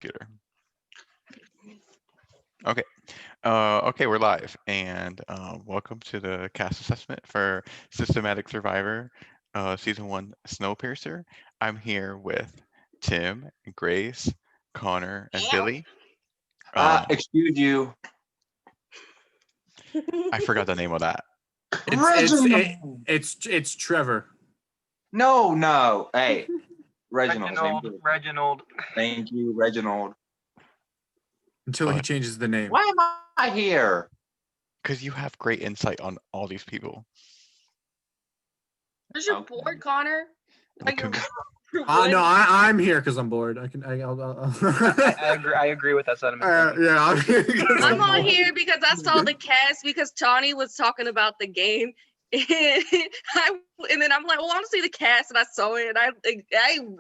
computer. Okay. Okay, we're live, and welcome to the cast assessment for Systematic Survivor, Season 1, Snowpiercer. I'm here with Tim, Grace, Connor, and Billy. Excuse you. I forgot the name of that. It's Trevor. No. Hey, Reginald. Reginald. Thank you, Reginald. Until he changes the name. Why am I here? Because you have great insight on all these people. Is your board, Connor? No, I'm here because I'm bored. I'll... I agree with that sentiment. Yeah, I'm on here because I saw the cast because Tawny was talking about the game. And then I'm like, well, I want to see the cast, and I saw it, and I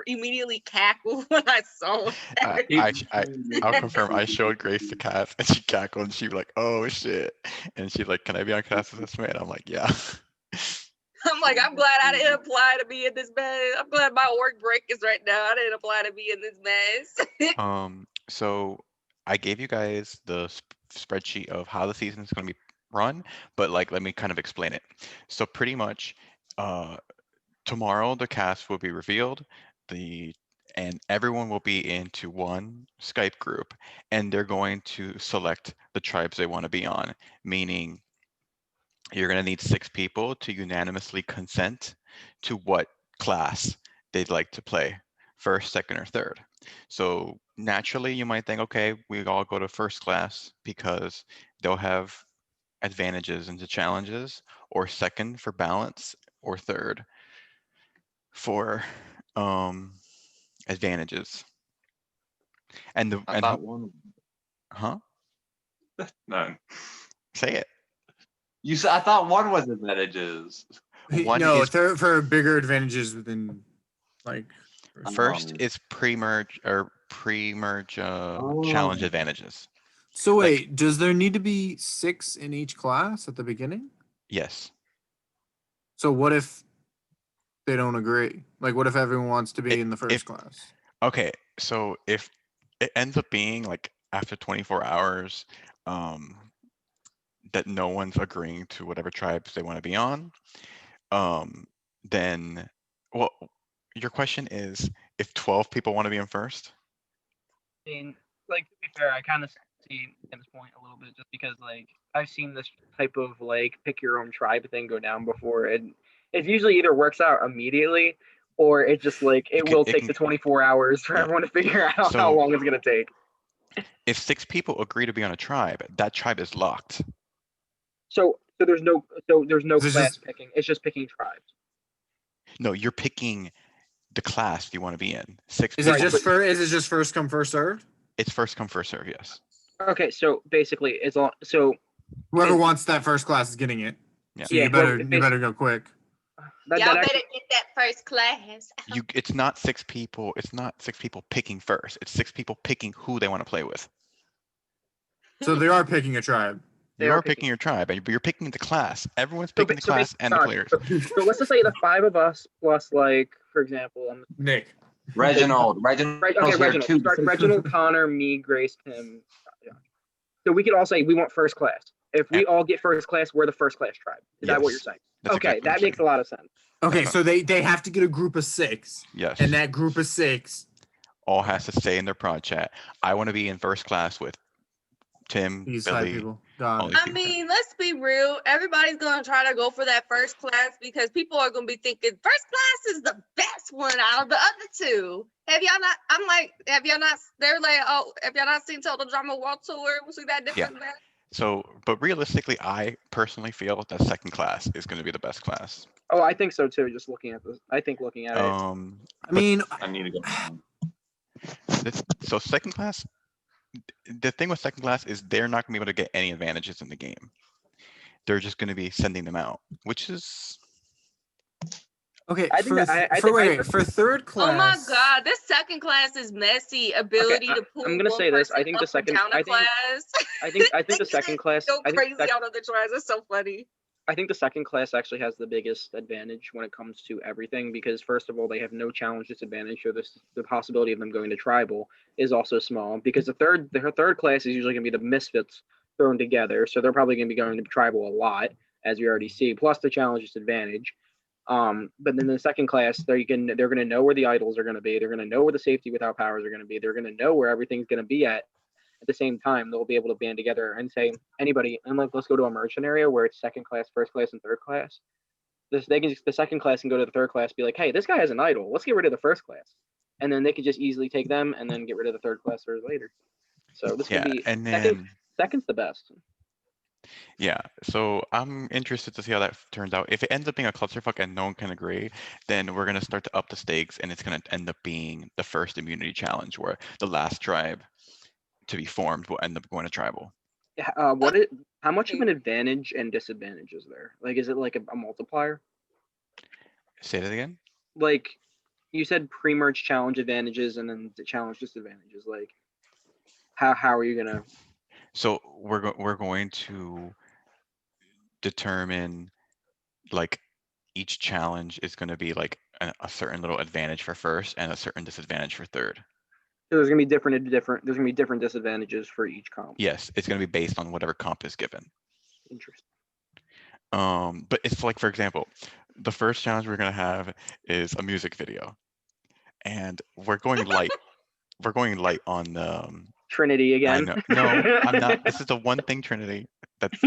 immediately cackled when I saw it. I'll confirm. I showed Grace the cast, and she cackled, and she was like, "Oh shit!" And she's like, "Can I be on cast assessment?" And I'm like, "Yeah." I'm like, I'm glad I didn't apply to be in this mess. I'm glad my work break is right now. I didn't apply to be in this mess. So I gave you guys the spreadsheet of how the season is going to be run, but like, let me kind of explain it. So pretty much, tomorrow the cast will be revealed, and everyone will be into one Skype group, and they're going to select the tribes they want to be on, meaning you're going to need 6 people to unanimously consent to what class they'd like to play, first, second, or third. So naturally, you might think, okay, we all go to first class because they'll have advantages into challenges, or second for balance, or third for advantages. And one. Huh? No. Say it. You said I thought one was advantages. For bigger advantages within, like. First is pre-merge challenge advantages. So wait, does there need to be 6 in each class at the beginning? Yes. So what if they don't agree? Like, what if everyone wants to be in the first class? Okay, so if it ends up being like after 24 hours, that no one's agreeing to whatever tribes they want to be on, then, well, your question is if 12 people want to be in first? I mean, like, to be fair, I kind of see Tim's point a little bit, just because, like, I've seen this type of, like, pick your own tribe thing go down before, and it usually either works out immediately, or it just, like, it will take the 24 hours for everyone to figure out how long it's going to take. If 6 people agree to be on a tribe, that tribe is locked. So there's no class picking. It's just picking tribes. No, you're picking the class you want to be in. 6 Is it just first come, first served? It's first come, first serve, yes. Okay, so basically, whoever wants that first class is getting it. Yeah. So you better go quick. Y'all better get that first class. It's not 6 people. It's not 6 people picking first. It's 6 people picking who they want to play with. So they are picking a tribe. You are picking your tribe, but you're picking the class. Everyone's picking the class and the players. So let's just say the 5 of us plus, like, for example, Nick. Reginald, Connor, me, Grace, Tim. Yeah. So we could all say we want first class. If we all get first class, we're the first class tribe. Is that what you're saying? That's okay, exactly that makes a lot of sense. Okay, so they have to get a group of 6. Yes. And that group of 6 all has to stay in their prod chat. I want to be in first class with Tim, these Billy. People. I mean, let's be real. Everybody's gonna try to go for that first class because people are gonna be thinking first class is the best one out of the other 2. Have y'all not? I'm like, have y'all not? They're like, oh, have y'all not seen Total Drama World Tour? Was it that different? Yeah. So, but realistically, I personally feel that second class is going to be the best class. Oh, I think so too. Just looking at this, I think looking at it. I mean, I need to go. So second class. The thing with second class is they're not going to be able to get any advantages in the game. They're just going to be sending them out, which is okay. For third class. Oh my god, this second class is messy. Ability to pull. I'm gonna say this. I think the second. I think the second class. Go crazy out of the tries. It's so funny. I think the second class actually has the biggest advantage when it comes to everything because first of all, they have no challenge disadvantage, so the possibility of them going to tribal is also small because their third class is usually going to be the misfits thrown together, so they're probably going to be going to tribal a lot, as we already see, plus the challenge disadvantage. But then the second class, they're going to know where the idols are going to be. They're going to know where the safety without powers are going to be. They're going to know where everything's going to be at the same time. They'll be able to band together and say anybody, and like let's go to a merchant area where it's second class, first class, and third class. The second class can go to the third class, be like, hey, this guy has an idol. Let's get rid of the first class, and then they could just easily take them and then get rid of the third class later. So this could Yeah, be and then second's the best. yeah, so I'm interested to see how that turns out. If it ends up being a clusterfuck and no one can agree, then we're gonna start to up the stakes, and it's gonna end up being the first immunity challenge where the last tribe to be formed will end up going to tribal. How much of an advantage and disadvantage is there? Like, is it like a multiplier? Say that again. Like, you said pre-merge challenge advantages and then the challenge disadvantages. Like, how are you gonna? So we're going to determine like each challenge is going to be like a certain little advantage for first and a certain disadvantage for third. So there's gonna be different. There's gonna be different disadvantages for each comp. Yes, it's going to be based on whatever comp is given. Interesting. But it's like, for example, the first challenge we're going to have is a music video, and we're going light. We're going light on Trinity I again. know. No, I'm not. This is the one thing, Trinity. That's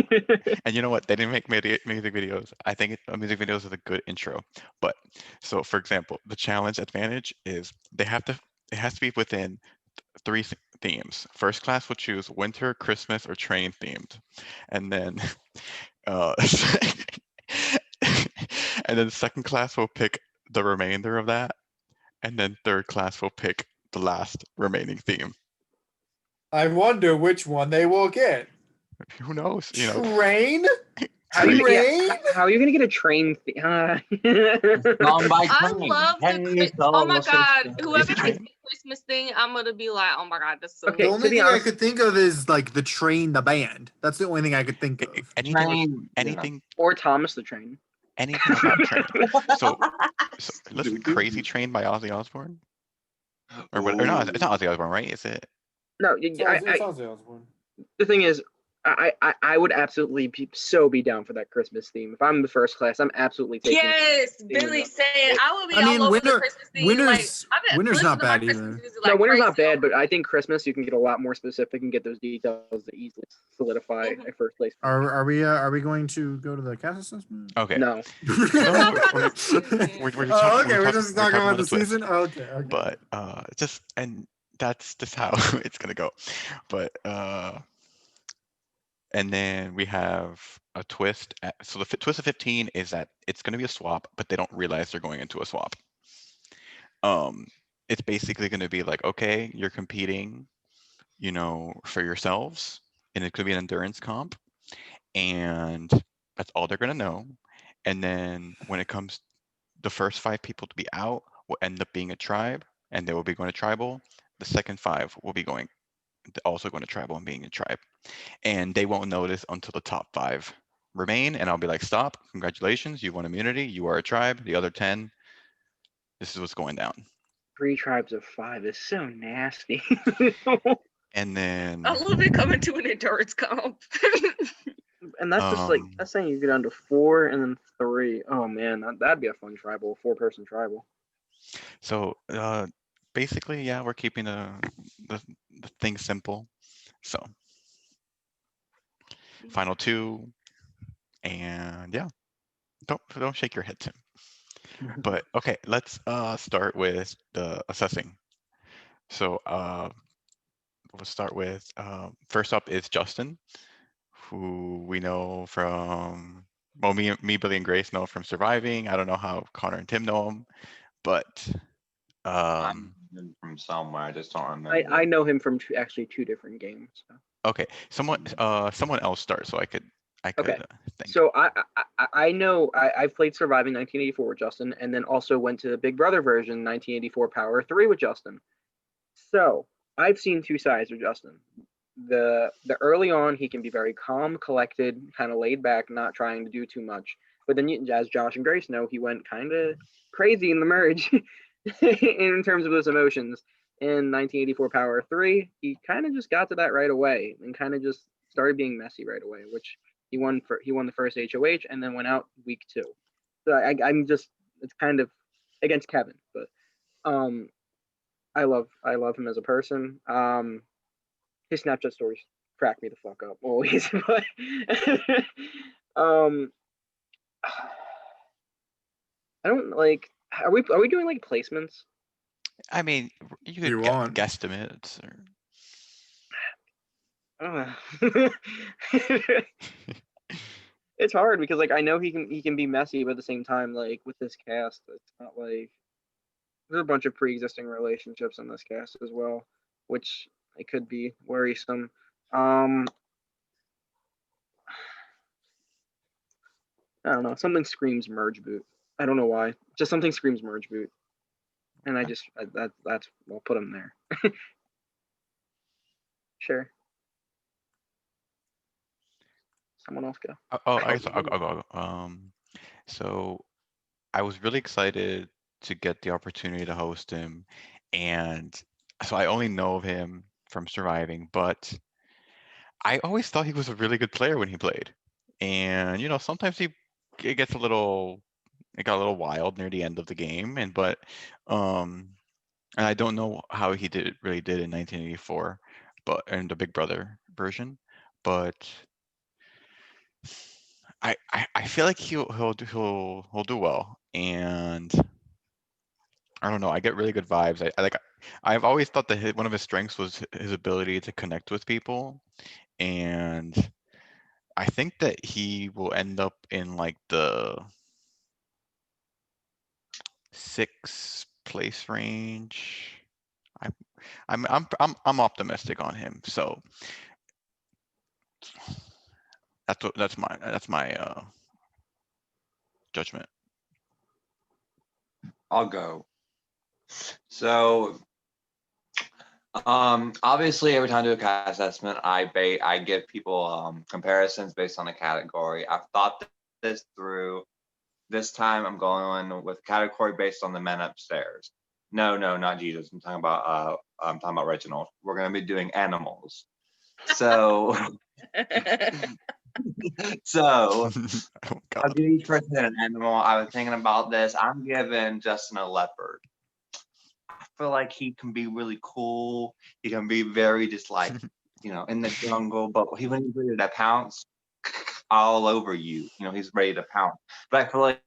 and you know what? They didn't make music videos. I think music videos is a good intro. But so, for example, the challenge advantage is they have to. It has to be within three themes. First class will choose winter, Christmas, or train themed, and then uh, and then second class will pick the remainder of that, and then third class will pick the last remaining theme. I wonder which one they will get. Who knows? You know, Train? How are you, Train? how are you gonna get a train? Gone by I train. love Can the. you tell Oh them my what's god! in- Whoever train? makes the Christmas thing, I'm gonna be like, oh my god, that's so. Okay, The to only be thing I honest- could think of is like the train, the band. That's the only thing I could think of. Anything, Train, yeah. anything, Or Thomas the Train. anything about train. So listen, Crazy Train by Ozzy Osbourne, or what? Or no, it's not Ozzy Osbourne, right? Is it? No, the thing is, I would absolutely be down for that Christmas theme. If I'm the first class, I'm absolutely taking. Yes, Billy said I would be I mean, all over winter- the Christmas theme. winter's- winter's listening not to my bad Christmas either. music No, like winter's not crazy. bad, but I think Christmas you can get a lot more specific and get those details that easily solidify Mhm. a first place. Are we going to go to the cast assessment? Okay. No, we're just Oh, talking- okay, we're we're just talking talking about the the twist. season. Okay. But just and that's just how it's gonna go. But and then we have a twist. So the twist of 15 is that it's gonna be a swap, but they don't realize they're going into a swap. It's basically gonna be like, okay, you're competing, you know, for yourselves, and it could be an endurance comp, and that's all they're gonna know. And then when it comes, the first 5 people to be out will end up being a tribe, and they will be going to tribal. The second 5 will be also going to tribal and being a tribe, and they won't notice until the top 5 remain. And I'll be like, stop! Congratulations, you won immunity. You are a tribe. The other 10, this is what's going down. 3 tribes of 5 is so nasty. And then I love it coming to an endurance comp. And that's just like Um, that's saying you get down to 4 and then 3. Oh man, that'd be a fun tribal, 4-person tribal. so basically, yeah, we're keeping the thing simple. So final 2, and yeah, don't shake your head, Tim. But okay, let's start with the assessing. So we'll start with first up is Justin, who we know from, well, me, Billy, and Grace know from Surviving. I don't know how Connor and Tim know him, but I'm from somewhere. I just don't remember. I know him from actually 2 different games. So. okay, someone else start so I could Okay. think. So I know I've played Surviving 1984 with Justin, and then also went to the Big Brother version 1984 Power 3 with Justin. So I've seen 2 sides of Justin. the early on he can be very calm, collected, kind of laid back, not trying to do too much. But then, as Josh and Grace know, he went kind of crazy in the merge in terms of his emotions. In 1984 Power 3, he kind of just got to that right away and kind of just started being messy right away, which he won the first HOH and then went out week 2. So I'm just, it's kind of against Kevin, but I love him as a person. His Snapchat stories crack me the fuck up always. But I don't like. Are we doing like placements? I mean, you could You want. guesstimates or It's hard because like I know he can be messy, but at the same time, like with this cast, it's not like there's a bunch of pre-existing relationships in this cast as well, which it could be worrisome. I don't know. Something screams merge boot. I don't know why. Just something screams merge boot, and that's I'll put him there. Sure. Someone else go. I guess I'll go. So I was really excited to get the opportunity to host him, and so I only know of him from surviving, but I always thought he was a really good player when he played. And sometimes it gets it got a little wild near the end of the game, and I don't know how he really did in 1984, but in the Big Brother version, but I feel like he'll do well, and I don't know. I get really good vibes. I've always thought that one of his strengths was his ability to connect with people, and I think that he will end up in like the 6th place range. I'm optimistic on him. So that's my judgment. I'll go. So, obviously, every time I do a cat assessment, I give people comparisons based on a category. I've thought this through. This time, I'm going with category based on the men upstairs. No, not Jesus. I'm talking about Reginald. We're gonna be doing animals. So, so Oh I'll God. give each person an animal. I was thinking about this. I'm giving Justin a leopard. I feel like he can be really cool. He can be very just like, in the jungle, but when he's ready to pounce all over you, he's ready to pounce. But I feel like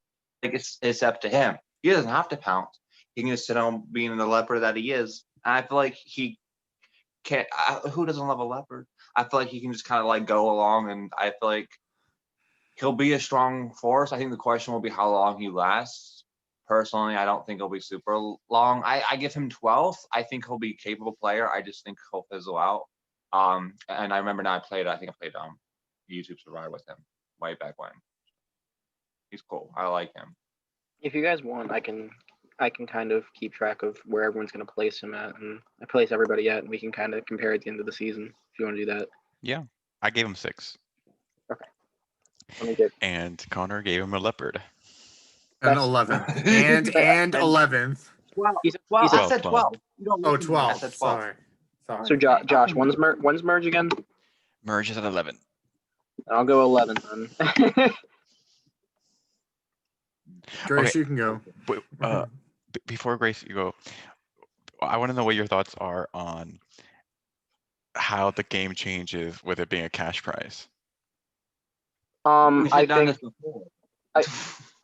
it's up to him. He doesn't have to pounce. He can just sit on being the leopard that he is. And I feel like he can't. Who doesn't love a leopard? I feel like he can just kind of like go along, and I feel like he'll be a strong force. I think the question will be how long he lasts. Personally, I don't think he'll be super long. I give him 12th. I think he'll be a capable player. I just think he'll fizzle out. And I remember now I played YouTube Survivor with him way back when. He's cool. I like him. If you guys want, I can kind of keep track of where everyone's going to place him at, and I place everybody at, and we can kind of compare at the end of the season if you want to do that. Yeah, I gave him 6. Okay. Let me get. And Connor gave him a leopard. And That's- 11th. And 11th. 12. He said- Well, he said I said 12. You don't Oh, listen to me. I 12. said 12. Sorry. So Josh, when's merge again? Merge is at 11. I'll go 11 then. Grace, Okay. you can go. But, before Grace, you go. I want to know what your thoughts are on how the game changes with it being a cash prize. We should I have done think this before. I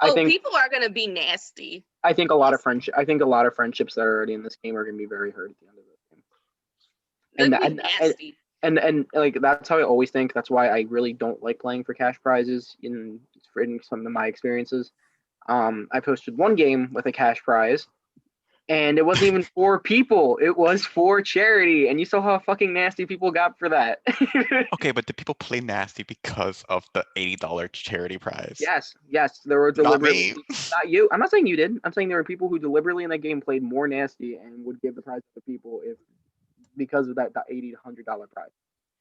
Oh, think people are gonna be nasty. I think a lot of friendships that are already in this game are going to be very hurt at the end of this game. They're And- gonna be and- nasty. And like that's how I always think. That's why I really don't like playing for cash prizes in some of my experiences. I posted one game with a cash prize, and it wasn't even for people. It was for charity, and you saw how fucking nasty people got for that. Okay, but the people play nasty because of the $80 charity prize. Yes, there were Not deliberately me. not you. I'm not saying you did. I'm saying there were people who deliberately in that game played more nasty and would give the prize to people because of that $80 to $100 prize.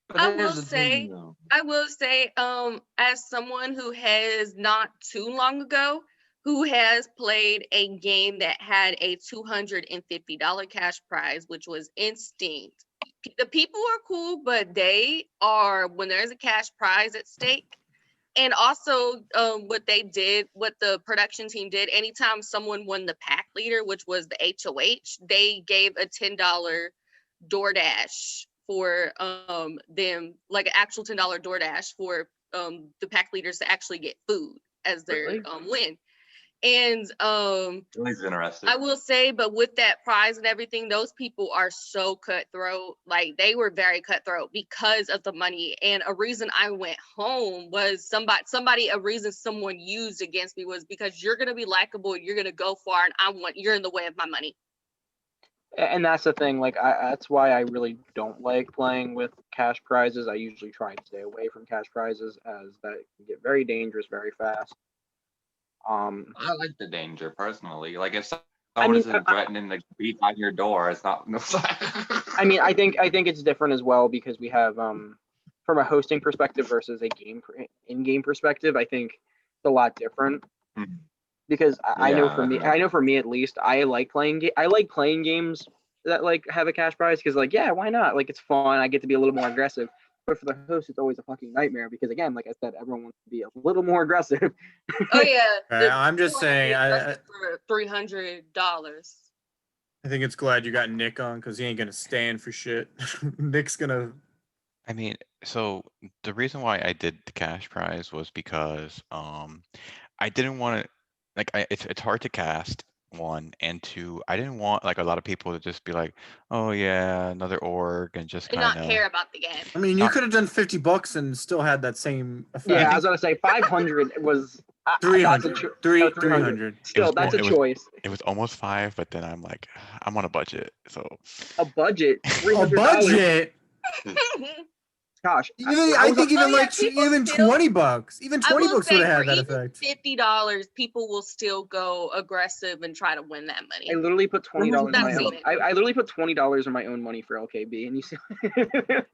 But I here's will the thing, say, though. as someone who has not too long ago, who has played a game that had a $250 cash prize, which was Instinct. The people are cool, but they are, when there's a cash prize at stake. And also, what the production team did, anytime someone won the pack leader, which was the HOH, they gave a $10 DoorDash for them, like an actual $10 DoorDash for the pack leaders to actually get food as their Really? win. And Julie's interested. I will say, but with that prize and everything, those people are so cutthroat. Like they were very cutthroat because of the money. And a reason I went home was a reason someone used against me was because you're gonna be likable, you're gonna go far, and you're in the way of my money. And that's the thing, like that's why I really don't like playing with cash prizes. I usually try and stay away from cash prizes as that can get very dangerous very fast. I like the danger personally. Like if someone mean, isn't threatening to beat on your door, it's not. I mean, I think it's different as well because we have from a hosting perspective versus a in-game perspective. I think it's a lot different Mhm. because I know for me, Yeah. I know for me at least, I like playing games that like have a cash prize because like yeah, why not? Like it's fun. I get to be a little more aggressive. But for the host, it's always a fucking nightmare because again, like I said, everyone wants to be a little more aggressive. Oh yeah, I'm just saying, for $300. I think it's glad you got Nick on because he ain't gonna stand for shit. Nick's gonna. I mean, so the reason why I did the cash prize was because I didn't want to it's hard to cast, one, and two, I didn't want like a lot of people to just be like, oh yeah, another org, and just And kind not of care about the game. I mean, you Not- could have done $50 and still had that same effect. Yeah, I was gonna say 500 was 300. 300. 300. Still, that's a choice. it was almost 5, but then I'm like, I'm on a budget, so A budget, A $300. budget. Gosh, I think even Oh, yeah, like people even still- $20, even I will $20 say would have for had that even effect. $50, people will still go aggressive and try to win that money. I literally put $20 in I've my seen own. it. I literally put $20 in my own money for LKB, and you see.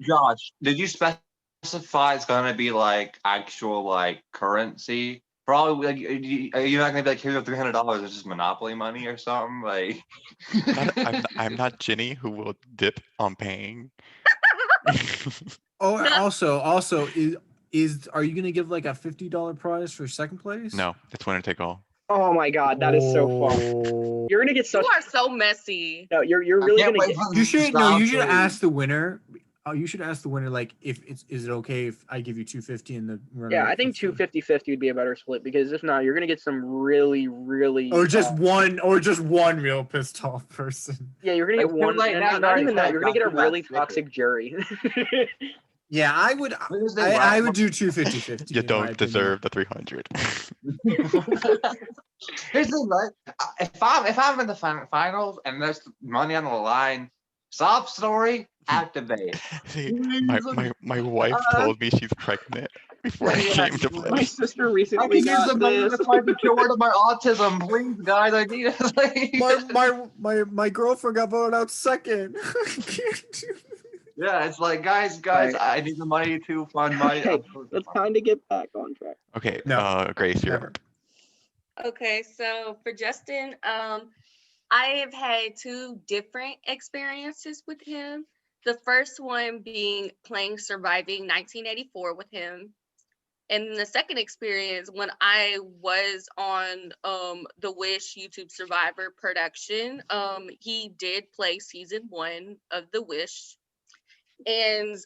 Josh, did you specify it's gonna be like actual like currency? Probably like you're not gonna be like here's your $300. It's just Monopoly money or something like. I'm not Ginny who will dip on paying. Oh, No. also are you gonna give like a $50 prize for second place? No, it's winner take all. Oh my god, that is so fun. Oh. You're gonna get You such. are so messy. No, you're I really can't gonna wait get. for You this should round you should three. ask the winner. You should ask the winner like if is it okay if I give you 250 in the runner? Yeah, I think 250-50 would be a better split because if not, you're gonna get some really. Or just one real pissed off person. Yeah, you're gonna Like, get one. like, And now not you even that. can't You're gonna get a talk about really sticker. toxic jury. Yeah, I would. Because they I write- would do 250-50. You in my don't opinion. deserve the 300. Here's the thing, right? If I'm in the finals and there's money on the line, sob story, activate. See, my wife told me she's pregnant before I Yeah, came to my play. sister I recently can use got the money this. to find the cure to my autism. Please, guys, I need it. My girlfriend got voted out second. I can't do Yeah, it's like, guys, Right. I need the money to fund my. Okay, let's kind of get back on track. Okay, No. Grace, you're Never. up. Okay, so for Justin, I have had two different experiences with him. The first one being playing Surviving 1984 with him. And the second experience when I was on the Wish YouTube Survivor production, he did play season 1 of the Wish. And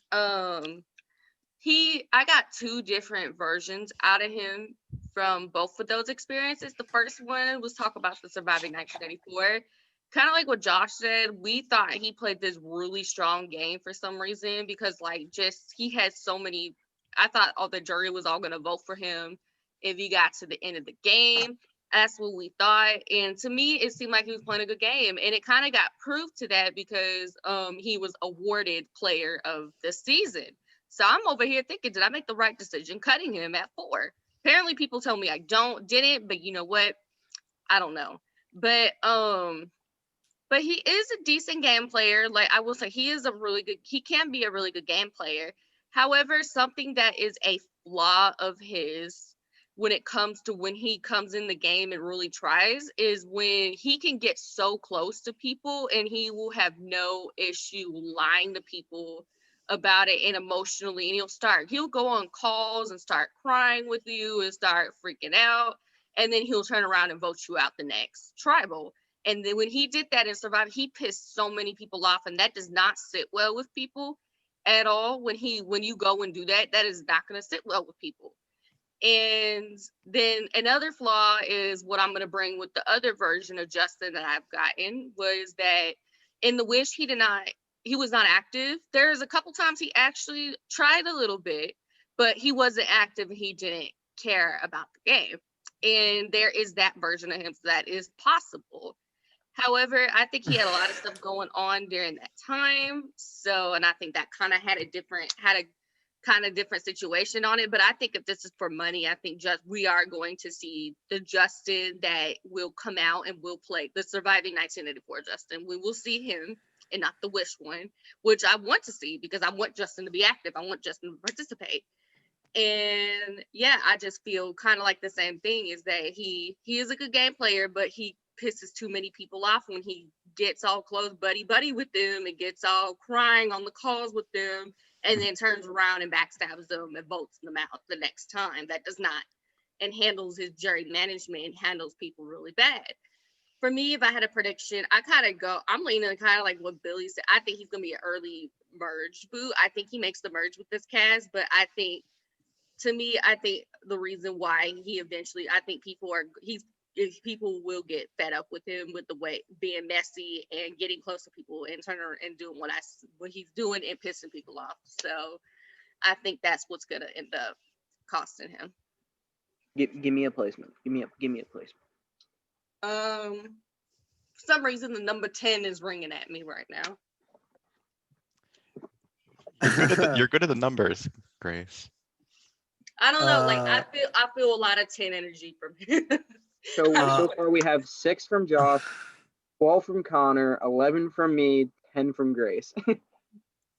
I got two different versions out of him from both of those experiences. The first one was talk about the Surviving 1984. Kind of like what Josh said, we thought he played this really strong game for some reason because like just he had so many. I thought the jury was all gonna vote for him if he got to the end of the game. That's what we thought. And to me, it seemed like he was playing a good game. And it kind of got proved to that because he was awarded player of the season. So I'm over here thinking, did I make the right decision cutting him at 4? Apparently people tell me I didn't, but you know what? I don't know. But he is a decent game player. Like I will say he can be a really good game player. However, something that is a flaw of his when it comes to when he comes in the game and really tries is when he can get so close to people and he will have no issue lying to people about it and emotionally, and he'll go on calls and start crying with you and start freaking out, and then he'll turn around and vote you out the next tribal. And then when he did that in Survivor, he pissed so many people off, and that does not sit well with people at all. When you go and do that, that is not going to sit well with people. And then another flaw is what I'm going to bring with the other version of Justin that I've gotten was that in the Wish, he was not active. There's a couple times he actually tried a little bit, but he wasn't active and he didn't care about the game. And there is that version of him, so that is possible. However, I think he had a lot of stuff going on during that time. So, and I think that kind of had a kind of different situation on it. But I think if this is for money, I think we are going to see the Justin that will come out and will play the surviving 1984 Justin. We will see him and not the Wish one, which I want to see because I want Justin to be active. I want Justin to participate. And yeah, I just feel kind of like the same thing is that he is a good game player, but he pisses too many people off when he gets all close buddy with them and gets all crying on the calls with them and then turns around and backstabs them and votes them out the next time. That does not, and handles his jury management and handles people really bad. For me, if I had a prediction, I'm leaning kind of like what Billy said. I think he's going to be an early merge boot. I think he makes the merge with this cast, but I think the reason why I think people will get fed up with him with the way being messy and getting close to people and turning and doing what he's doing and pissing people off. So I think that's what's gonna end up costing him. Give me a placement. Give me a placement. For some reason the number 10 is ringing at me right now. You're good at the numbers, Grace. I don't know. Like I feel a lot of 10 energy from him. So far we have 6 from Josh, 12 from Connor, 11 from me, 10 from Grace.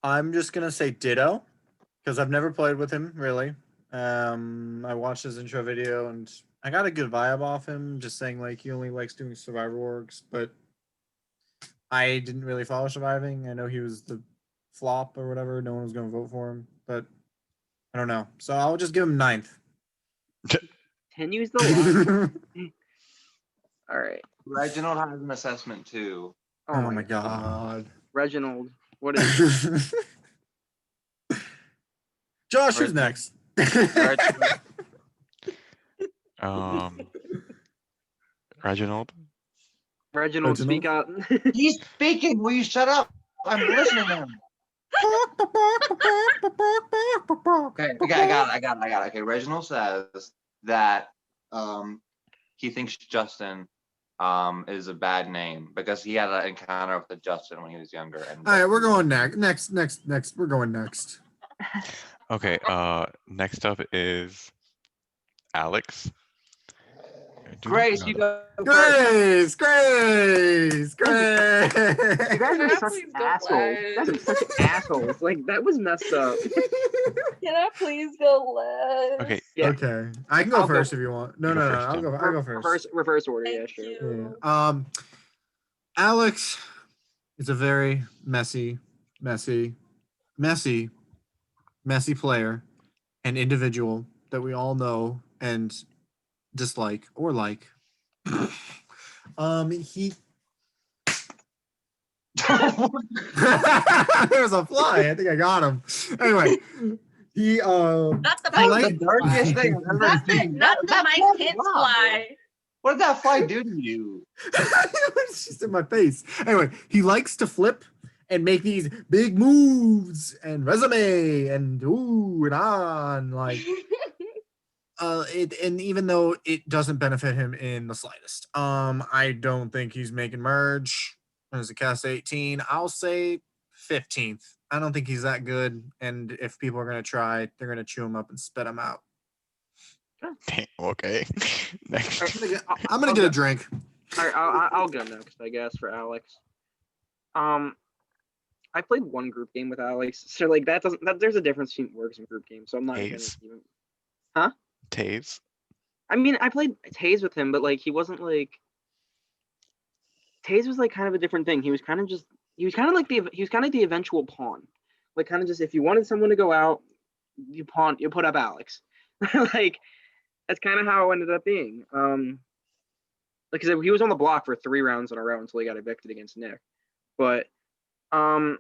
I'm just gonna say ditto, because I've never played with him really. I watched his intro video and I got a good vibe off him, just saying like he only likes doing survivor works, but I didn't really follow surviving. I know he was the flop or whatever. No one was gonna vote for him, but I don't know. So I'll just give him 9th. 10 use the line. All right. Reginald has an assessment too. Oh my god. Reginald, what is Josh, who's next? Reginald. Reginald, speak up. He's speaking. Will you shut up? I'm listening to him. Okay, I got it. Okay, Reginald says that he thinks Justin is a bad name because he had an encounter with the Justin when he was younger. And all right, we're going next. We're going next. Okay, next up is Alex. Grace, you go. Grace. You guys are such Please go assholes. You guys are such assholes. Like that was messed up. Can I please go last? Okay. Yeah. Okay, I can go I'll first go. if you want. You No, go no, first, I'll John. go first. Reverse order, yeah, Thank sure. you. Yeah. Alex is a very messy player and individual that we all know and dislike or like. He there's a fly. I think I got him. Anyway, he Not the I Mike like- the darkest thing I've ever Not the, seen. not the That Mike poor Pence fly. fly. What did that fly do to you? it's just in my face. Anyway, he likes to flip and make these big moves and resume and ooh and on like and even though it doesn't benefit him in the slightest. I don't think he's making merge as a cast 18. I'll say 15th. I don't think he's that good, and if people are gonna try, they're gonna chew him up and spit him out. Okay. Next. I'm gonna get a drink. All right, I'll go next, I guess, for Alex. I I played one group game with Alex, so like that doesn't there's a difference between works and group games. So I'm not gonna Taze. even. Huh? Taze. I mean, I played Taze with him, but like he wasn't like Taze was like kind of a different thing. He was kind of the eventual pawn. Like kind of just if you wanted someone to go out, you put up Alex. Like that's kind of how it ended up being. Like I said, he was on the block for 3 rounds in a row until he got evicted against Nick. But I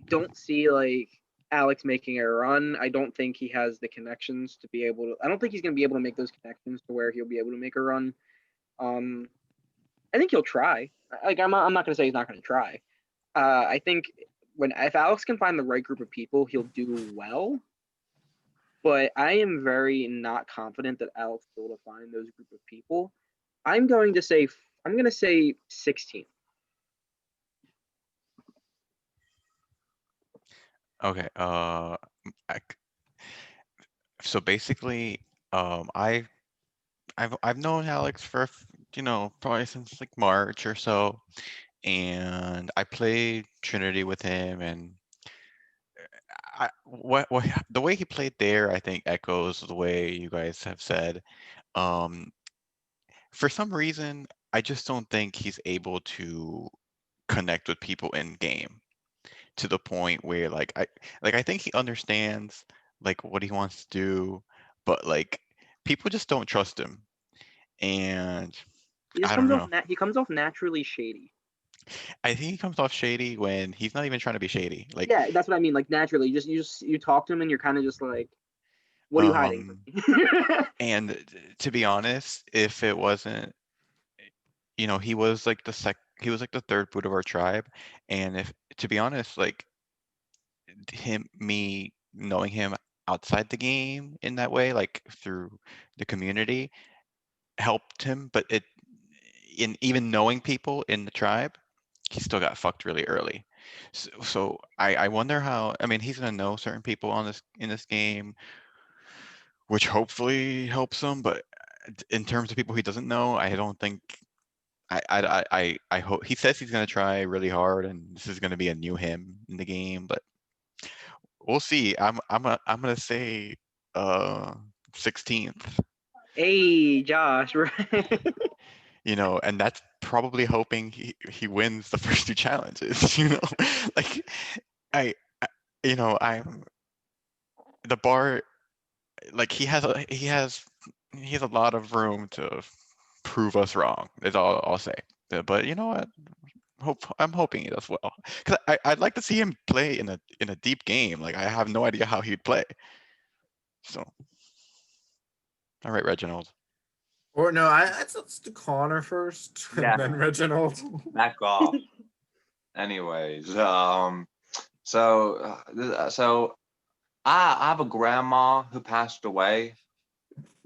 don't see like Alex making a run. I don't think he has the connections to be able to. I don't think he's going to be able to make those connections to where he'll be able to make a run. I think he'll try. Like I'm not going to say he's not going to try. I think if Alex can find the right group of people, he'll do well. But I am very not confident that Alex will be able to find those group of people. I'm going to say 16. Okay. So basically, I've known Alex for probably since like March or so, and I played Trinity with him, and what the way he played there, I think echoes the way you guys have said. Um, for some reason, I just don't think he's able to connect with people in game to the point where I think he understands like what he wants to do, but like people just don't trust him. And He just I don't comes off know. he comes off naturally shady. I think he comes off shady when he's not even trying to be shady. Like, Yeah, that's what I mean. Like naturally, you talk to him and you're kind of just like, what are you hiding from me? and to be honest, if it wasn't, he was like he was like the third boot of our tribe, and if to be honest, like me knowing him outside the game in that way, like through the community, helped him, but in even knowing people in the tribe, he still got fucked really early. So I wonder how. I mean, he's gonna know certain people in this game, which hopefully helps him. But in terms of people he doesn't know, I don't think. I hope he says he's gonna try really hard, and this is gonna be a new him in the game. But we'll see. I'm gonna say 16th. Hey, Josh, right? And that's probably hoping he wins the first two challenges. Like I I'm the bar, like he has a lot of room to prove us wrong. Is all I'll say. But you know what? I'm hoping he does well because I'd like to see him play in a deep game. Like I have no idea how he'd play. So, all right, Reginald. Or no, let's do Connor first, Yeah. and then Reginald. Back off. Anyways, so I have a grandma who passed away,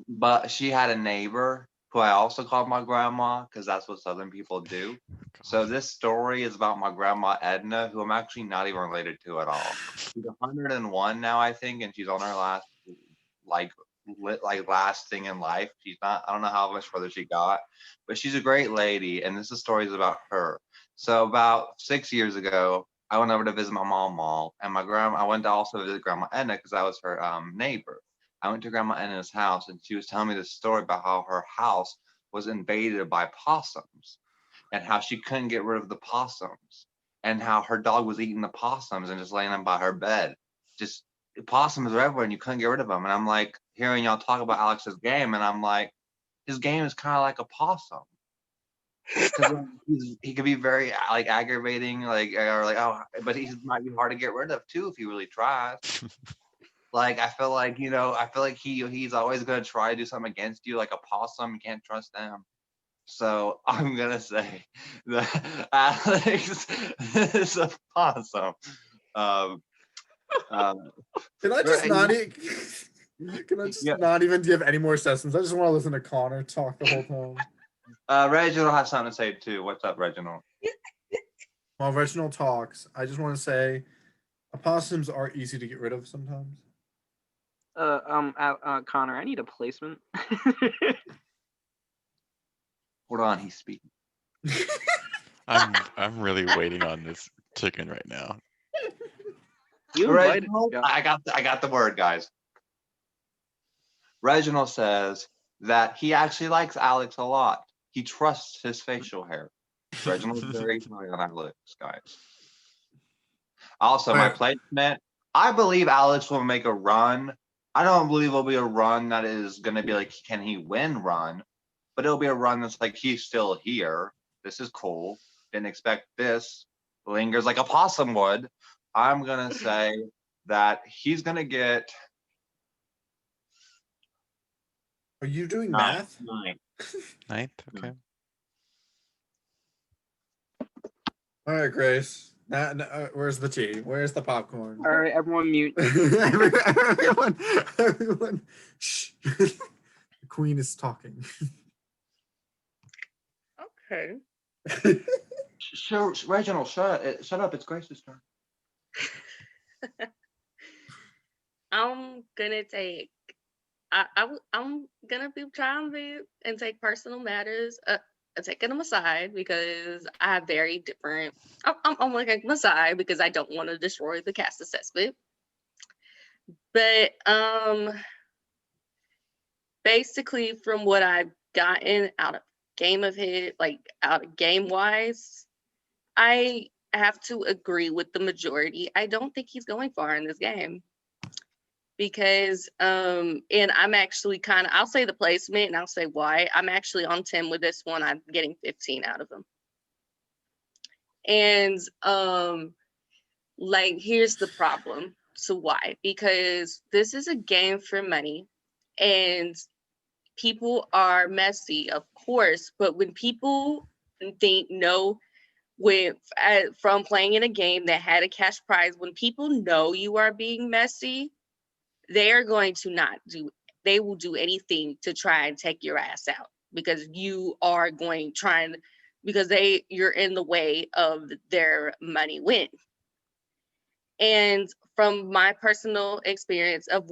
but she had a neighbor who I also called my grandma because that's what Southern people do. So this story is about my grandma Edna, who I'm actually not even related to at all. She's 101 now, I think, and she's on her last last thing in life. She's not. I don't know how much further she got, but she's a great lady, and this is stories about her. So about 6 years ago, I went over to visit my mom, and I went to also visit Grandma Edna because I was her neighbor. I went to Grandma Edna's house, and she was telling me this story about how her house was invaded by possums, and how she couldn't get rid of the possums, and how her dog was eating the possums and just laying them by her bed. Just possums are everywhere, and you couldn't get rid of them. And I'm like hearing y'all talk about Alex's game, and I'm like, his game is kind of like a possum. Because he could be very like aggravating, but he might be hard to get rid of too if he really tries. Like I feel like he's always gonna try to do something against you, like a possum. You can't trust them. So I'm gonna say that Alex is a possum. Can I just not? Can I just not even give any more sessions? I just want to listen to Connor talk the whole time. Reginald has something to say too. What's up, Reginald? While Reginald talks, I just want to say, opossums are easy to get rid of sometimes. Connor, I need a placement. Hold on, he's speaking. I'm really waiting on this chicken right now. You invited. Reginald, Yeah. I got the word, guys. Reginald says that he actually likes Alex a lot. He trusts his facial hair. Reginald's very high on Alex, guys. Also, my Alright. placement. I believe Alex will make a run. I don't believe it'll be a run that is going to be like, can he win run? But it'll be a run that's like, he's still here. This is cool. Didn't expect this. Lingers like a possum would. I'm going to say that he's going to get Are you doing 9. math? 9. Ninth, okay. All right, Grace. Where's the tea? Where's the popcorn? All right, everyone mute. everyone, shh. The queen is talking. Okay. Reginald, shut up. It's Grace's turn. I'm gonna take. I'm gonna be trying to be and take personal matters. Taking them aside because I have very different. I'm taking them aside because I don't want to destroy the cast assessment. But basically, from what I've gotten out of game of his, like out of game wise, I have to agree with the majority. I don't think he's going far in this game. Because and I'm actually kind of, I'll say the placement and I'll say why. I'm actually on 10 with this one. I'm getting 15 out of them. And like here's the problem. So why? Because this is a game for money and people are messy, of course, but when people think no, with from playing in a game that had a cash prize, when people know you are being messy, they are going to not do, they will do anything to try and take your ass out because you are going trying, because you're in the way of their money win. And from my personal experience of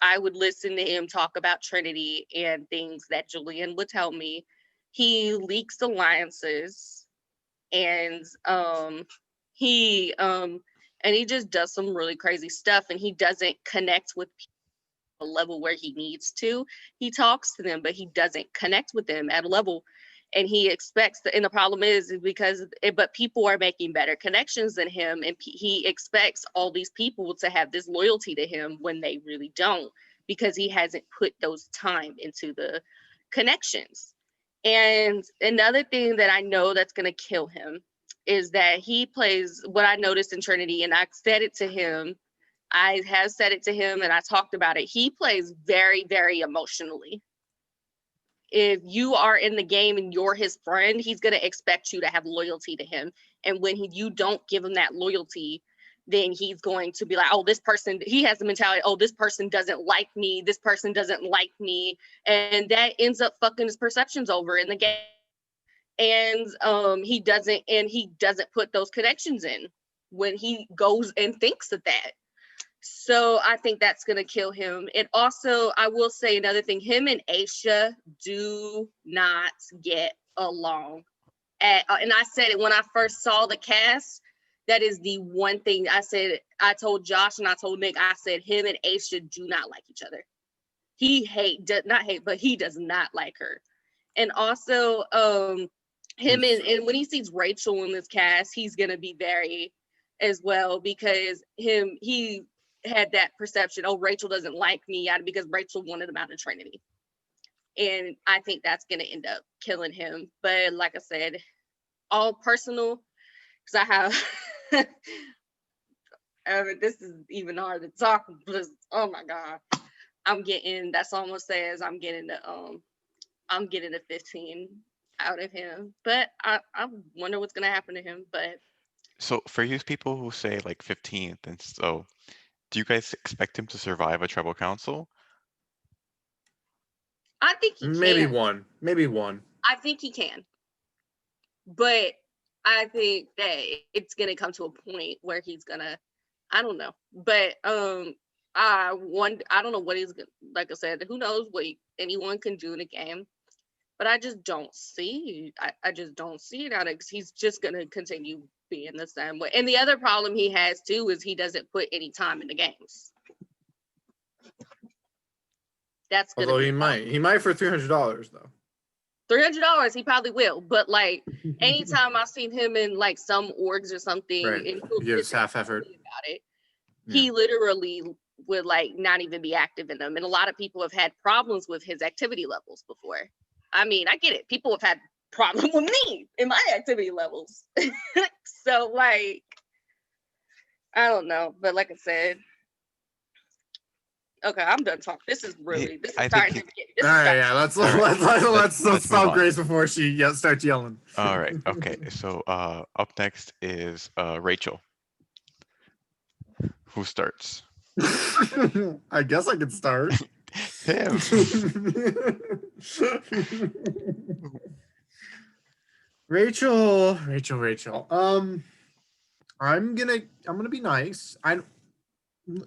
I would listen to him talk about Trinity and things that Julian would tell me. He leaks alliances and he and he just does some really crazy stuff and he doesn't connect with people at a level where he needs to. He talks to them, but he doesn't connect with them at a level. And he expects and the problem is because but people are making better connections than him and he expects all these people to have this loyalty to him when they really don't because he hasn't put those time into the connections. And another thing that I know that's going to kill him is that he plays what I noticed in Trinity, and I said it to him. I have said it to him and I talked about it. He plays very, very emotionally. If you are in the game and you're his friend, he's going to expect you to have loyalty to him. And when you don't give him that loyalty, then he's going to be like, oh, this person, he has the mentality, oh, this person doesn't like me. This person doesn't like me. And that ends up fucking his perceptions over in the game. And he doesn't put those connections in when he goes and thinks of that. So I think that's going to kill him. And also, I will say another thing, him and Aisha do not get along. And I said it when I first saw the cast, that is the one thing I said. I told Josh and I told Nick, I said him and Aisha do not like each other. But he does not like her. And also, him and when he sees Rachel in this cast, he's going to be very as well because he had that perception, oh, Rachel doesn't like me because Rachel wanted him out of Trinity. And I think that's going to end up killing him. But like I said, all personal, because I have, this is even hard to talk, because, oh my God, that's almost says I'm getting a 15 out of him. But I wonder what's going to happen to him. But So for you people who say like 15th and so, do you guys expect him to survive a treble council? I think he Maybe can. one. I think he can. But I think that it's gonna come to a point where he's gonna, I don't know. But I don't know what he's gonna, like I said, who knows what anyone can do in a game. but I just don't see. I just don't see it out because he's just gonna continue being the same way. And the other problem he has too is he doesn't put any time in the games. That's gonna Although be he might for $300 though. $300. He probably will, but like anytime I've seen him in like some orgs or something, Right. and he'll He gives sit there half and tell effort. me about it. Yeah. He literally would like not even be active in them, and a lot of people have had problems with his activity levels before. I mean, I get it. People have had problem with me in my activity levels. So like, I don't know, but like I said, okay, I'm done talking. This is really this is I think starting he- to get. This All is right, starting yeah. Let's All right. let's Let's move stop on. Grace before she starts yelling. All right. Okay. So up next is Rachel. Who starts? I guess I could start. Tim. Rachel. I'm gonna be nice. I'm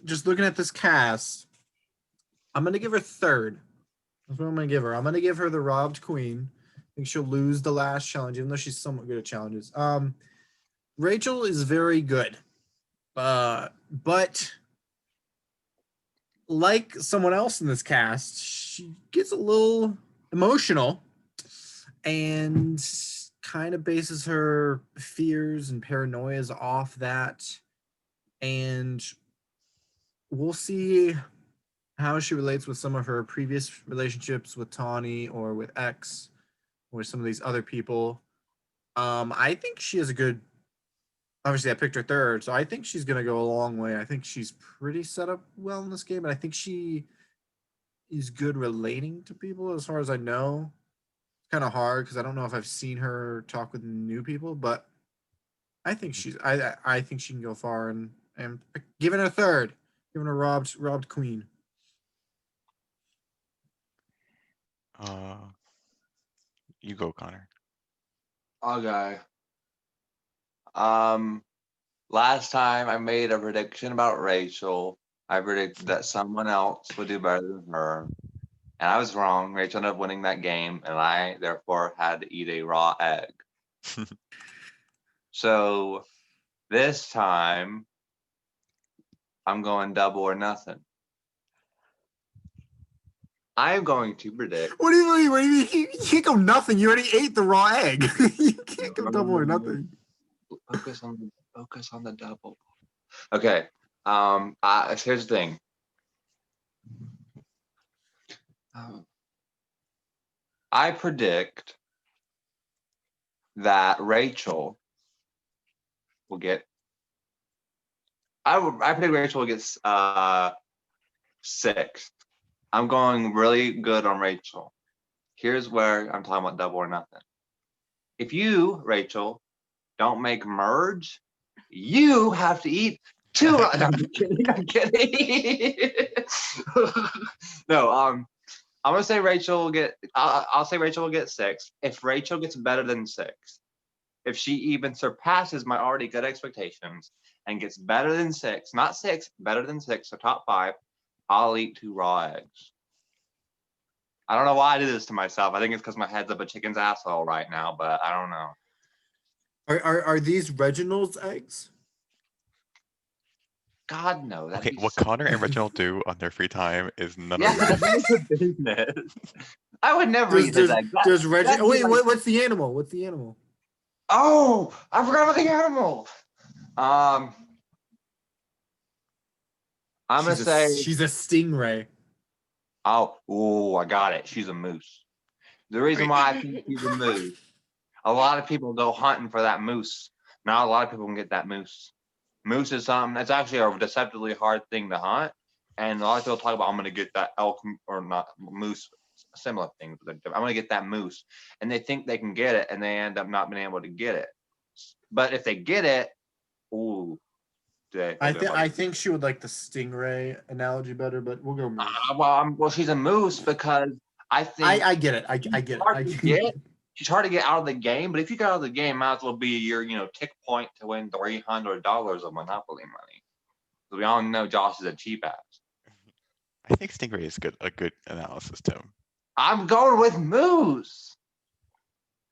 just looking at this cast. I'm gonna give her third. That's what I'm gonna give her. I'm gonna give her the robbed queen. I think she'll lose the last challenge, even though she's somewhat good at challenges. Rachel is very good. But like someone else in this cast, she gets a little emotional and kind of bases her fears and paranoias off that. And we'll see how she relates with some of her previous relationships with Tawny or with X or some of these other people. I think she has a good. Obviously, I picked her third, so I think she's gonna go a long way. I think she's pretty set up well in this game, and I think she is good relating to people, as far as I know. It's kind of hard because I don't know if I've seen her talk with new people, but I think I think she can go far, and giving her third, giving her robbed queen. You go, Connor. Okay. Last time I made a prediction about Rachel. I predicted that someone else would do better than her. And I was wrong. Rachel ended up winning that game, and I therefore had to eat a raw egg. So this time I'm going double or nothing. I'm going to predict. What do you mean? What do you mean? You can't go nothing. You already ate the raw egg. You can't go double or nothing. Focus on the double. Okay. Here's the thing. I predict that Rachel will get. I predict Rachel will get sixth. I'm going really good on Rachel. Here's where I'm talking about double or nothing. If you, Rachel, don't make merge, you have to eat two. No, I'm kidding. I'm kidding. No, I'm gonna say Rachel will get. I'll say Rachel will get six. If Rachel gets better than six, if she even surpasses my already good expectations and gets better than six, not six, better than six, so top five, I'll eat 2 raw eggs. I don't know why I did this to myself. I think it's because my head's up a chicken's asshole right now, but I don't know. Are these Reginald's eggs? God no. Okay, what Connor and Reginald do on their free time is none Yeah, of your that's business. a business. I would never eat his eggs. There's Reginald. that'd be Wait, like- what's the animal? What's the animal? Oh, I forgot about the animal. I'm gonna say. She's a stingray. Oh, I got it. She's a moose. The reason why I think she's a moose, a lot of people go hunting for that moose. Not a lot of people can get that moose. Moose is something that's actually a deceptively hard thing to hunt. And a lot of people talk about, I'm going to get that elk or not moose, similar things. I'm going to get that moose. And they think they can get it and they end up not being able to get it. But if they get it, ooh. I think she would like the stingray analogy better, but we'll go moose. Well, she's a moose because I think I get it. I get it. She's hard to get out of the game, but if you get out of the game, might as well be your tick point to win $300 of Monopoly money. So we all know Josh is a cheap ass. I think Stingray is a good analysis, Tim. I'm going with moose.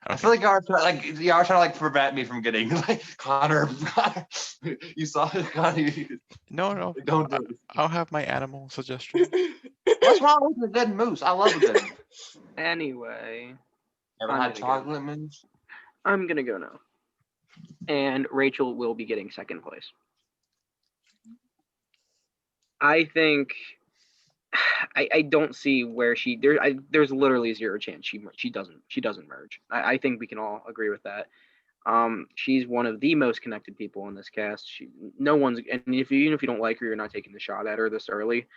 I feel like y'all are trying to like prevent me from getting like Connor. You saw it, Connor. No, Don't do it. I'll have my animal suggestion. What's wrong with a good moose? I love a good moose. Anyway, Ever I'm had gonna go. chocolate moose? I'm gonna go now. And Rachel will be getting second place. I think I don't see where there's literally zero chance she doesn't merge. I think we can all agree with that. She's one of the most connected people in this cast. No one's, and even if you don't like her, you're not taking the shot at her this early,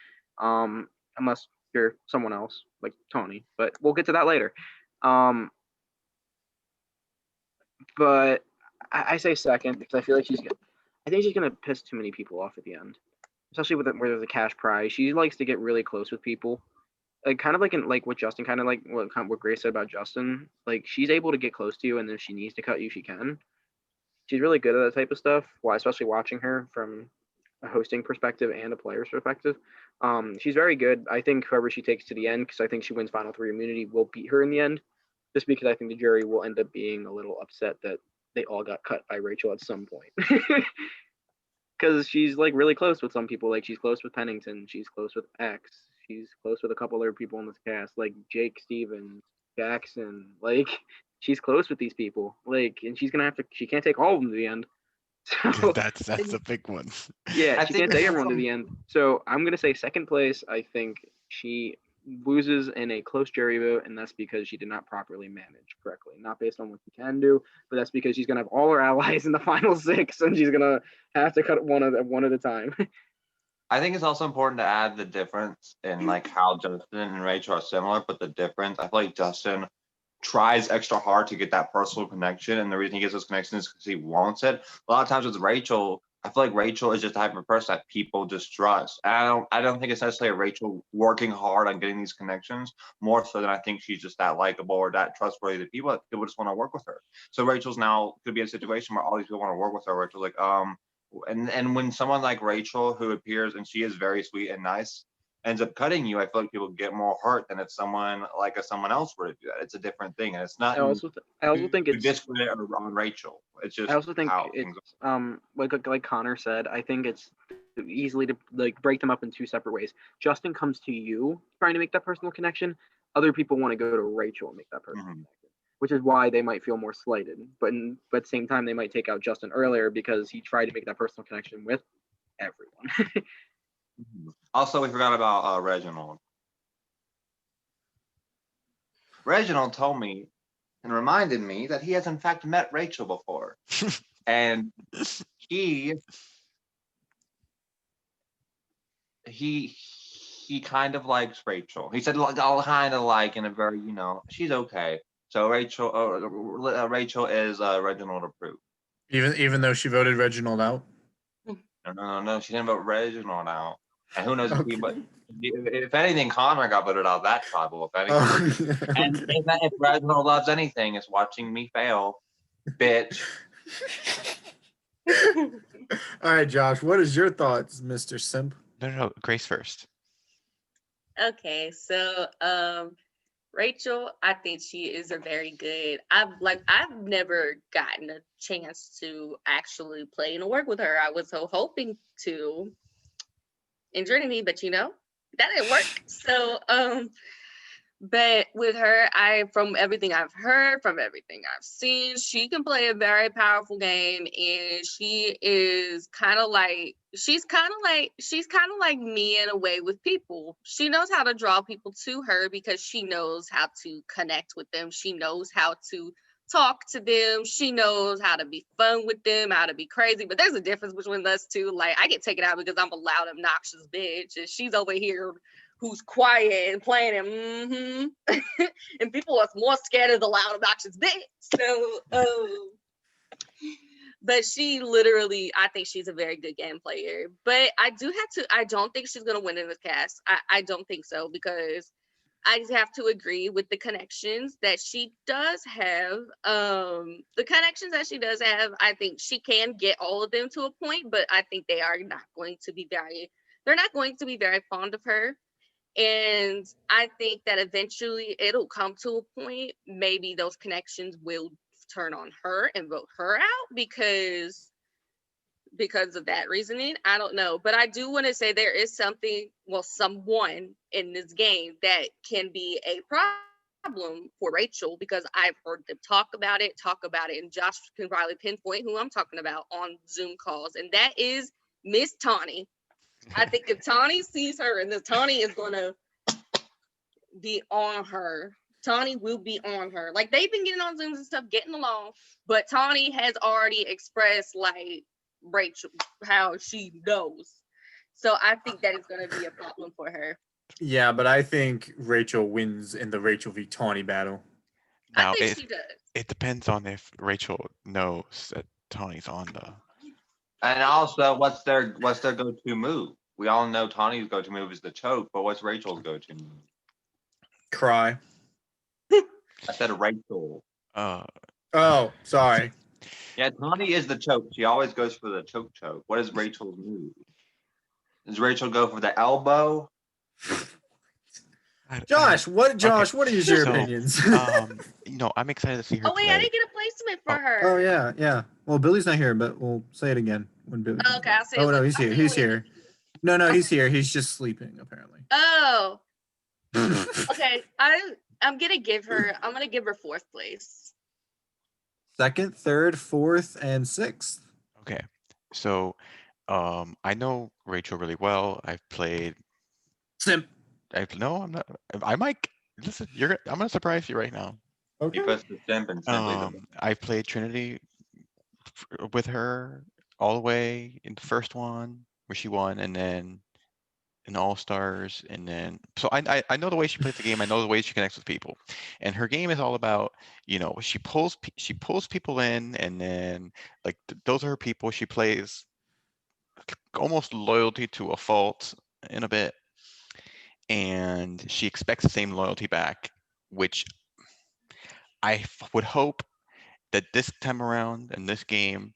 unless you're someone else like Tony. But we'll get to that later. But I say second because I feel like I think she's gonna piss too many people off at the end, especially where there's a cash prize. She likes to get really close with people, like kind of like in like what Justin kind of like what Grace said about Justin. Like she's able to get close to you, and if she needs to cut you, she can. She's really good at that type of stuff. Why, especially watching her from a hosting perspective and a player's perspective. She's very good. I think whoever she takes to the end, because I think she wins Final Three immunity, will beat her in the end. Just because I think the jury will end up being a little upset that they all got cut by Rachel at some point. Because she's like really close with some people. Like she's close with Pennington. She's close with X. She's close with a couple other people in this cast, like Jake Stevens, Jackson. Like she's close with these people. Like, and she's gonna have to. She can't take all of them to the end. So That's a big one. yeah, I she think can't take it's everyone to also- the end. So I'm gonna say second place. I think she loses in a close jury vote, and that's because she did not properly manage correctly. Not based on what she can do, but that's because she's gonna have all her allies in the final six, and she's gonna have to cut one at a time. I think it's also important to add the difference in like how Justin and Rachel are similar, but the difference, I feel like Justin tries extra hard to get that personal connection, and the reason he gets those connections is because he wants it. A lot of times with Rachel, I feel like Rachel is just the type of person that people just trust. And I don't think it's necessarily Rachel working hard on getting these connections, more so than I think she's just that likable or that trustworthy that people just want to work with her. So Rachel's now could be in a situation where all these people want to work with her. Rachel's like, and when someone like Rachel, who appears and she is very sweet and nice, ends up cutting you, I feel like people get more hurt than if someone else were to do that. It's a different thing, and it's not I also think to it's discredit on Rachel. It's just I also think how it's things are. like Connor said, I think it's easily to like break them up in two separate ways. Justin comes to you trying to make that personal connection. Other people want to go to Rachel and make that personal Mhm. connection, which is why they might feel more slighted. But at the same time, they might take out Justin earlier because he tried to make that personal connection with everyone. Also, we forgot about Reginald. Reginald told me and reminded me that he has in fact met Rachel before, and he kind of likes Rachel. He said I'll kind of like in a very she's okay. So Rachel is Reginald approved. Even though she voted Reginald out. No, she didn't vote Reginald out. And who knows Okay. if anything, Connor got voted out that tribal, if anything. Oh, And okay. if Reginald loves anything, it's watching me fail, bitch. All right, Josh, what is your thoughts, Mr. Simp? No, Grace first. Okay, so Rachel, I think she is a very good. I've never gotten a chance to actually play and work with her. I was so hoping to in Trinity, but that didn't work. So but with her, from everything I've heard, from everything I've seen, she can play a very powerful game, and she's kind of like me in a way with people. She knows how to draw people to her because she knows how to connect with them. She knows how to talk to them. She knows how to be fun with them, how to be crazy. But there's a difference between us two. Like I get taken out because I'm a loud, obnoxious bitch, and she's over here who's quiet and playing and and people are more scared of the loud, obnoxious bitch. So, but she literally, I think she's a very good game player. But I don't think she's gonna win in this cast. I don't think so because I just have to agree with the connections that she does have. The connections that she does have, I think she can get all of them to a point, but I think they're not going to be very fond of her. And I think that eventually it'll come to a point, maybe those connections will turn on her and vote her out because of that reasoning. I don't know. But I do want to say there is someone in this game that can be a problem for Rachel, because I've heard them talk about it, and Josh can probably pinpoint who I'm talking about on Zoom calls, and that is Miss Tawny. I think if Tawny sees her, and the Tawny is gonna be on her. Tawny will be on her. Like, they've been getting on Zooms and stuff, getting along, but Tawny has already expressed like Rachel how she knows. So I think that is going to be a problem for her. Yeah, but I think Rachel wins in the Rachel v Tawny battle. I Now think she does. it depends on if Rachel knows that Tony's on the. And also, what's their go-to move? We all know Tawny's go-to move is the choke, but what's Rachel's go-to move? Cry. I said Rachel. Oh, sorry. Yeah, Tawny is the choke. She always goes for the choke. What is Rachel's move? Does Rachel go for the elbow? Josh, what is your So, opinions? I'm excited to see her Oh wait, play. I didn't get a placement for Oh. her. Oh yeah. Well, Billy's not here, but we'll say it again when Billy. Okay, I'll say it. Oh no, when- he's I'll here. say it He's when- here. No, he's here. He's just sleeping apparently. Oh, okay. I'm gonna give her 4th place. Second, third, fourth, and sixth. Okay, so I know Rachel really well. I've played. Simp. No, I'm not. I might. Listen, I'm gonna surprise you right now. Okay. Because the simp and simply the I played Trinity with her all the way in the first one where she won, and then in All Stars, and then so I know the way she plays the game. I know the way she connects with people, and her game is all about she pulls people in, and then like those are her people. She plays almost loyalty to a fault in a bit, and she expects the same loyalty back, which I would hope that this time around in this game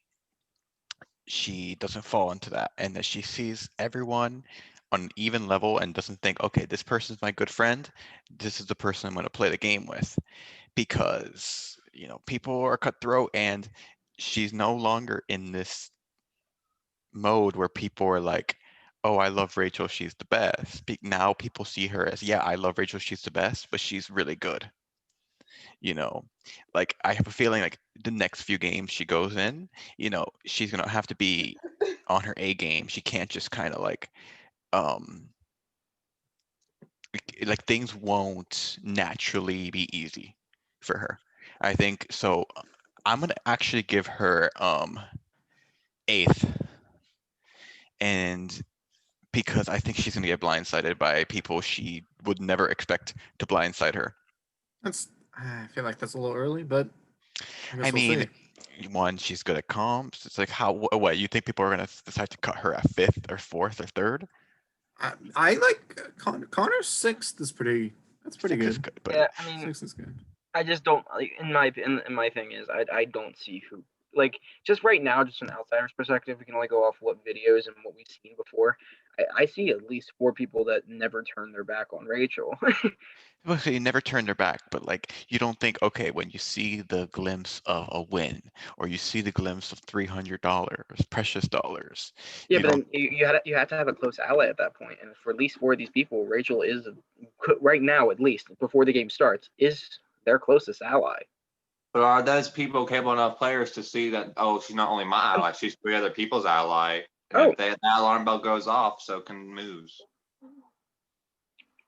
she doesn't fall into that, and that she sees everyone on an even level and doesn't think, okay, this person's my good friend, this is the person I'm going to play the game with, because people are cutthroat, and she's no longer in this mode where people are like, oh, I love Rachel, she's the best. Now people see her as, yeah, I love Rachel, she's the best, but she's really good. Like, I have a feeling like the next few games she goes in, she's gonna have to be on her A game. She can't just kind of like things won't naturally be easy for her. I think so. I'm gonna actually give her 8th, and because I think she's gonna get blindsided by people she would never expect to blindside her. I feel like that's a little early, but I guess I we'll mean, see. one, she's good at comps. It's like, what you think people are gonna decide to cut her at 5th or 4th or 3rd? I like Connor's sixth is pretty. That's pretty 6th is good. but Yeah, I mean, Sixth is good. I just don't like in my thing is I don't see who, like, just right now, just an outsider's perspective, we can only go off what videos and what we've seen before. I see at least 4 people that never turn their back on Rachel. well, so you never turn their back, but like you don't think, okay, when you see the glimpse of a win, or you see the glimpse of $300, precious dollars, Yeah, you but don't. then you had to have a close ally at that point, and for at least 4 of these people, Rachel is right now, at least before the game starts, is their closest ally. But are those people capable enough players to see that, oh, she's not only my ally, she's 3 other people's ally? And if that alarm bell goes off, so can moves.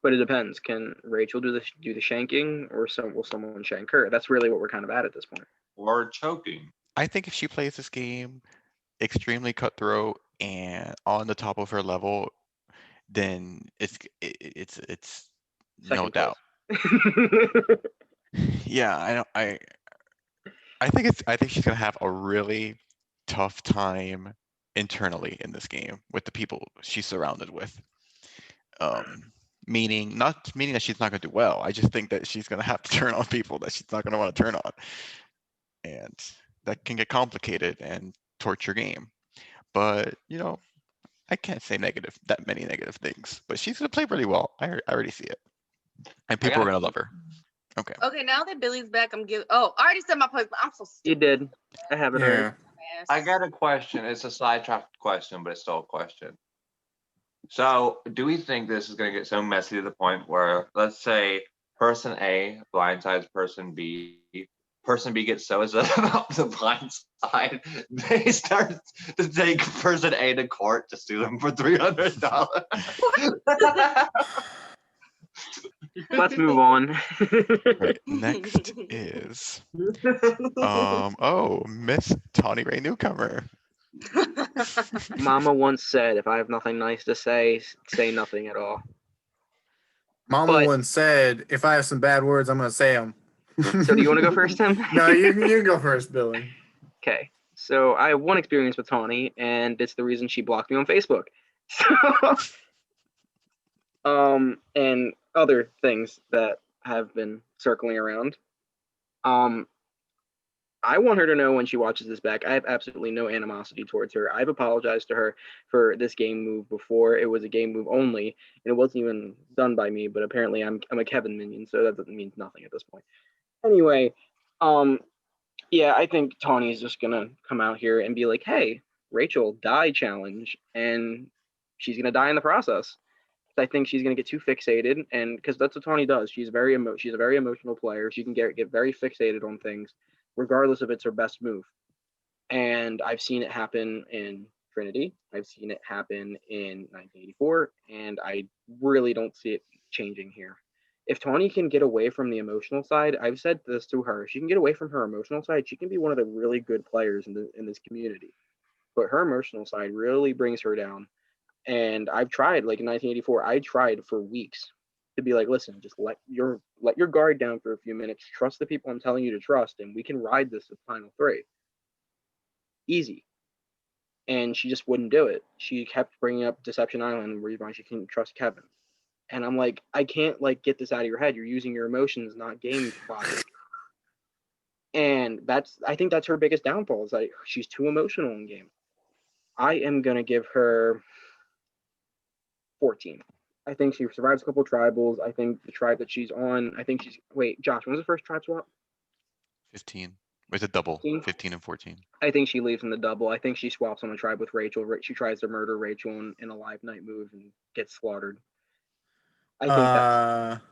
But it depends. Can Rachel do the shanking, or will someone shank her? That's really what we're kind of at this point. Or choking. I think if she plays this game extremely cutthroat and on the top of her level, then it's no Second doubt. place. Yeah, I think she's gonna have a really tough time internally in this game with the people she's surrounded with. Not meaning that she's not gonna do well. I just think that she's gonna have to turn on people that she's not gonna want to turn on, and that can get complicated and torture game. But I can't say that many negative things, but she's gonna play really well. I already see it, and people are got gonna love her. Okay. Okay, now that Billy's back, I'm giving. Oh, I already said my place, but I'm so You stupid. did. I have it already. Yeah. I got a question. It's a sidetracked question, but it's still a question. So, do we think this is going to get so messy to the point where, let's say, person A blindsides person B, person B gets so upset about the blind side, they start to take person A to court to sue them for $300? Let's move on. Right. Next is Miss Tawny Ray Newcomer. Mama once said, "If I have nothing nice to say nothing at all." Mama But- once said, "If I have some bad words, I'm gonna say them." So do you want to go first, Tim? No, you go first, Billy. Okay. So I have one experience with Tawny, and it's the reason she blocked me on Facebook. And other things that have been circling around. I want her to know when she watches this back, I have absolutely no animosity towards her. I've apologized to her for this game move before. It was a game move only, and it wasn't even done by me. But apparently, I'm a Kevin minion, so that doesn't mean nothing at this point. Anyway, yeah, I think Tawny is just gonna come out here and be like, "Hey, Rachel, die challenge," and she's gonna die in the process. I think she's gonna get too fixated, and because that's what Tawny does. She's a very emotional player. She can get very fixated on things, regardless if it's her best move. And I've seen it happen in Trinity. I've seen it happen in 1984, and I really don't see it changing here. If Tawny can get away from the emotional side, I've said this to her. She can get away from her emotional side. She can be one of the really good players in this community, but her emotional side really brings her down. And I've tried, like in 1984, I tried for weeks to be like, listen, just let your guard down for a few minutes. Trust the people I'm telling you to trust, and we can ride this to final three. Easy. And she just wouldn't do it. She kept bringing up Deception Island, where she couldn't trust Kevin. And I'm like, I can't get this out of your head. You're using your emotions, not game logic. And I think that's her biggest downfall, is that she's too emotional in game. I am gonna give her 14. I think she survives a couple tribals. I think the tribe that she's on, wait, Josh, when was the first tribe swap? 15. It's a double. 15? 15 and 14. I think she leaves in the double. I think she swaps on a tribe with Rachel. She tries to murder Rachel in a live night move and gets slaughtered. I think that's...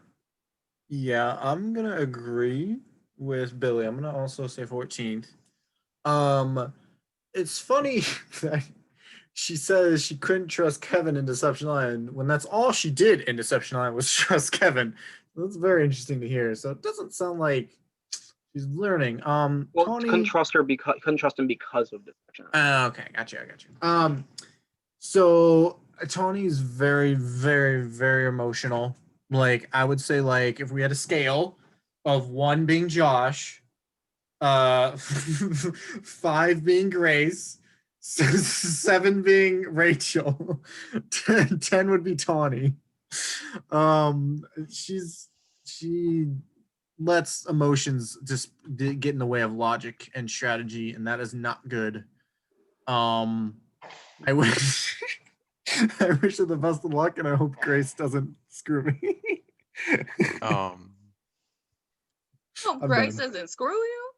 Yeah, I'm gonna agree with Billy. I'm gonna also say 14th. It's funny that she says she couldn't trust Kevin in Deception Island when that's all she did in Deception Island was trust Kevin. That's very interesting to hear. So it doesn't sound like she's learning. Well, Tawny couldn't trust him because of Deception Island. Okay, got you. So Tawny's very, very, very emotional. Like I would say, like if we had a scale of 1 being Josh, 5 being Grace, 7 being Rachel, 10 would be Tawny. She lets emotions just get in the way of logic and strategy, and that is not good. I wish I wish her the best of luck, and I hope Grace doesn't screw me. Um, Oh, I'm Grace done. doesn't screw you.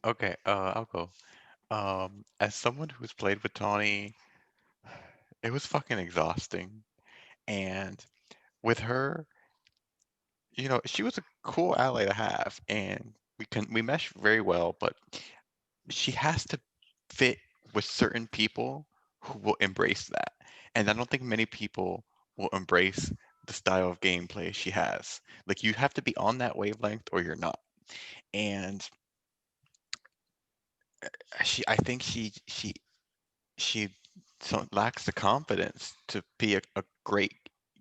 okay, I'll go. As someone who's played with Tawny, it was fucking exhausting. And with her, she was a cool ally to have, and we mesh very well, but she has to fit with certain people who will embrace that. And I don't think many people will embrace the style of gameplay she has. Like you have to be on that wavelength or you're not. And I think she lacks the confidence to be a great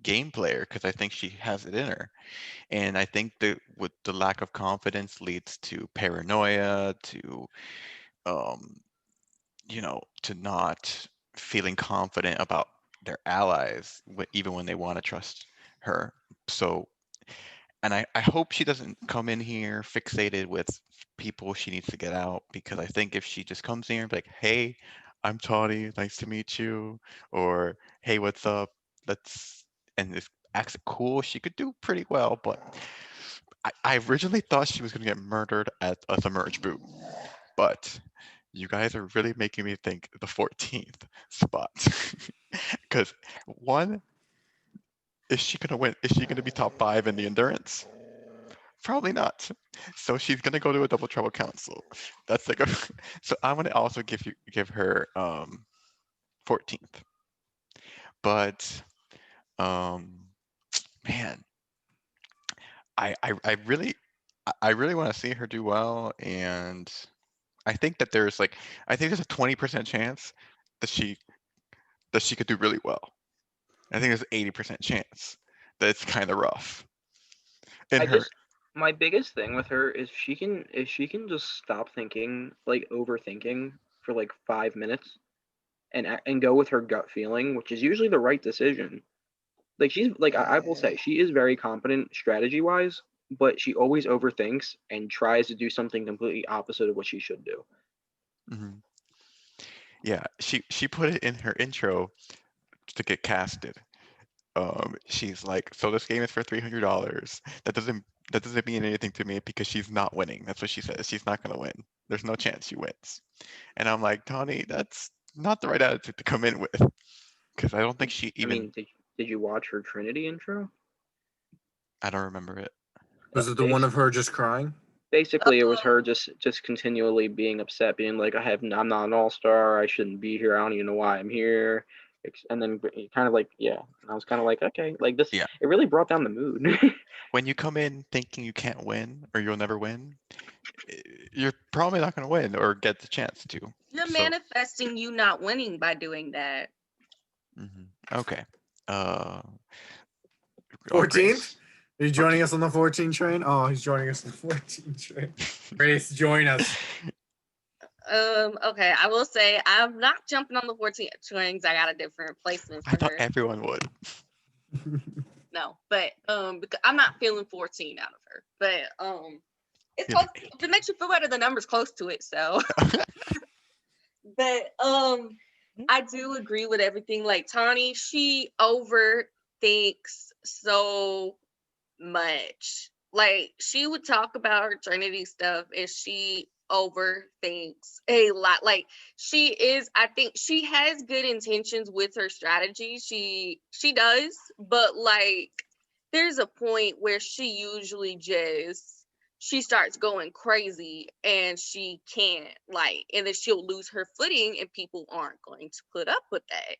game player because I think she has it in her. And I think that with the lack of confidence leads to paranoia, to to not feeling confident about their allies, even when they want to trust her. So and I hope she doesn't come in here fixated with people she needs to get out, because I think if she just comes in here and be like, hey, I'm Tawny, nice to meet you, or hey, what's up? Let's and this acts cool, she could do pretty well. But I originally thought she was gonna get murdered at a submerged boot, but you guys are really making me think the 14th spot. Because one, is she gonna win? Is she gonna be top 5 in the endurance? Probably not. So she's gonna go to a double trouble council. That's like a so I'm gonna also give her 14th. But um man, I really I really want to see her do well, and I think that I think there's a 20% chance that she could do really well. I think there's an 80% chance that it's kind of rough in I her. just my biggest thing with her is if she can just stop thinking, like overthinking for like 5 minutes and go with her gut feeling, which is usually the right decision. Like she's like I will say she is very competent strategy wise, but she always overthinks and tries to do something completely opposite of what she should do. Mhm. Yeah, she put it in her intro to get casted. She's like, so this game is for $300. That doesn't mean anything to me because she's not winning. That's what she says. She's not gonna win. There's no chance she wins. And I'm like, Tony, that's not the right attitude to come in with, because I don't think she I even. mean, did you watch her Trinity intro? I don't remember it. Was it the one of her just crying? Basically, it was her just continually being upset, being like, I'm not an all-star, I shouldn't be here, I don't even know why I'm here. And then kind of like, yeah, and I was kind of like, okay, like this, Yeah. it really brought down the mood. When you come in thinking you can't win or you'll never win, you're probably not gonna win or get the chance to. You're So, manifesting you not winning by doing that. okay. Uh, 14th? Grace. Are you joining us on the 14 train? Oh, he's joining us on the 14 train. Grace, join us. Okay, I will say I'm not jumping on the 14 strings. I got a different placement I for thought her. everyone would. No, but because I'm not feeling 14 out of her. But it's Feel close. like If it makes you feel better, the number's close to it. So, but I do agree with everything. Like Tawny, she overthinks so much. Like she would talk about her Trinity stuff and she overthinks a lot. Like she is, I think she has good intentions with her strategy. She does, but like there's a point where she usually just she starts going crazy and she can't like and then she'll lose her footing and people aren't going to put up with that.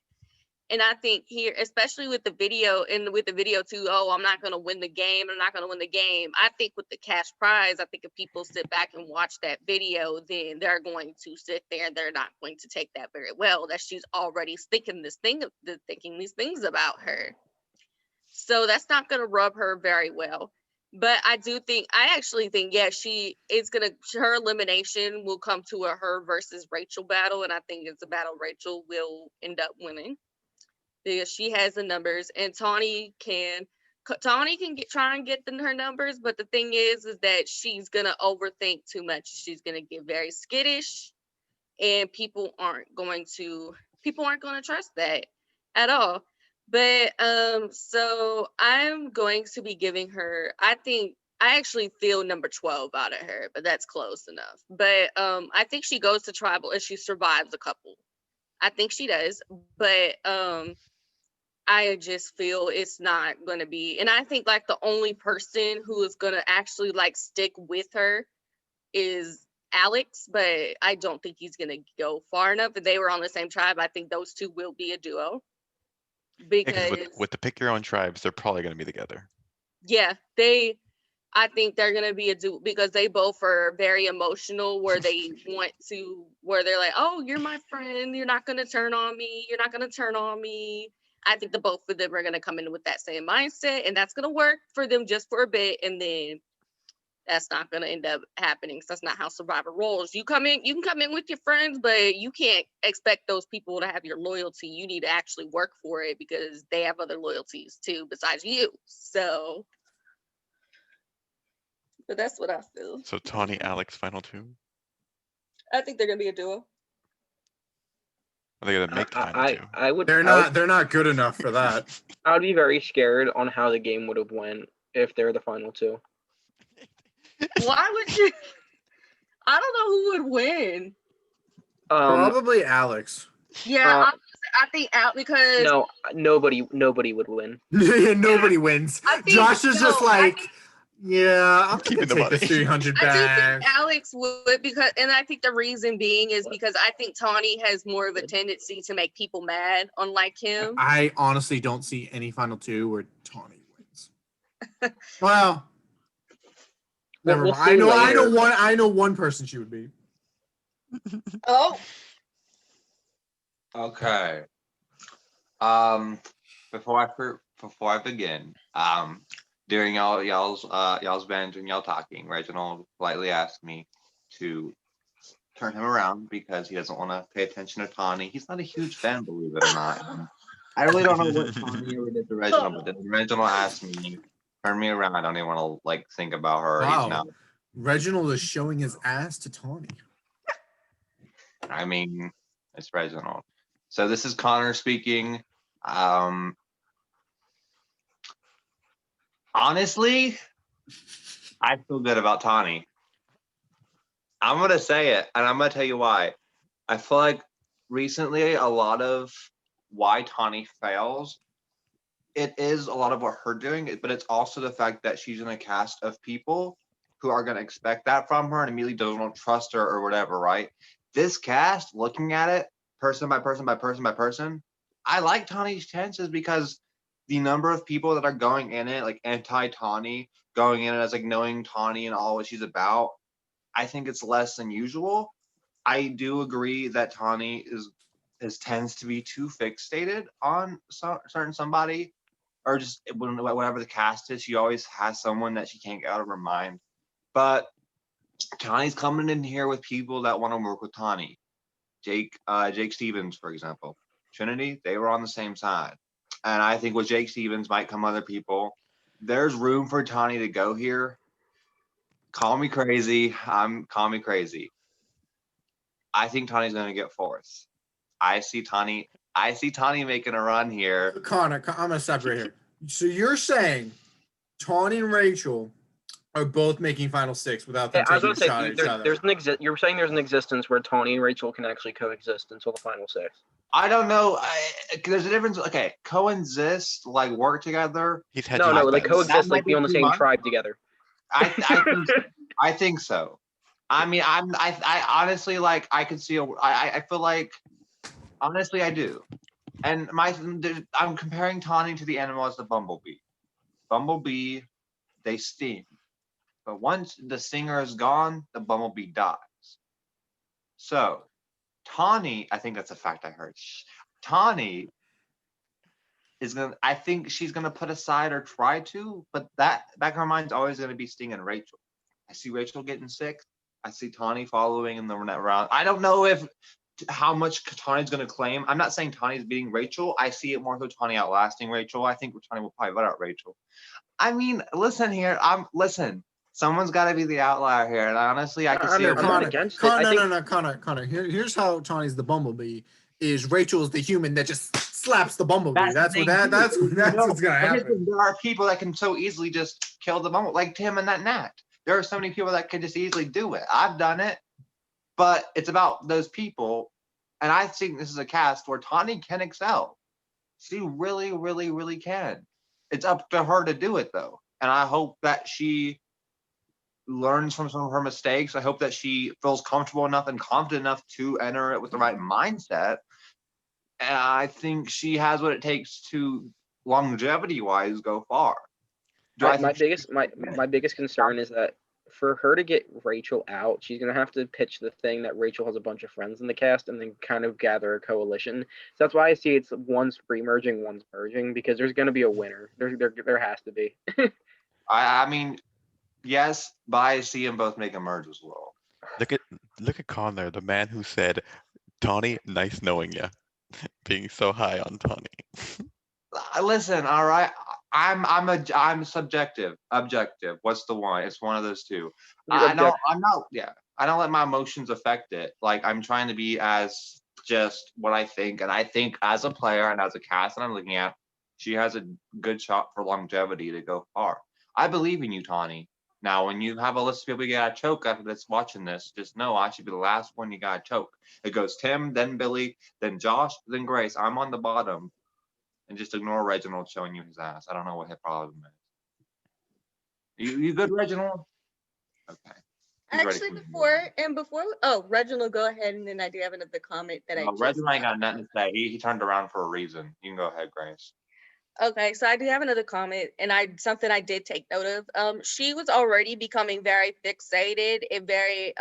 And I think here, especially with the video and with the video too, oh, I'm not going to win the game. I'm not going to win the game. I think with the cash prize, I think if people sit back and watch that video, then they're going to sit there and they're not going to take that very well, that she's already thinking thinking these things about her. So that's not going to rub her very well. But I actually think, yeah, her elimination will come to a her versus Rachel battle. And I think it's a battle Rachel will end up winning because she has the numbers and Tawny can try and get her numbers, but the thing is that she's gonna overthink too much. She's gonna get very skittish, and people aren't gonna trust that at all. But so I'm going to be giving her. I actually feel number 12 out of her, but that's close enough. But I think she goes to tribal and she survives a couple. I think she does, but I just feel it's not going to be. And I think like the only person who is going to actually like stick with her is Alex, but I don't think he's going to go far enough. If they were on the same tribe, I think those two will be a duo Because because with the pick your own tribes, they're probably gonna be together. yeah, I think they're going to be a duo because they both are very emotional where where they're like, oh, you're my friend. You're not going to turn on me. You're not going to turn on me. I think the both of them are going to come in with that same mindset and that's going to work for them just for a bit. And then that's not going to end up happening. So that's not how Survivor rolls. You can come in with your friends, but you can't expect those people to have your loyalty. You need to actually work for it because they have other loyalties too, besides you. So But that's what I feel. So Tawny, Alex, final two. I think they're gonna be a duo. Are they gonna make the final two? I would. They're I not. would, They're not good enough for that. I would be very scared on how the game would have went if they're the final two. Why would you? I don't know who would win. Probably Alex. Yeah, I think out because No, nobody would win. Nobody wins. I think- Josh is just no, I like, yeah, I'm Keeping gonna the take the money. 300 I do back. think Alex would because, and I think the reason being is because I think Tawny has more of a tendency to make people mad, unlike him. I honestly don't see any final two where Tawny wins. Well, never We'll mind. see I know later. one. I know one person she would be. Oh, Okay. Before I begin, during y'all's banter and y'all talking, Reginald politely asked me to turn him around because he doesn't want to pay attention to Tawny. He's not a huge fan, believe it or not. And I really don't know what Tawny ever did to Reginald, but then Reginald asked me, turn me around. I don't even want to like think about her. Wow. He's now. Reginald is showing his ass to Tawny. I mean, it's Reginald. So this is Connor speaking. Honestly, I feel good about Tawny. I'm gonna say it, and I'm gonna tell you why. I feel like recently a lot of why Tawny fails, it is a lot of what her doing, but it's also the fact that she's in a cast of people who are gonna expect that from her and immediately don't trust her or whatever, right? This cast, looking at it, person by person by person by person, I like Tawny's chances because the number of people that are going in it, like anti-Tawny, going in it as like knowing Tawny and all what she's about, I think it's less than usual. I do agree that Tawny is tends to be too fixated on certain somebody, or just whatever the cast is. She always has someone that she can't get out of her mind. But Tawny's coming in here with people that want to work with Tawny. Jake Stevens, for example. Trinity, they were on the same side. And I think with Jake Stevens might come other people. There's room for Tawny to go here. Call me crazy. Call me crazy. I think Tawny's gonna get fourth. I see Tawny making a run here. Connor, I'm gonna stop right here. So you're saying Tawny and Rachel are both making final six without them I was taking gonna a shot at say each other? you're saying there's an existence where Tawny and Rachel can actually coexist until the final six. I don't know. There's a difference. Okay, coexist, like work together. He's had No, like That coexist, might like be be on the too same much. tribe together. I think so. I mean, I honestly like. I could see. I feel like, honestly, I do. And I'm comparing Tawny to the animal as the bumblebee. Bumblebee, they sting, but once the stinger is gone, the bumblebee dies. So, Tawny, I think that's a fact I heard. Tawny is gonna. I think she's gonna put aside or try to, but that back of her mind's always gonna be Sting and Rachel. I see Rachel getting sick. I see Tawny following in the round. I don't know if how much Tawny's going to claim. I'm not saying Tawny's beating Rachel. I see it more so Tawny outlasting Rachel. I think Tawny will probably vote out Rachel. I mean, listen here. Listen. Someone's got to be the outlier here, and honestly, I can see it. I'm not against it. Connor. Here's how Tawny's the bumblebee. Is Rachel's the human that just slaps the bumblebee? That's what's gonna happen. There are people that can so easily just kill the bumblebee, like Tim and that Nat. There are so many people that can just easily do it. I've done it, but it's about those people. And I think this is a cast where Tawny can excel. She really, really, really can. It's up to her to do it, though. And I hope that she learns from some of her mistakes. I hope that she feels comfortable enough and confident enough to enter it with the right mindset. And I think she has what it takes to, longevity-wise, go far. My biggest concern is that for her to get Rachel out, she's gonna have to pitch the thing that Rachel has a bunch of friends in the cast and then kind of gather a coalition. So that's why I see it's one's free merging, one's merging, because there's gonna be a winner. There has to be. I mean, yes, but I see them both make a merge as well. Look at Connor, the man who said, "Tawny, nice knowing ya," being so high on Tawny. Listen, all right. I'm subjective, objective. What's the one? It's one of those two. You're I don't let my emotions affect it. Like I'm trying to be as just what I think, and I think as a player and as a cast that I'm looking at, she has a good shot for longevity to go far. I believe in you, Tawny. Now, when you have a list of people you gotta choke after that's watching this, just know I should be the last one you gotta choke. It goes Tim, then Billy, then Josh, then Grace. I'm on the bottom, and just ignore Reginald showing you his ass. I don't know what his problem is. You good, Reginald? Okay. He's ready Actually, for me. oh, Reginald, go ahead, and then I do have another comment that I just. Reginald ain't got nothing to say. He turned around for a reason. You can go ahead, Grace. Okay, so I do have another comment, and something I did take note of. She was already becoming very fixated and very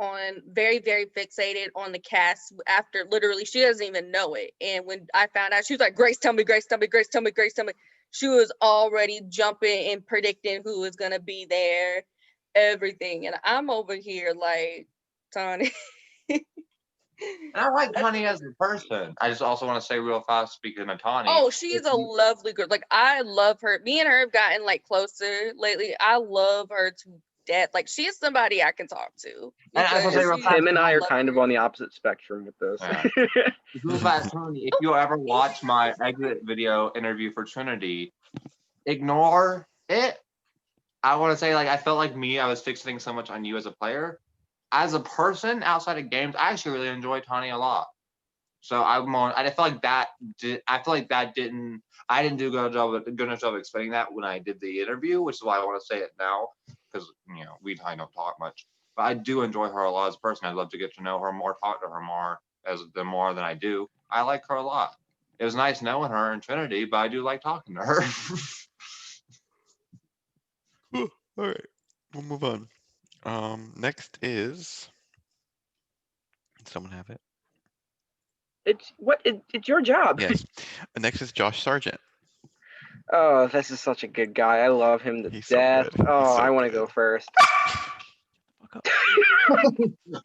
fixated on the cast after literally she doesn't even know it. And when I found out, she was like, Grace, tell me, Grace, tell me, Grace, tell me, Grace, tell me. She was already jumping and predicting who was gonna be there, everything. And I'm over here like, Tony. And I like Tawny as a person. I just also want to say real fast, speaking of Tawny. Oh, she's a lovely girl. Like I love her. Me and her have gotten like closer lately. I love her to death. Like she is somebody I can talk to. And I was gonna say real because fast, Tim and I are love kind of her. on the opposite spectrum with this. Yeah. Real fast, Tawny, if you ever watch my exit video interview for Trinity, ignore it. I want to say, like, I felt like I was fixating so much on you as a player. As a person outside of games, I actually really enjoy Tawny a lot. So I feel like that didn't. I didn't do a good enough job of explaining that when I did the interview, which is why I want to say it now, because we and I don't talk much. But I do enjoy her a lot as a person. I'd love to get to know her more, talk to her more more than I do. I like her a lot. It was nice knowing her in Trinity, but I do like talking to her. All right, we'll move on. Next is. Someone have it? It's your job. Yes. Next is Josh Sargent. Oh, this is such a good guy. I love him to He's so death. good. He's Oh, so I want to good. go first. Fuck up.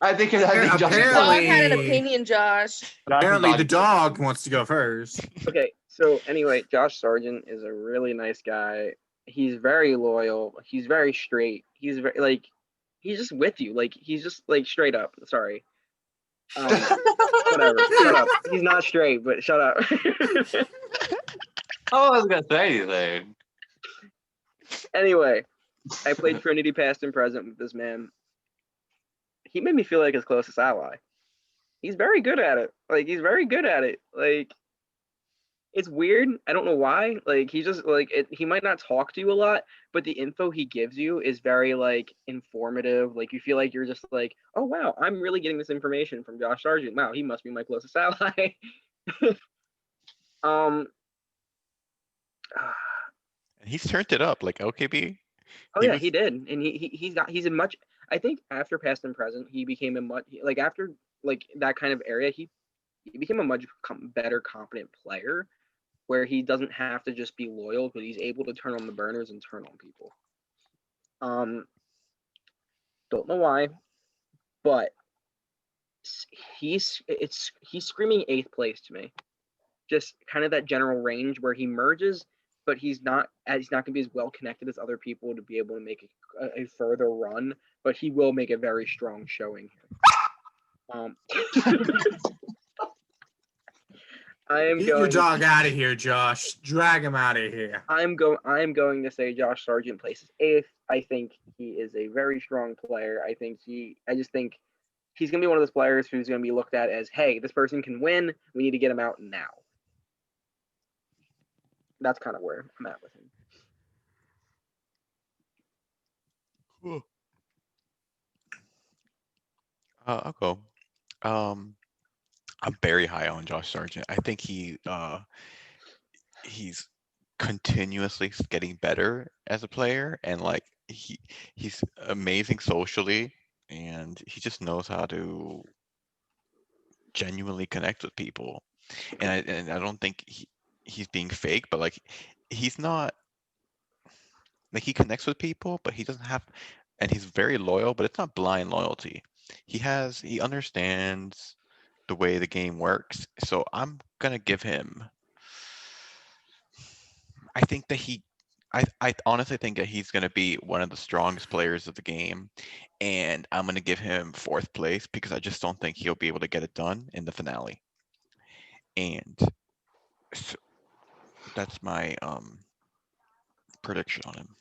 I think Josh Dog Apparently- had an opinion, Josh. Apparently, the dog wants to go first. Okay, so anyway, Josh Sargent is a really nice guy. He's very loyal. He's very straight. He's very like he's just with you. Like he's just like straight up. Sorry. Whatever. Shut up. He's not straight, but shut up. I wasn't gonna say anything. Anyway, I played Trinity past and present with this man. He made me feel like his closest ally. He's very good at it. Like he's very good at it. Like it's weird. I don't know why. Like he just like he might not talk to you a lot, but the info he gives you is very like informative. Like you feel like you're just like, oh wow, I'm really getting this information from Josh Sargent. Wow, he must be my closest ally. And he's turned it up like OKB. Oh He yeah, was- he did, and he's a much. I think after past and present, he became a much like after like that kind of area, he became a much better, competent player, where he doesn't have to just be loyal, but he's able to turn on the burners and turn on people. Don't know why, but he's screaming 8th place to me. Just kind of that general range where he merges, but he's not going to be as well connected as other people to be able to make a further run, but he will make a very strong showing here. Get your dog out of here, Josh. Drag him out of here. I'm going to say Josh Sargent places 8th. I think he is a very strong player. I just think he's going to be one of those players who's going to be looked at as, hey, this person can win. We need to get him out now. That's kind of where I'm at with him. Cool. I'll go. I'm very high on Josh Sargent. I think he's continuously getting better as a player, and like he's amazing socially, and he just knows how to genuinely connect with people. And I don't think he's being fake, but like he's not like he connects with people, but he doesn't have, and he's very loyal, but it's not blind loyalty. He understands the way the game works. So I'm gonna give him I think that I honestly think that he's going to be one of the strongest players of the game, and I'm going to give him fourth place because I just don't think he'll be able to get it done in the finale. And so that's my prediction on him.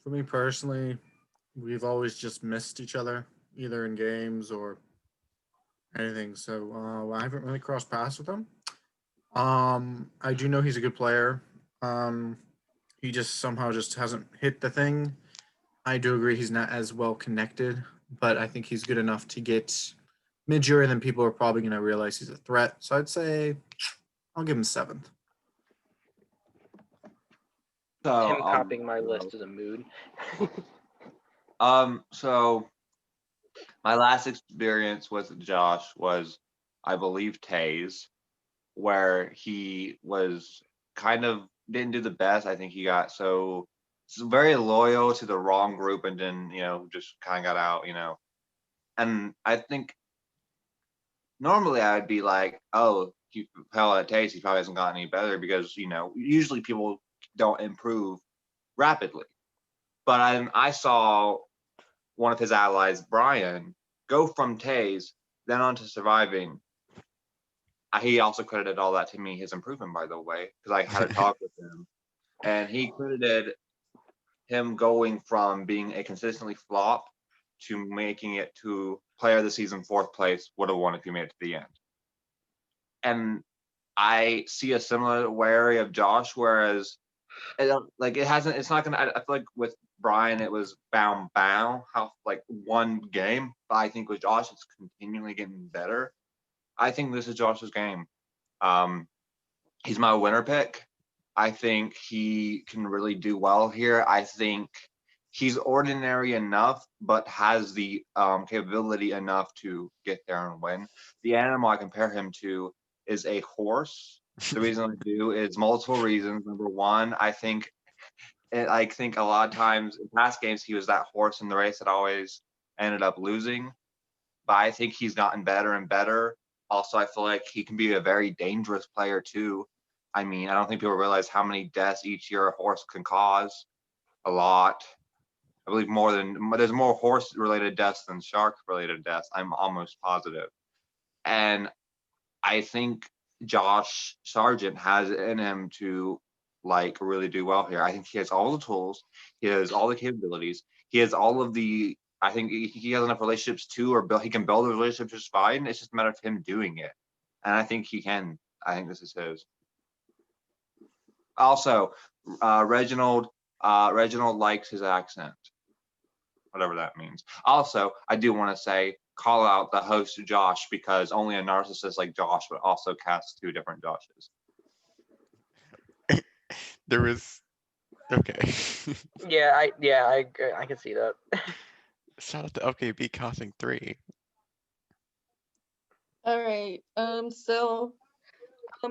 For me personally, we've always just missed each other, either in games or anything. So I haven't really crossed paths with him. I do know he's a good player. He just somehow just hasn't hit the thing. I do agree he's not as well connected, but I think he's good enough to get mid-year, and then people are probably going to realize he's a threat. So I'd say I'll give him seventh. So, Him copying my list is a mood. So my last experience with Josh was, I believe, Taze, where he was kind of didn't do the best. I think he got so very loyal to the wrong group, and then just kind of got out. And I think normally I'd be like, oh, he fell at Taze, he probably hasn't gotten any better because usually people don't improve rapidly. But I saw one of his allies, Brian, go from Taze, then on to surviving. He also credited all that to me, his improvement, by the way, because I had a talk with him. And he credited him going from being a consistently flop to making it to player of the season, fourth place, would have won if he made it to the end. And I see a similar way of Josh, whereas it's not gonna. I feel like with Brian it was bound how like one game, but I think with Josh it's continually getting better. I think this is Josh's game. He's my winner pick. I think he can really do well here. I think he's ordinary enough, but has the capability enough to get there and win. The animal I compare him to is a horse. The reason I do is multiple reasons. Number one, I think a lot of times in past games he was that horse in the race that always ended up losing. But I think he's gotten better and better. Also, I feel like he can be a very dangerous player too. I mean, I don't think people realize how many deaths each year a horse can cause. A lot. I believe there's more horse-related deaths than shark-related deaths. I'm almost positive. And I think Josh Sargent has it in him to really do well here. I think he has all the tools, he has all the capabilities, he has all of the. I think he has enough relationships too, or he can build the relationships just fine. It's just a matter of him doing it, and I think he can. I think this is his. Also, Reginald likes his accent, whatever that means. Also, I do want to say, call out the host Josh, because only a narcissist like Josh would also cast two different Joshes. There was okay. I agree. I can see that. Shout out to LKB casting 3. All right. So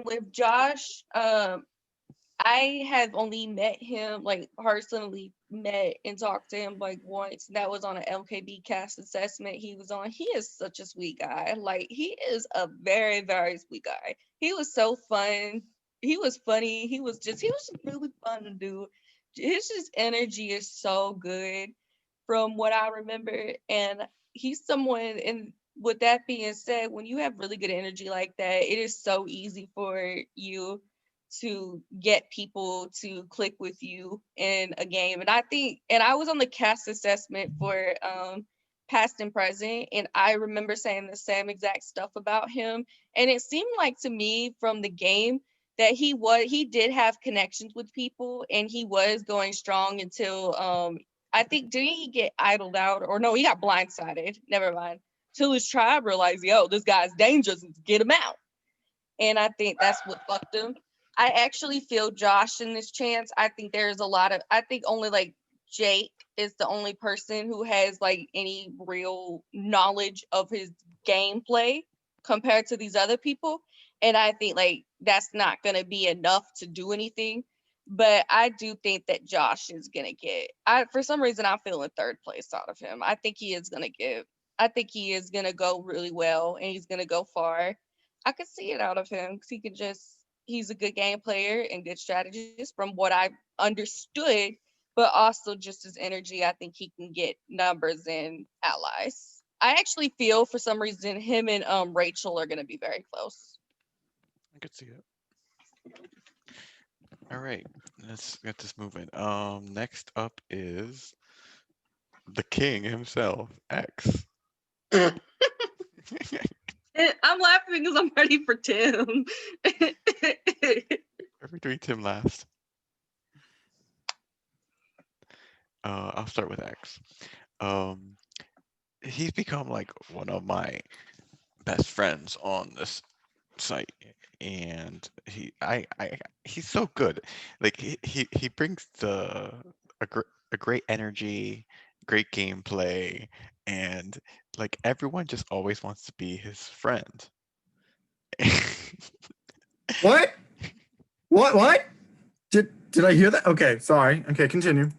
with Josh, I have only met him, like personally met and talked to him like once. That was on an LKB cast assessment he was on. He is such a sweet guy. Like he is a very, very sweet guy. He was so fun. He was funny. He was just really fun to do. His just energy is so good from what I remember. And he's someone, and with that being said, when you have really good energy like that, it is so easy for you to get people to click with you in a game. And I think, and I was on the cast assessment for past and present, and I remember saying the same exact stuff about him. And it seemed like to me from the game that he did have connections with people, and he was going strong until I think, didn't he get idled out, or no, he got blindsided, never mind, till his tribe realized, yo, this guy's dangerous, let's get him out. And I think that's what fucked him. I actually feel Josh in this chance. I think there's a lot of, I think only like Jake is the only person who has like any real knowledge of his gameplay compared to these other people. And I think like that's not going to be enough to do anything. But I do think that Josh is going to for some reason, I'm feeling third place out of him. I think he is going to get I think he is gonna go really well and he's gonna go far. I could see it out of him because he's a good game player and good strategist from what I've understood, but also just his energy. I think he can get numbers and allies. I actually feel for some reason him and Rachel are gonna be very close. I could see it. All right, let's get this moving. Next up is the king himself, X. I'm laughing because I'm ready for Tim. Perfect doing Tim last. I'll start with X. Um, he's become like one of my best friends on this site, and he's so good. Like he brings a great energy, great gameplay, and like everyone just always wants to be his friend. What? What? Did I hear that? Okay, sorry. Okay, continue.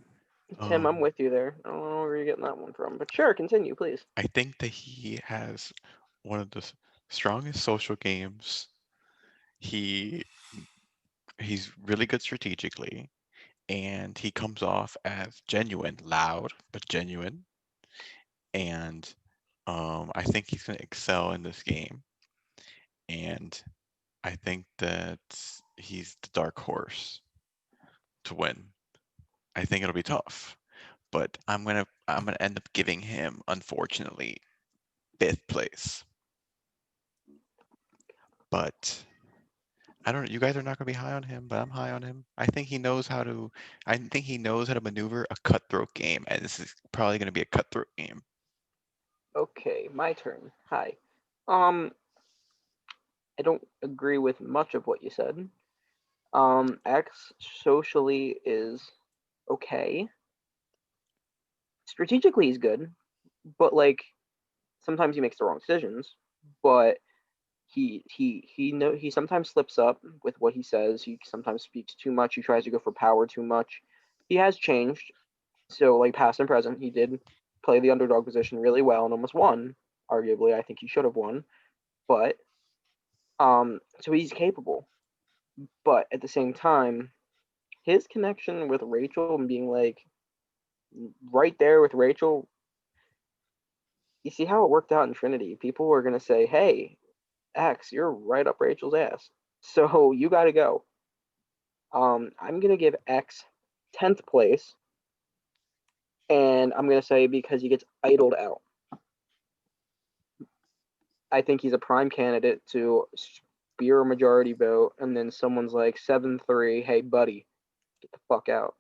Tim, I'm Um, with you there. I don't know where you're getting that one from, but sure, continue, please. I think that he has one of the strongest social games. He he's really good strategically, and he comes off as genuine, loud but genuine. And I think he's going to excel in this game. And I think that he's the dark horse to win. I think it'll be tough, but I'm gonna end up giving him, unfortunately, fifth place. But I don't. You guys are not gonna be high on him, but I'm high on him. I think he knows how to. I think he knows how to maneuver a cutthroat game, and this is probably gonna be a cutthroat game. Okay, my turn. Hi. Um, I don't agree with much of what you said. X socially is okay. Strategically, he's good, but like sometimes he makes the wrong decisions. But he sometimes slips up with what he says. He sometimes speaks too much. He tries to go for power too much. He has changed. So like past and present, he did play the underdog position really well and almost won. Arguably, I think he should have won. But so he's capable. But at the same time, his connection with Rachel and being like right there with Rachel, you see how it worked out in Trinity. People were gonna say, "Hey, X, you're right up Rachel's ass, so you got to go." I'm gonna give X 10th place, and I'm gonna say because he gets idled out. I think he's a prime candidate to spear a majority vote, and then someone's like 7-3, hey buddy, get the fuck out,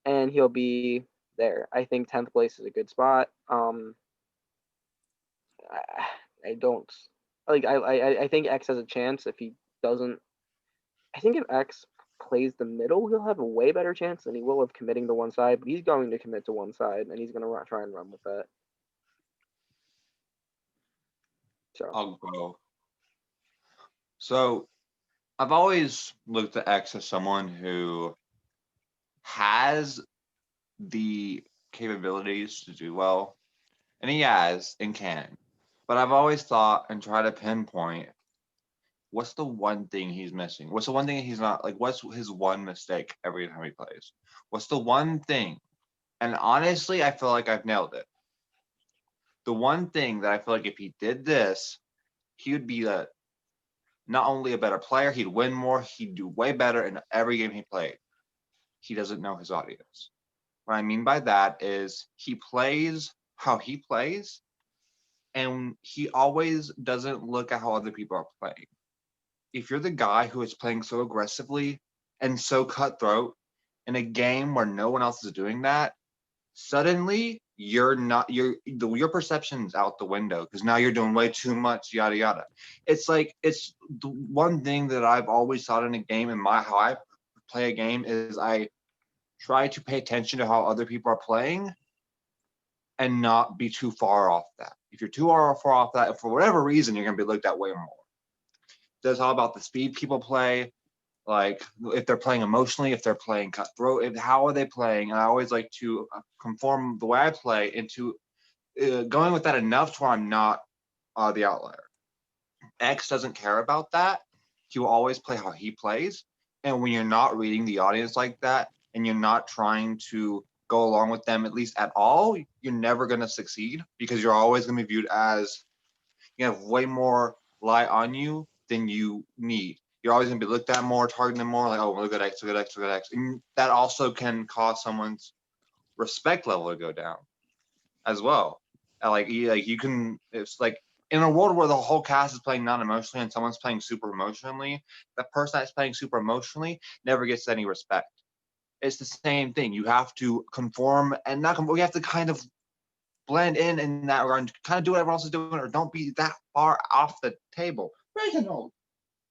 and he'll be there. I think 10th place is a good spot. I don't like. I think X has a chance if he doesn't. I think if X plays the middle, he'll have a way better chance than he will of committing to one side. But he's going to commit to one side, and he's going to try and run with that. So I'll go. So I've always looked at X as someone who has the capabilities to do well, and he has and can. But I've always thought and tried to pinpoint what's the one thing he's missing? What's the one thing he's not like? What's his one mistake every time he plays? What's the one thing? And honestly, I feel like I've nailed it. The one thing that I feel like if he did this, he would be not only a better player, he'd win more, he'd do way better in every game he played. He doesn't know his audience. What I mean by that is he plays how he plays, and he always doesn't look at how other people are playing. If you're the guy who is playing so aggressively and so cutthroat in a game where no one else is doing that, suddenly you're not your perception's out the window because now you're doing way too much, yada yada. It's like it's the one thing that I've always thought in a game and how I play a game is I try to pay attention to how other people are playing and not be too far off that. If you're too far off that, for whatever reason, you're gonna be looked at way more. That's all about the speed people play, like if they're playing emotionally, if they're playing cutthroat, how are they playing? And I always like to conform the way I play into going with that enough to where I'm not the outlier. X doesn't care about that. He will always play how he plays. And when you're not reading the audience like that, and you're not trying to go along with them at least at all, you're never going to succeed, because you're always going to be viewed as you have way more light on you than you need. You're always going to be looked at more, targeted more, like, oh, look at X, look at X, look at X. And that also can cause someone's respect level to go down as well. You can, it's like in a world where the whole cast is playing non-emotionally and someone's playing super emotionally, the person that's playing super emotionally never gets any respect. It's the same thing. You have to conform and not conform. You have to kind of blend in that regard, kind of do what everyone else is doing, or don't be that far off the table. Reginald,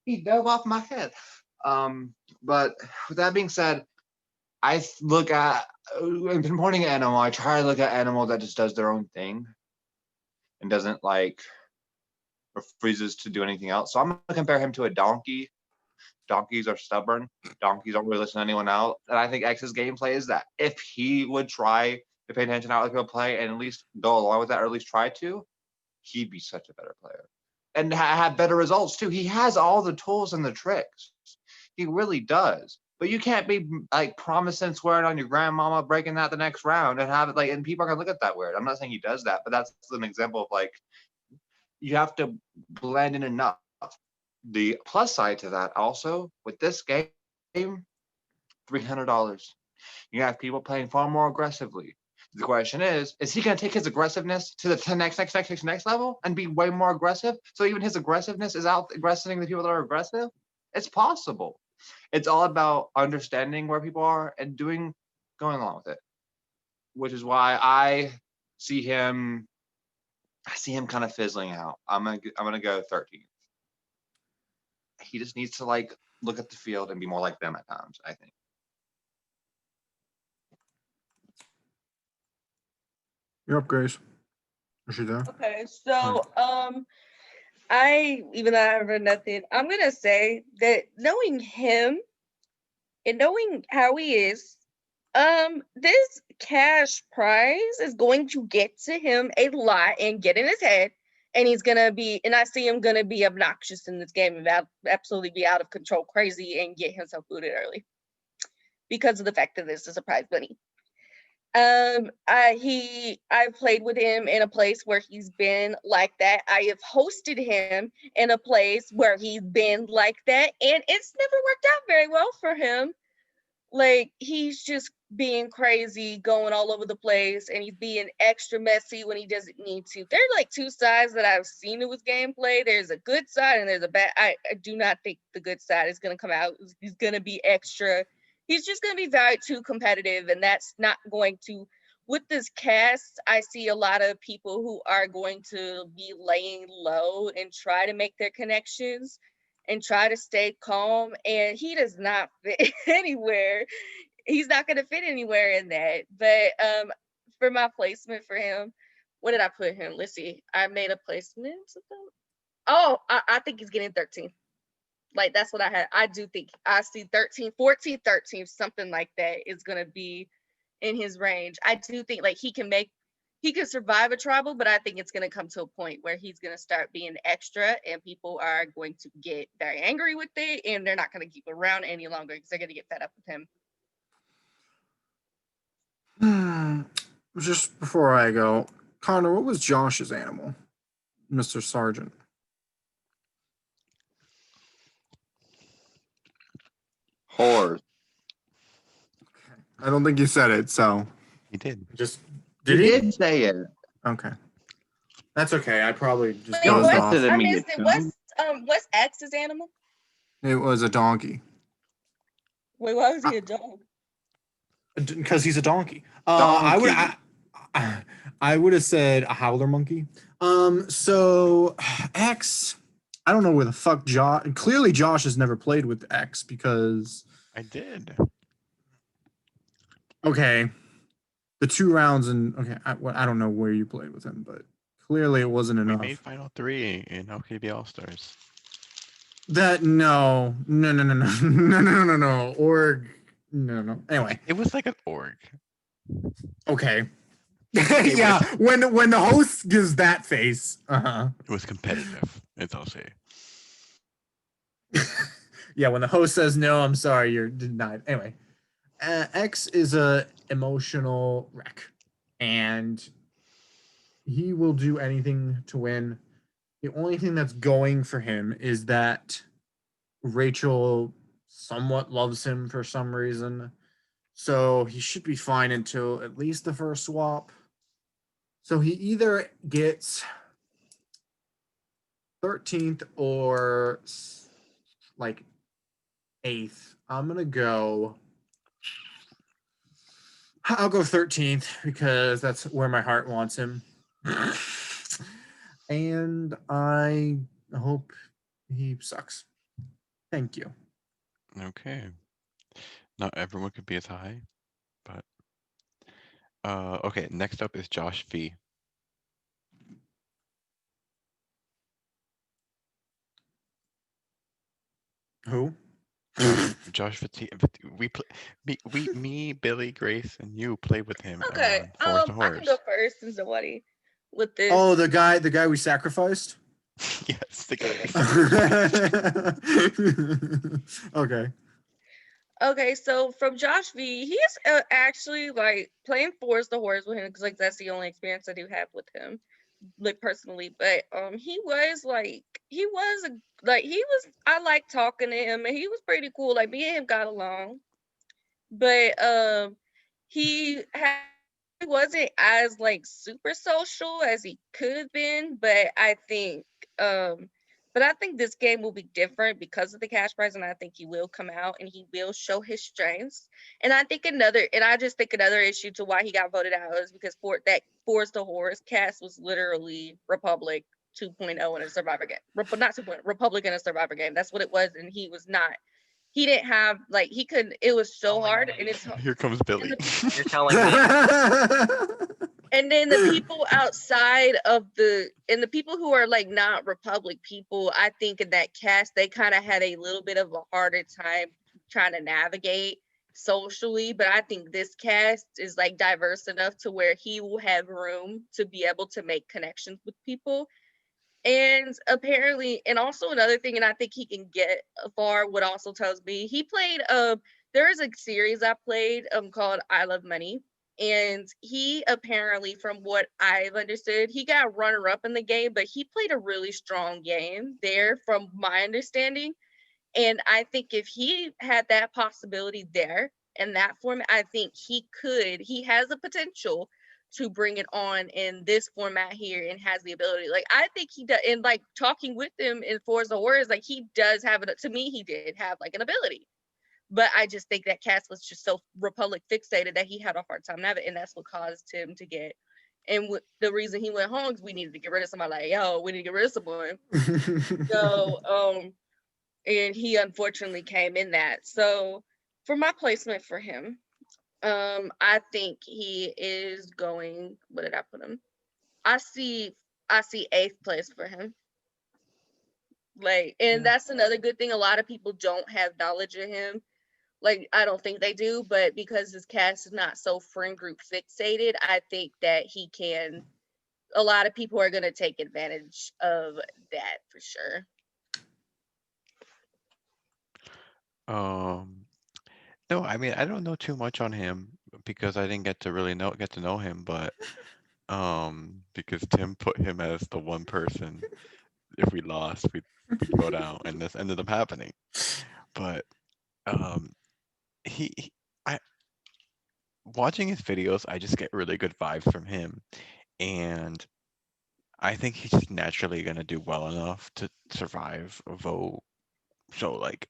he dove off my head. But with that being said, I look at, in pinpointing an animal, I try to look at animal that just does their own thing and doesn't like refuses to do anything else. So I'm gonna compare him to a donkey. Donkeys are stubborn. Donkeys don't really listen to anyone else. And I think X's gameplay is that if he would try to pay attention to how other people play and at least go along with that, or at least try to, he'd be such a better player and have better results too. He has all the tools and the tricks. He really does. But you can't be like promising, swearing on your grandmama, breaking that the next round and have it like, and people are gonna look at that weird. I'm not saying he does that, but that's an example of like, you have to blend in enough. The plus side to that also with this game, $300. You have people playing far more aggressively. The question is he going to take his aggressiveness to the next level and be way more aggressive? So even his aggressiveness is out aggressing the people that are aggressive? It's possible. It's all about understanding where people are and going along with it, which is why I see him kind of fizzling out. I'm gonna go 13. He just needs to like look at the field and be more like them at times, I think. You're up, Grace. Is she there? Okay, so I, even though I have read nothing, I'm gonna say that knowing him and knowing how he is, this cash prize is going to get to him a lot and get in his head, and he's gonna be, and I see him gonna be obnoxious in this game and absolutely be out of control, crazy, and get himself booted early because of the fact that this is a prize money. I've played with him in a place where he's been like that. I have hosted him in a place where he's been like that, and it's never worked out very well for him. Like, he's just being crazy, going all over the place, and he's being extra messy when he doesn't need to. There are like two sides that I've seen of his gameplay. There's a good side and there's a bad. I do not think the good side is going to come out. He's going to be extra. He's just going to be very too competitive, and that's not going to. With this cast, I see a lot of people who are going to be laying low and try to make their connections and try to stay calm, and he does not fit anywhere. He's not going to fit anywhere in that. But for my placement for him, what did I put him? Let's see. I made a placement. Oh, I think he's getting 13. Like, that's what I had. I do think I see 13, 14, 13, something like that is going to be in his range. I do think like he can survive a tribal, but I think it's going to come to a point where he's going to start being extra and people are going to get very angry with it and they're not going to keep around any longer because they're going to get fed up with him. Just before I go, Connor, what was Josh's animal? Mr. Sergeant. Horse. I don't think you said it, so He did. just He did say it. Okay. That's okay. I probably just Wait, dozed off. Listen to I me, missed it. you What's X's animal? It was a donkey. Wait, why was he a dog? Because he's a donkey. Donkey. I would have said a howler monkey. So X, I don't know where the fuck Josh. Clearly, Josh has never played with X because. I did. Okay, the 2 rounds and okay, I don't know where you played with him, but clearly it wasn't We enough. made Final 3 in OKB All Stars. That no. Org. No. Anyway, It was like an org. okay. Yeah, when the host gives that face. It was competitive, as I'll say. Yeah, when the host says no, I'm sorry, you're denied. Anyway, X is a emotional wreck, and he will do anything to win. The only thing that's going for him is that Rachel somewhat loves him for some reason. So he should be fine until at least the first swap. So he either gets 13th or like 8th. I'll go 13th because that's where my heart wants him. And I hope he sucks. Thank you. Okay. Not everyone could be as high, but okay. Next up is Josh V. Who? Josh Vati, we play me, Billy, Grace, and you play with him Okay. on Forest of I can Horrors. go first since nobody with this. Oh, the guy we sacrificed? Yes, the guy. Okay. Okay, so from Josh V, he is actually like playing Force the Horse with him because like that's the only experience I do have with him, like personally. But I like talking to him and he was pretty cool. Like me and him got along, but he wasn't as like super social as he could have been. Um but I think this game will be different because of the cash prize, and I think he will come out and he will show his strengths. And I just think another issue to why he got voted out is because Force the Horse cast was literally Republic 2.0 in a Survivor game. Not 2.0, Republic in a Survivor game. That's what it was, and he didn't have like he couldn't. It was so Oh my hard, God. and it's Here comes Billy. You're telling me. and then the people outside of the people who are like not Republic people, I think in that cast they kind of had a little bit of a harder time trying to navigate socially. But I think this cast is like diverse enough to where he will have room to be able to make connections with people. And apparently, and also another thing, and I think he can get far. What also tells me he played. There is a series I played called I Love Money, and he apparently, from what I've understood, he got runner up in the game, but he played a really strong game there, from my understanding. And I think if he had that possibility there in that format, I think he has the potential to bring it on in this format here and has the ability. Like, I think he does, and like talking with him in Forza Warriors, like he does have it. To me, he did have like an ability. But I just think that Cass was just so Republic fixated that he had a hard time navigating, and that's what caused him to get. And the reason he went home is we needed to get rid of somebody. Like, yo, we need to get rid of someone. So, and he unfortunately came in that. So for my placement for him, I think he is going. What did I put him? I see 8th place for him. Like, and that's another good thing. A lot of people don't have knowledge of him. Like, I don't think they do, but because his cast is not so friend group fixated, I think that he can. A lot of people are going to take advantage of that for sure. No, I mean I don't know too much on him because I didn't get to really get to know him, but because Tim put him as the one person if we lost we'd vote out, and this ended up happening. But um he I watching his videos, I just get really good vibes from him, and I think he's just naturally gonna do well enough to survive a vote. So like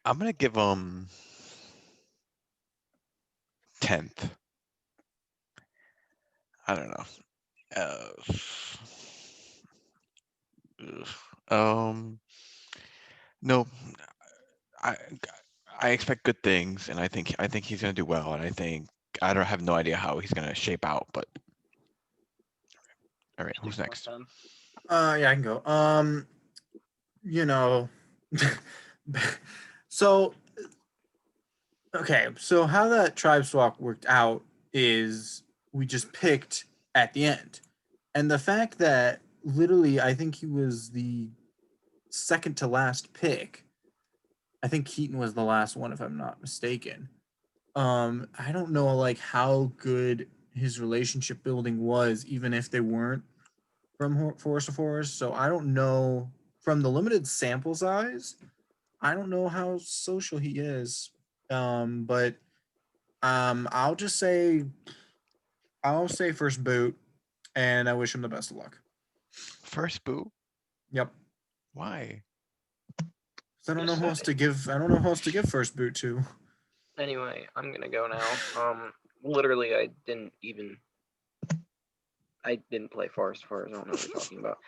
I'm gonna give him 10th. I don't know. Um, no, I I expect good things, and I think he's gonna do well, and I don't have no idea how he's gonna shape out, but all right, who's next? Yeah, I can go. You know, so okay, so how that tribe swap worked out is we just picked at the end. And the fact that literally, I think he was the second to last pick. I think Keaton was the last one, if I'm not mistaken. I don't know like how good his relationship building was, even if they weren't from Forest to Forest. So I don't know from the limited sample size. I don't know how social he is. But I'll say first boot, and I wish him the best of luck. First boot? Yep. Why? 'Cause I don't know who else to give. I don't know who else to give first boot to. Anyway, I'm gonna go now. Literally, I didn't play Forest Fires. I don't know what you're talking about.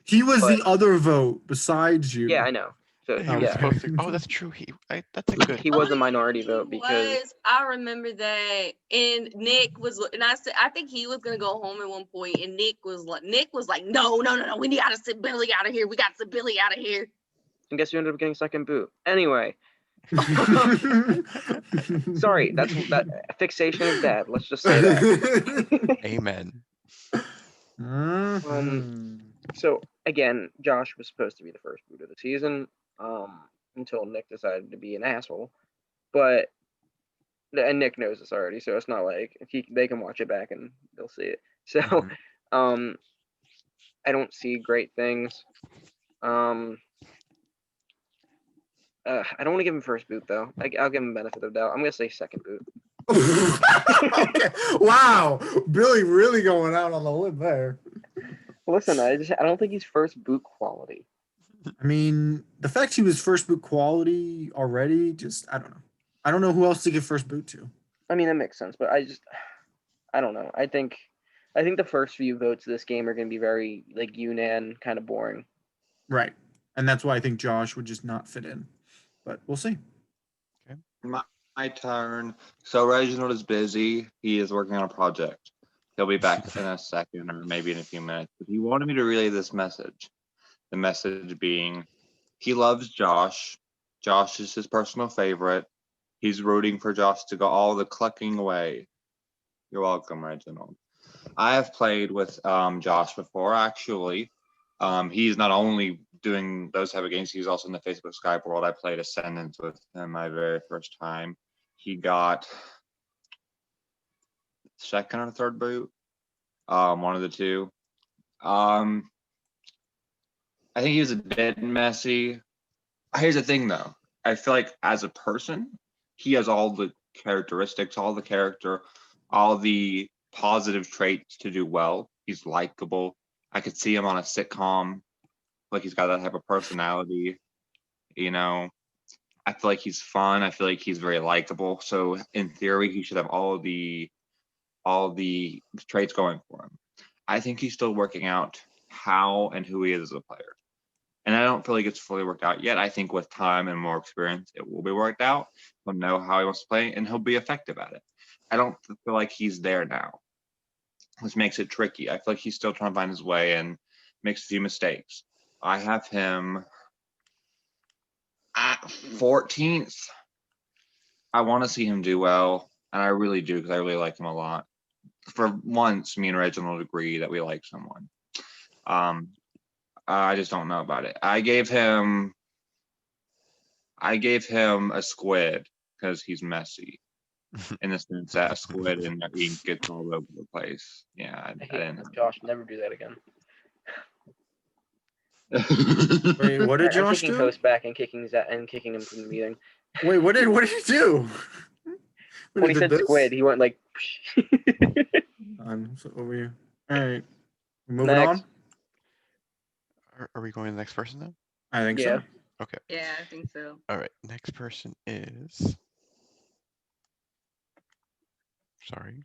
He was but- the other vote besides you. Yeah, I know. So He was yeah, supposed to. Oh, that's true. That's a good. he was a Oh, minority he vote because was. I remember that, and Nick was, and I said, I think he was gonna go home at one point, and Nick was like, no, we gotta sit Billy out of here. We gotta sit Billy out of here. and guess who ended up getting second boot. Anyway, sorry, that fixation is bad. Let's just say that. Amen. So again, Josh was supposed to be the first boot of the season, until Nick decided to be an asshole. But and Nick knows this already, so it's not like they can watch it back and they'll see it. So, Mhm. I don't see great things. I don't want to give him first boot though. I'll give him benefit of the doubt. I'm gonna say second boot. Okay. Wow, Billy really going out on the limb there. Listen, I don't think he's first boot quality. I mean, the fact he was first boot quality already, just I don't know. I don't know who else to give first boot to. I mean, that makes sense, but I don't know. I think the first few votes of this game are gonna be very like Yunnan kind of boring. Right, and that's why I think Josh would just not fit in. But we'll see. My turn. So Reginald is busy. He is working on a project. He'll be back in a second or maybe in a few minutes. But he wanted me to relay this message. The message being he loves Josh. Josh is his personal favorite. He's rooting for Josh to go all the clucking away. You're welcome, Reginald. I have played with Josh before, actually. He's not only doing those type of games, he's also in the Facebook Skype world. I played Ascendance with him my very first time. He got second or third boot, one of the two. I think he was a bit messy. Here's the thing, though. I feel like as a person, he has all the characteristics, all the character, all the positive traits to do well. He's likable. I could see him on a sitcom. Like he's got that type of personality. You know, I feel like he's fun. I feel like he's very likable. So in theory, he should have all the traits going for him. I think he's still working out how and who he is as a player. And I don't feel like it's fully worked out yet. I think with time and more experience, it will be worked out. He'll know how he wants to play and he'll be effective at it. I don't feel like he's there now, which makes it tricky. I feel like he's still trying to find his way and makes a few mistakes. I have him at 14th. I want to see him do well, and I really do because I really like him a lot. For once, me and Reginald agree that we like someone. I just don't know about it. I gave him a squid because he's messy. In the sense that a squid and their ink gets all over the place. Yeah, I didn't. Josh, never do that again. Wait, what did I'm Josh kicking do? host back and kicking him from the meeting. Wait, what did he do? When he said squid, he went like. So over here. All right, moving Next. on. Are we going to the next person then? I think Yeah. so. Yeah, I think so. All right. Next person is. Sorry.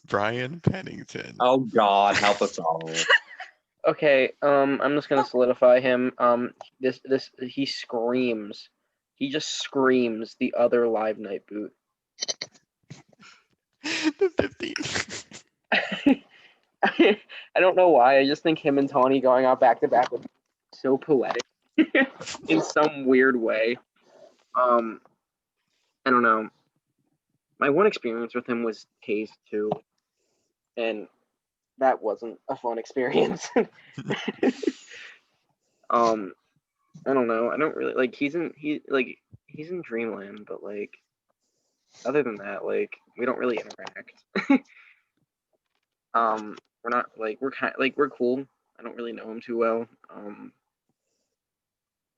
Brian Pennington. Oh God, help us all. Okay, I'm just gonna solidify him. He screams. He just screams the other live night boot. The 15th. I don't know why. I just think him and Tawny going out back to back was so poetic in some weird way. I don't know. My one experience with him was Taze 2, and that wasn't a fun experience. I don't know. I don't really like. He's in Dreamland, but like, other than that, like, we don't really interact. We're not like we're cool. I don't really know him too well. I'm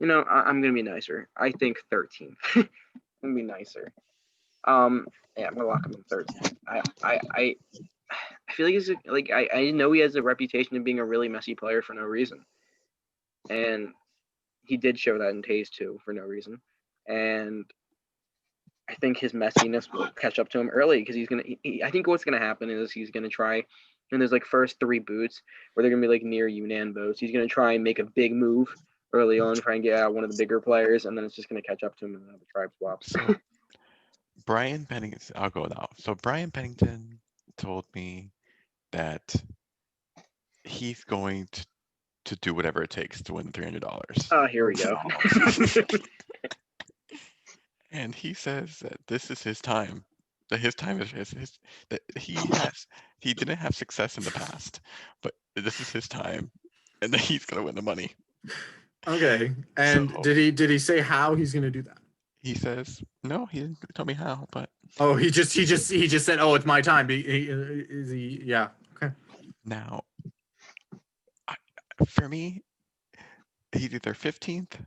gonna be nicer. I think 13th. I'm gonna be nicer. Yeah, I'm gonna lock him in 13th. I feel like he's like I know he has a reputation of being a really messy player for no reason, and he did show that in Taze 2 for no reason, and I think his messiness will catch up to him early because he's gonna. I think what's gonna happen is he's gonna try, and there's like first 3 boots where they're gonna be like near Yunnan boats. He's gonna try and make a big move early on, try and get out one of the bigger players, and then it's just gonna catch up to him and then have a tribe swap. So Brian Pennington, I'll go now. So Brian Pennington told me that he's going to do whatever it takes to win the $300. Oh, here we go. And he says that this is his time. That his time is his that he didn't have success in the past, but this is his time, and that he's gonna win the money. Okay. And So- did he say how he's gonna do that? He says no. He didn't tell me how, but Oh, he just said, "Oh, it's my time." Is he? Yeah. Okay. now, for me, he's either 15th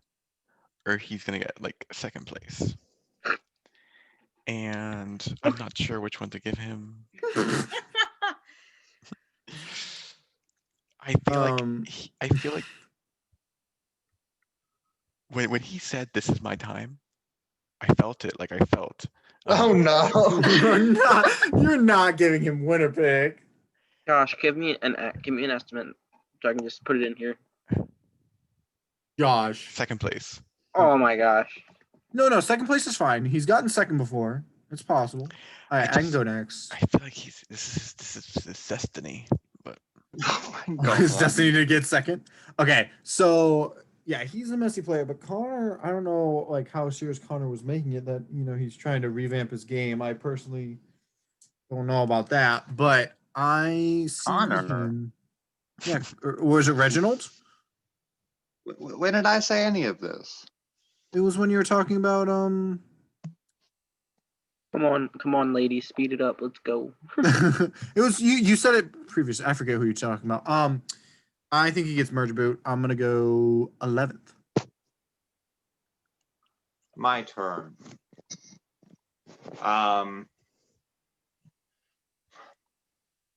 or he's gonna get like second place. And I'm not sure which one to give him. I feel like when he said this is my time, I felt it. Like I felt. Oh no. You're not giving him winner pick. Josh, give me an estimate so I can just put it in here. Josh. Second place. Oh my gosh. No, second place is fine. He's gotten second before. It's possible. All right, I can just- go next. I feel like this is his destiny. But Oh my God. His destiny to get second. Okay, so yeah, he's a messy player, but Connor, I don't know like how serious Connor was making it that he's trying to revamp his game. I personally don't know about that, but I see Connor. him. Yeah, or was it Reginald? When did I say any of this? It was when you were talking about Come on, ladies, speed it up. Let's go. it was you said it previously. I forget who you're talking about. I think he gets merge boot. I'm gonna go 11th. My turn.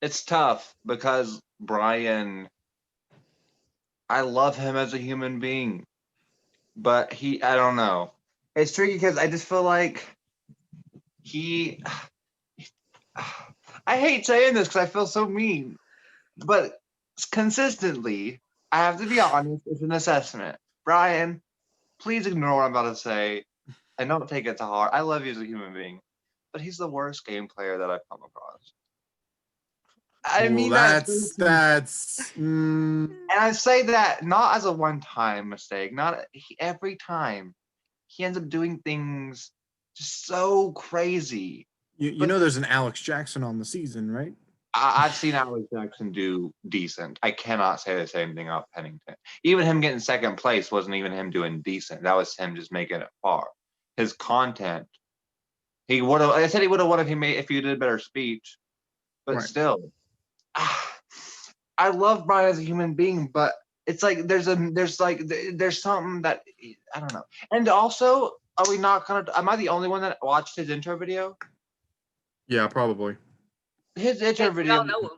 It's tough because Brian, I love him as a human being, but I don't know. It's tricky because I just feel like I hate saying this because I feel so mean, but consistently, I have to be honest, it's an assessment. Brian, please ignore what I'm about to say and don't take it to heart. I love you as a human being, but he's the worst game player that I've come across. I mean, that's and I say that not as a one-time mistake. Every time he ends up doing things just so crazy. you know there's an Alex Jackson on the season, right? I've seen Alex Jackson do decent. I cannot say the same thing about Pennington. Even him getting second place wasn't even him doing decent. That was him just making it far. His content, he would have. I said he would have won if he did a better speech, but Right. still, I love Brian as a human being, but it's like there's something that I don't know. And also, are we not gonna? Am I the only one that watched his intro video? Yeah, probably. His intro Yes, we video. all know him.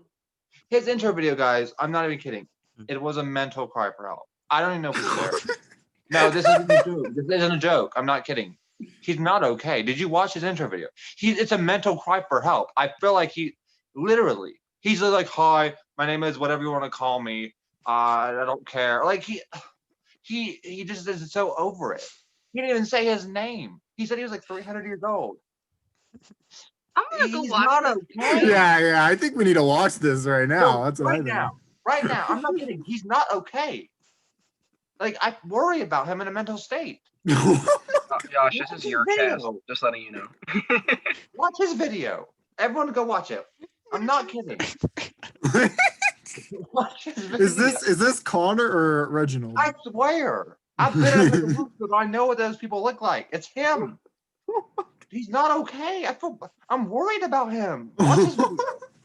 His intro video, guys, I'm not even kidding. It was a mental cry for help. I don't even know if he's there. No, this isn't a joke. This isn't a joke. I'm not kidding. He's not okay. Did you watch his intro video? It's a mental cry for help. I feel like he's like, hi, my name is whatever you want to call me. I don't care. Like he just is so over it. He didn't even say his name. He said he was like 300 years old. I'm gonna go He's watch not this. okay. Yeah. I think we need to watch this right now. No, That's what I think. Right now, I'm not kidding. He's not okay. Like I worry about him in a mental state. Josh, this is your cast. Video. Just letting you know. Watch his video. Everyone go watch it. I'm not kidding. Watch his video. Is this Connor or Reginald? I swear. I've been at the group, so I know what those people look like. It's him. He's not okay. I'm worried about him. Watch his video.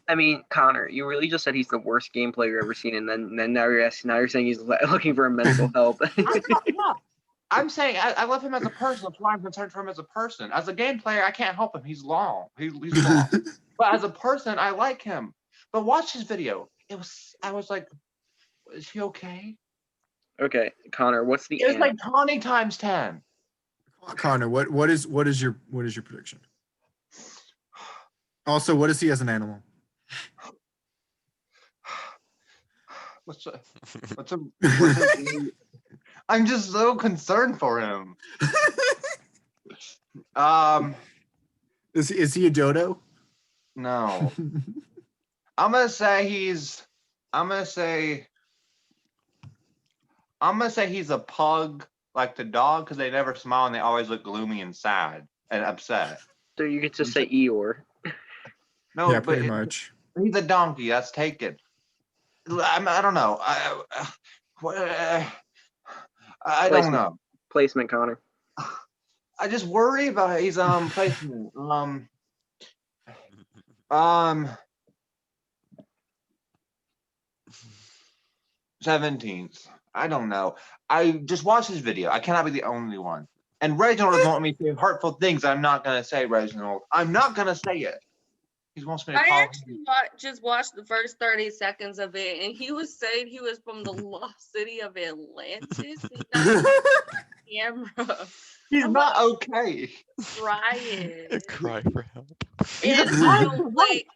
I mean, Connor, you really just said he's the worst game player you've ever seen, and then now you're saying he's looking for mental help. I'm saying I love him as a person. That's why I'm concerned for him as a person. As a game player, I can't help him. He's long. He's long. But as a person, I like him. But watch his video. I was like, is he okay? Okay, Connor, what's the It was end? like Tawny times 10. Connor, what is your prediction? Also, what is he as an animal? What's I'm just so concerned for him. Is he a dodo? No. I'm gonna say he's a pug, like the dog, because they never smile and they always look gloomy and sad and upset. So you get to say Eeyore. No, Yeah, but pretty much. he's a donkey. That's taken. I don't know. I don't know. Placement, Connor. I just worry about his placement. 17th. I don't know. I just watched his video. I cannot be the only one. And Reginald doesn't want me to say hurtful things. I'm not gonna say, Reginald. I'm not gonna say it. He wants me to I call actually just watched the first 30 seconds of it, and he was saying he was from the lost city of Atlantis. He's not camera. He's I'm not like, okay. Ryan. Cry for help. He's And a I crying don't for like.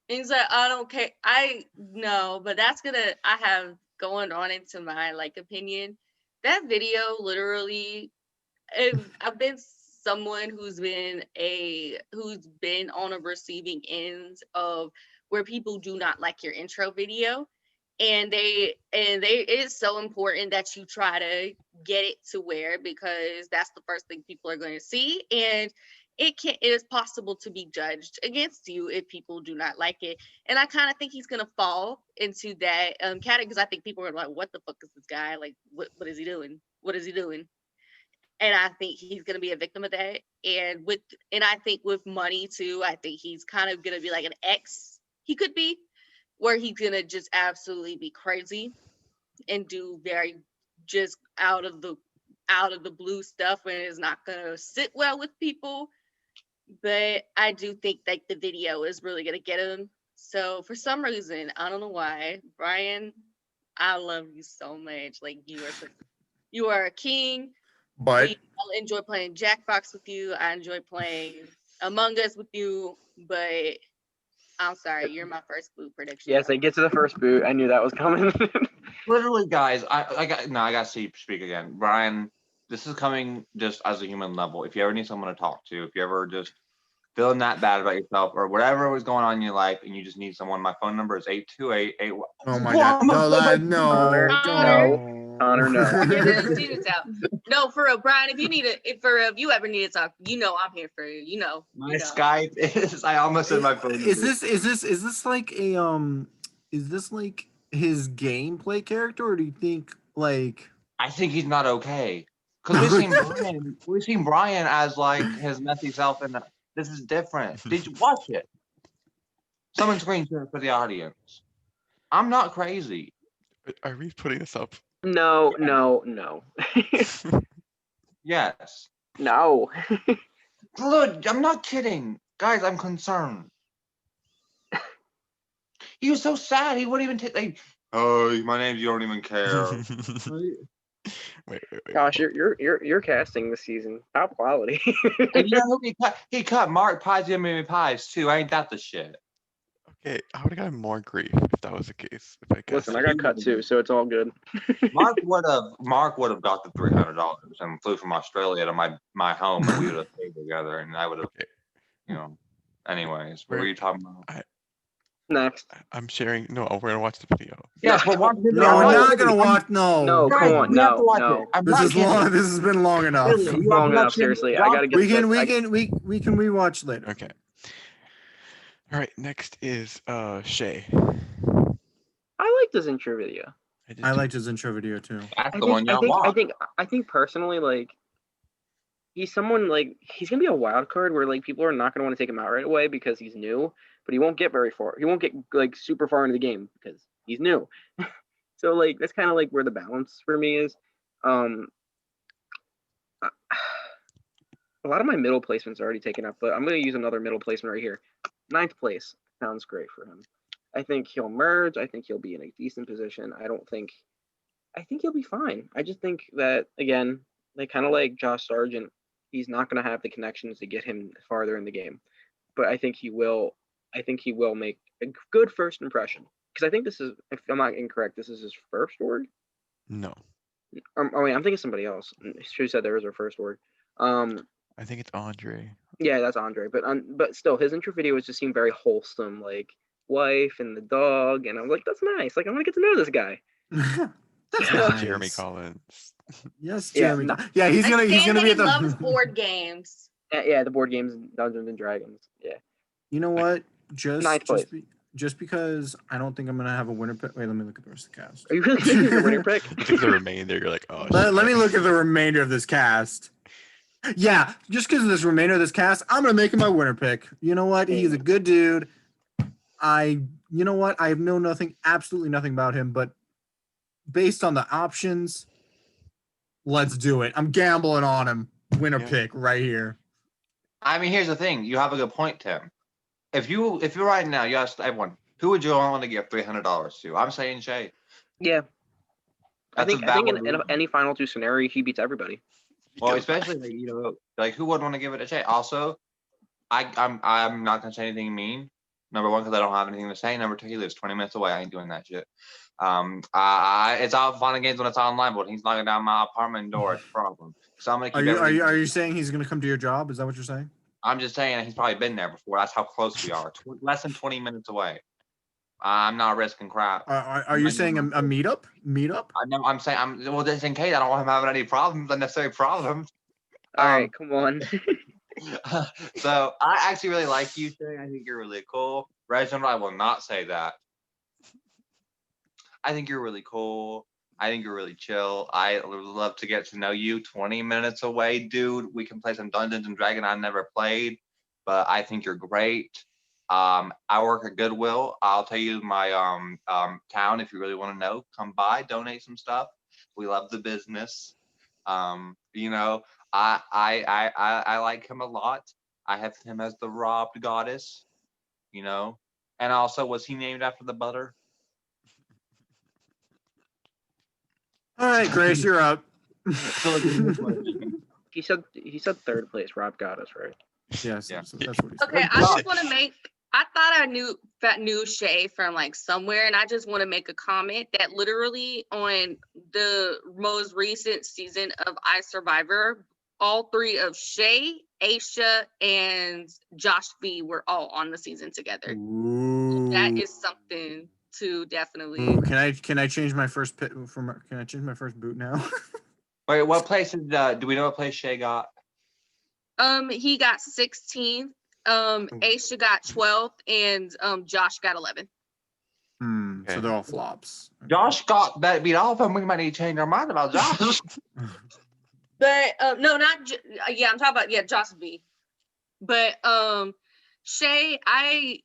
He's like, I don't care. I know, but that's gonna. I have going on into my opinion. That video literally. I've been someone who's been on a receiving end of where people do not like your intro video, and it is so important that you try to get it to where, because that's the first thing people are going to see, and it is possible to be judged against you if people do not like it. And I kind of think he's gonna fall into that category, because I think people are like, what the fuck is this guy, like, what is he doing, and I think he's gonna be a victim of that. And I think with money too, I think he's kind of gonna be like an ex. He could be, where he's gonna just absolutely be crazy and do very just out of the blue stuff, and it's not gonna sit well with people. But I do think that the video is really gonna get him. So for some reason, I don't know why, Brian, I love you so much. Like, you are a king. But I enjoy playing Jackbox with you. I enjoy playing Among Us with you, but I'm sorry, you're my first blue prediction. Yes, I get to the first boot. I knew that was coming. Literally, guys, I got to speak again. Brian, this is coming just as a human level. If you ever need someone to talk to, if you ever just feeling that bad about yourself or whatever was going on in your life and you just need someone, my phone number is 828 oh my god, no, lad, no, Connor, no. Get those students out. No, for real, Brian. If you ever need to talk, I'm here for you. My Skype is. I almost said my phone. Is this like a is this like his gameplay character, or do you think like? I think he's not okay because we've seen Brian as like his messy self, and this is different. Did you watch it? Someone screen share for the audience. I'm not crazy. Are we putting this up? No. Yes. No. Look, I'm not kidding. Guys, I'm concerned. He was so sad. He wouldn't even take like, oh, my name, you don't even care. Wait. Gosh, you're casting this season top quality. And you know who he cut Mark Pies, Jimmy Pies too. Ain't that the shit? Okay, I would have gotten more grief if that was the case. If I guessed Listen, I got cut too, so it's all good. Mark would have got the $300 and flew from Australia to my home, and we would have stayed together, and I would have, Okay. Anyways, what were you talking about? Next. I'm sharing. No, we're gonna watch the video. Yes, we're watching the No, we're video. not gonna watch. No, Guys, come on, we have to no, watch no. it. I'm This not is kidding. long. This has been long enough. Really, you Long have enough, to watch seriously. it. I gotta get We can this. we can rewatch later. Okay. All right. Next is Shay. I liked his intro video. did I too. liked his intro video too. That's I the one think, y'all want. I think personally, like, he's someone like he's gonna be a wild card where like people are not gonna want to take him out right away because he's new, but he won't get very far. He won't get like super far into the game because he's new. So like that's kind of like where the balance for me is. A lot of my middle placements are already taken up, but I'm gonna use another middle placement right here. 9th place sounds great for him. I think he'll merge. I think he'll be in a decent position. I think he'll be fine. I just think that again, like kind of like Josh Sargent, he's not going to have the connections to get him farther in the game. But I think he will. I think he will make a good first impression because I think this is, if I'm not incorrect, this is his first org. No, Oh wait, I'm thinking somebody else. She said there was her first org. I think it's Andre. Yeah, that's Andre. But still, his intro video just seemed very wholesome, like wife and the dog, and I'm like, that's nice. Like I want to get to know this guy. That's Yeah. nice. Jeremy Collins. Yes, Yeah, Jeremy. no. Yeah, he's I gonna stand that be he at the. loves board games. Yeah, the board games, Dungeons and Dragons. Yeah. You know what? 9th place. Just because I don't think I'm gonna have a winner pick. Wait, let me look at the rest of the cast. Are you really thinking your winner pick? You think the remainder, you're like, oh. Let shit. me look at the remainder of this cast. Yeah, just because of this remainder of this cast, I'm gonna make him my winner pick. You know what? He's a good dude. You know what? I know absolutely nothing about him, but based on the options, let's do it. I'm gambling on him. Winner Yeah. pick right here. I mean, here's the thing. You have a good point, Tim. If you're right now, you ask everyone, who would you want to give $300 to? I'm saying Shay. Yeah. That's I think in valid- any final two scenario, he beats everybody. Well, especially like who would want to give it a Shay? Also, I'm not gonna say anything mean. Number one, because I don't have anything to say. Number two, he lives 20 minutes away. I ain't doing that shit. It's all fun and games when it's online, but he's knocking down my apartment door. It's a problem. So I'm gonna keep. Are you saying he's gonna come to your job? Is that what you're saying? I'm just saying he's probably been there before. That's how close we are. Less than 20 minutes away. I'm not risking crap. Are you saying a meetup? Meetup? I know. I'm saying well, just in case I don't want him having any problems, unnecessary problems. All right, come on. So I actually really like you, Shay. I think you're really cool. Reginald, I will not say that. I think you're really cool. I think you're really chill. I would love to get to know you. 20 minutes away, dude. We can play some Dungeons and Dragons I've never played, but I think you're great. I work at Goodwill. I'll tell you my town if you really want to know. Come by, donate some stuff. We love the business. You know, I like him a lot. I have him as the robbed goddess. You know, and also was he named after the butter? All right, Grace, you're up. He said 3rd place. Rob got us right. Yes, Yeah. that's what he said. Okay, I just want to make. I thought I knew Shay from like somewhere, and I just want to make a comment that literally on the most recent season of iSurvivor, all 3 of Shay, Aisha, and Josh B were all on the season together. Ooh. That is something to definitely. Ooh, can I change my first pit from? Can I change my first boot now? Wait, what place is do we know what place Shay got? He got 16th. Aisha got 12th, and Josh got 11th. So Okay. they're all flops. Josh got that beat off him. We might need to change our mind about Josh. But no, not yeah. I'm talking about Josh B. But Shay, I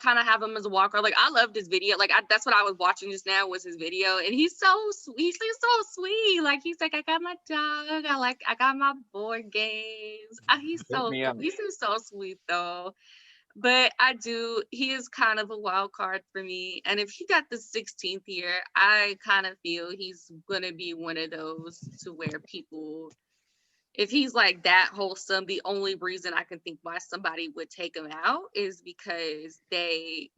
kind of have him as a walker. Like I loved his video. Like that's what I was watching just now was his video, and he's so sweet. He's so sweet. Like he's like, I got my dog. I got my board games. He seems so sweet though. But he is kind of a wild card for me. And if he got the 16th year, I kind of feel he's gonna be one of those to where people. If he's like that wholesome, the only reason I can think why somebody would take him out is because they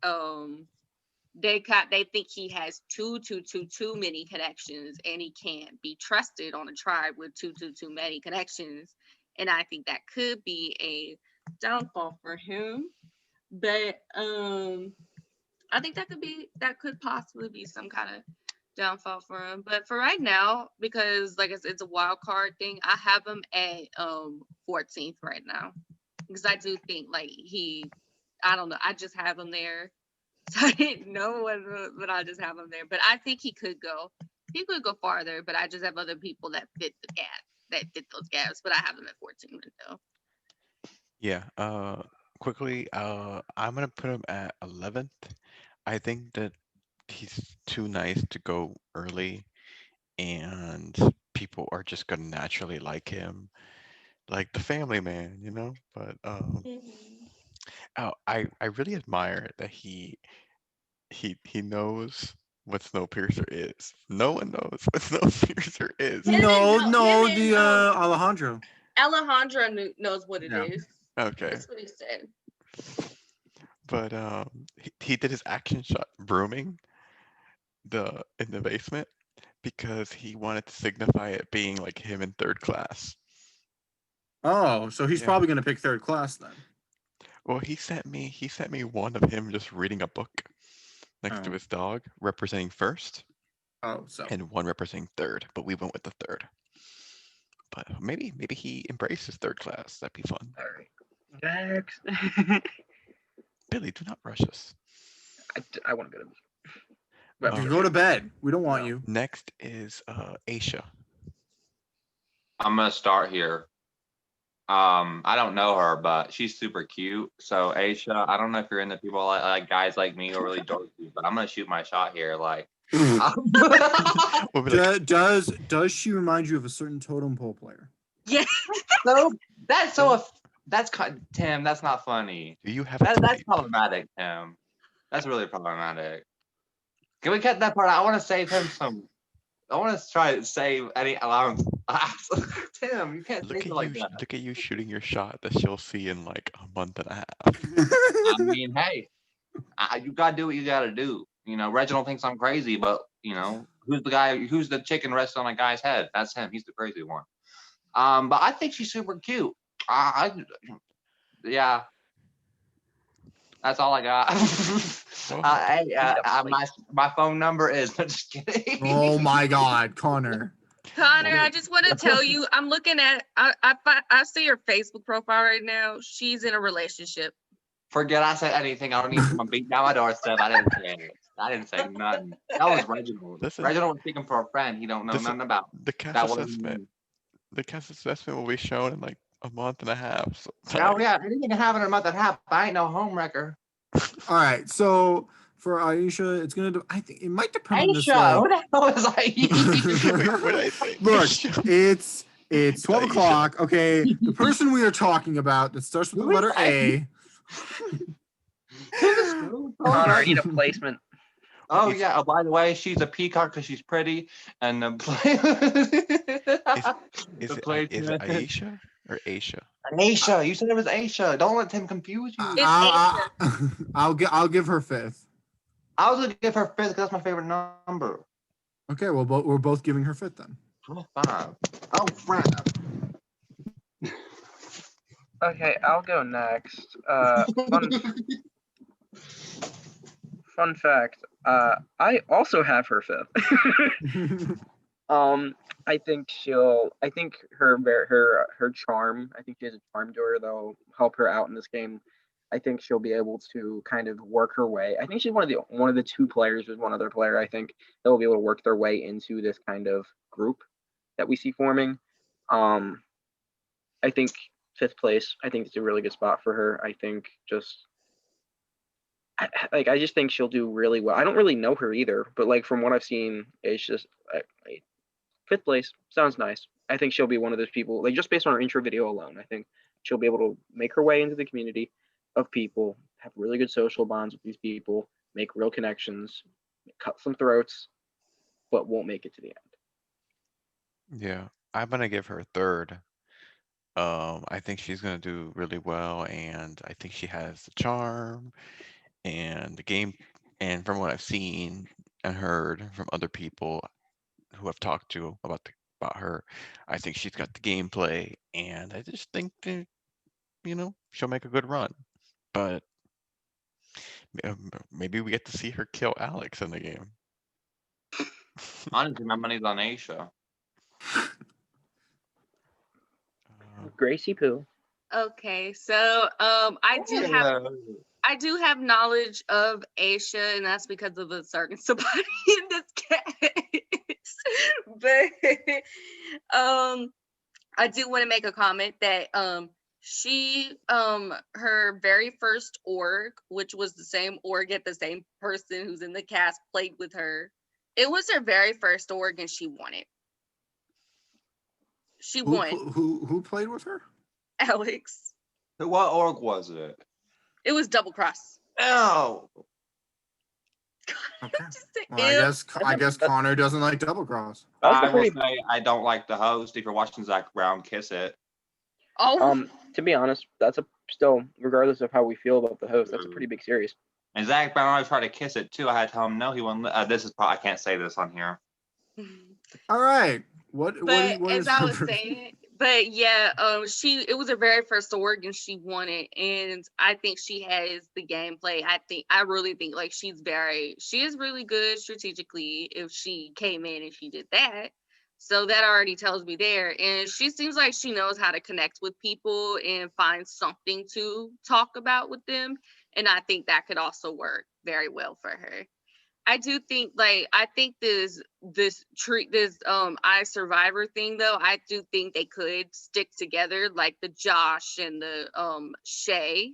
think he has too many connections and he can't be trusted on a tribe with too many connections. And I think that could be a downfall for him. But I think that could possibly be some kind of downfall for him. But for right now, because like I said, it's a wild card thing, I have him at 14th right now. Because I do think like I don't know, I just have him there. So I didn't know whether, but I just have him there. But I think he could go farther, but I just have other people that fit the gap, that fit those gaps. But I have them at 14 though. Yeah. Quickly, I'm gonna put him at 11th. I think that he's too nice to go early, and people are just gonna naturally like him, like the family man, you know. But oh, I really admire that he knows what Snowpiercer is. No one knows what Snowpiercer is. Him No, and- no, him and, the Alejandro. Alejandro knows what it Yeah. is. Okay, That's what he said. but he did his action shot brooming in the basement because he wanted to signify it being like him in third class. Oh, so he's Yeah. probably gonna pick third class then. Well, he sent me one of him just reading a book next to Oh. his dog, representing first, Oh, so and one representing third. But we went with the third. But maybe he embraces third class. That'd be fun. All right. Next. Billy, do not rush us. I want to go to this. But just go to bed. We don't want No. you. next is Aisha. I'm gonna start here. I don't know her, but she's super cute. So Aisha, I don't know if you're into people like guys like me or really dorky, but I'm gonna shoot my shot here. Like, We'll be like, Does she remind you of a certain totem pole player? Yeah. that's Tim. That's not funny. do you have a That's type? problematic, Tim. That's really problematic. Can we cut that part out? I want to save him some. I want to try to save any allowance. Tim, you can't Look think at like you! that. Look at you shooting your shot that she'll see in like a month and a half. I mean, hey, you gotta do what you gotta do. You know, Reginald thinks I'm crazy, but you know, who's the guy? Who's the chicken resting on a guy's head? That's him. He's the crazy one. But I think she's super cute. Yeah, that's all I got. My phone number is. I'm just kidding. Oh my God, Connor. Connor, I just want to tell you, I'm looking at, I see your Facebook profile right now. She's in a relationship. Forget I said anything. I don't need someone beating down my doorstep. I didn't say anything. I didn't say nothing. That was Reginald. Listen. Reginald was speaking for a friend. He don't know Listen, nothing about. The cast That wasn't assessment. me. The cast assessment will be shown in like a month and a half. So Oh yeah, anything can happen in a month and a half. I ain't no home wrecker. All right, so for Aisha, it's gonna. I think it might depend on this. Aisha, who the hell is Aisha? Wait, what did I say? Look, Aisha. it's 12 Aisha. o'clock. Okay, the person we are talking about that starts with the Who is letter A. Connor, I need a placement. Oh yeah. Oh, by the way, she's a peacock because she's pretty, and the Is it Aisha or Aisha? Aisha. You said it was Aisha. Don't let him confuse you. I'll give her fifth. I was gonna give her fifth because that's my favorite number. Okay, well, we're both giving her fifth then. Oh, five. Oh, crap. Okay, I'll go next. Fun fact. I also have her fifth. I think her charm. I think she has a charm to her that'll help her out in this game. I think she'll be able to kind of work her way. I think she's one of the two players. There's one other player I think that will be able to work their way into this kind of group that we see forming. I think fifth place. I think it's a really good spot for her. I think I just think she'll do really well. I don't really know her either, but like from what I've seen, it's just fifth place sounds nice. I think she'll be one of those people, like just based on her intro video alone. I think she'll be able to make her way into the community of people, have really good social bonds with these people, make real connections, cut some throats, but won't make it to the end. Yeah, I'm gonna give her third. I think she's gonna do really well, and I think she has the charm and the game. And from what I've seen and heard from other people who I've talked to about her, I think she's got the gameplay, and I just think that she'll make a good run. But Maybe we get to see her kill Alex in the game. Honestly, my money's on Aisha. Gracie Poo. Okay, so I do have knowledge of Aisha, and that's because of a certain somebody in this case. But I do want to make a comment that she her very first org, which was the same org at the same person who's in the cast played with her. It was her very first org, and she won it. She won, Who played with her? Alex. What org was it? It was double cross. Oh, Okay. Just say, Well, ew. I guess Connor doesn't like double cross. That's I a will pretty. say I don't like the host. If you're watching Zach Brown, kiss it. Oh, To be honest, that's a still, regardless of how we feel about the host, that's a pretty big series. And Zach Brown always tried to kiss it too. I had to tell him no, he wouldn't. This is probably I can't say this on here. All right. What but as is I her was saying, but yeah, it was her very first award and she won it, and I think she has the gameplay. I really think like she is really good strategically if she came in and she did that. So that already tells me there, and she seems like she knows how to connect with people and find something to talk about with them, and I think that could also work very well for her. I do think I think this I Survivor thing though, I do think they could stick together like the Josh and the Shay.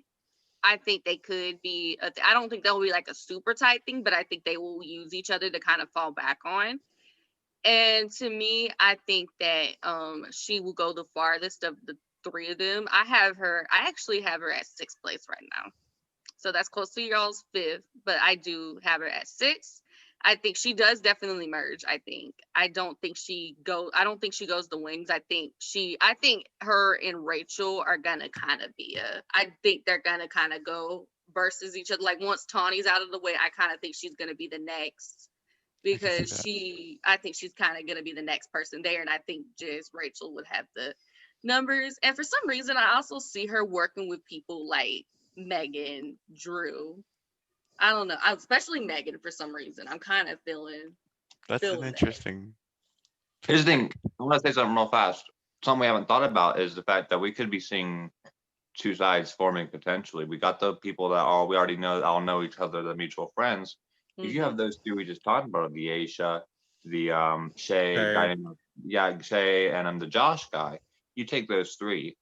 I think they could be I don't think they'll be like a super tight thing, but I think they will use each other to kind of fall back on. And to me, I think that she will go the farthest of the three of them. I actually have her at 6th place right now. So that's close to y'all's 5th, but I do have her at 6th. I think she does definitely merge. I don't think she goes the wings. I think her and Rachel are gonna kind of I think they're gonna kind of go versus each other. Like once Tawny's out of the way, I kind of think she's gonna be the next because I think she's kind of gonna be the next person there, and I think just Rachel would have the numbers. And for some reason, I also see her working with people like Megan, Drew. I don't know, especially Megan for some reason. I'm kind of feeling That's an that. interesting. Here's the thing. I want to say something real fast. Something we haven't thought about is the fact that we could be seeing two sides forming potentially. We got the people that we already know all know each other, the mutual friends. If you have those two we just talked about, the Aisha, the Shay guy, Shay, and the Josh guy, you take those three.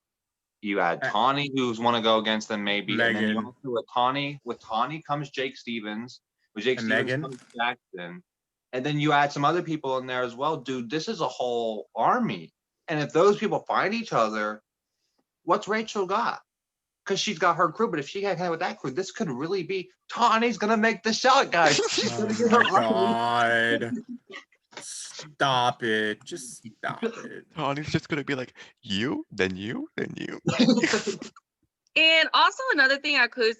You add Tawny, who's want to go against them maybe, and then you Megan. also with Tawny comes Jake Stevens, with Jake And Stevens Megan. comes Jackson, and then you add some other people in there as well. Dude, this is a whole army, and if those people find each other, what's Rachel got? Because she's got her crew, but if she had with that crew, this could really be Tawny's gonna make the shot, guys. She's Oh gonna get her my god. Stop it. Just stop it. Tawny's just gonna be like, you, then you, then you. And also another thing, I could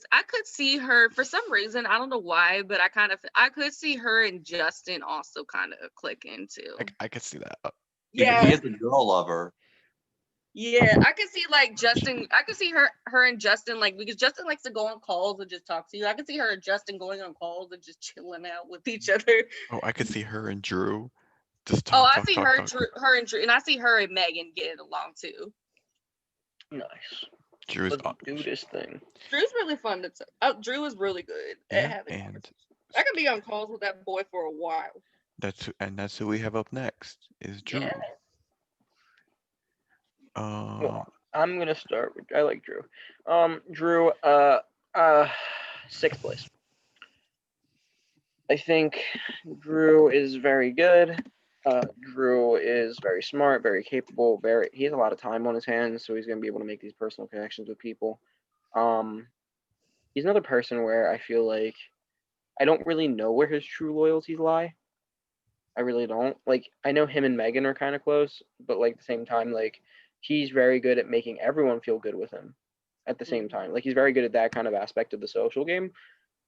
see her for some reason. I don't know why, but I could see her and Justin also kind of clicking too. I could see that. He Yeah, is a girl lover. yeah. I could see like Justin. I could see her and Justin because Justin likes to go on calls and just talk to you. I could see her and Justin going on calls and just chilling out with each other. Oh, I could see her and Drew just Oh, talk, I see talk, her, talk, talk. her and Drew, and I see her and Megan getting along too. Nice. Drew's Let's do this thing. Drew's really fun to Drew is really good at having and I can be on calls with that boy for a while. that's who we have up next is Drew. Yeah. Well, I'm gonna start with I like Drew. Drew, 6th place. I think Drew is very good. Drew is very smart, very capable, he has a lot of time on his hands, so he's gonna be able to make these personal connections with people. He's another person where I feel like I don't really know where his true loyalties lie. I really don't. Like I know him and Megan are kind of close, but like at the same time, like he's very good at making everyone feel good with him at the same time. Like he's very good at that kind of aspect of the social game.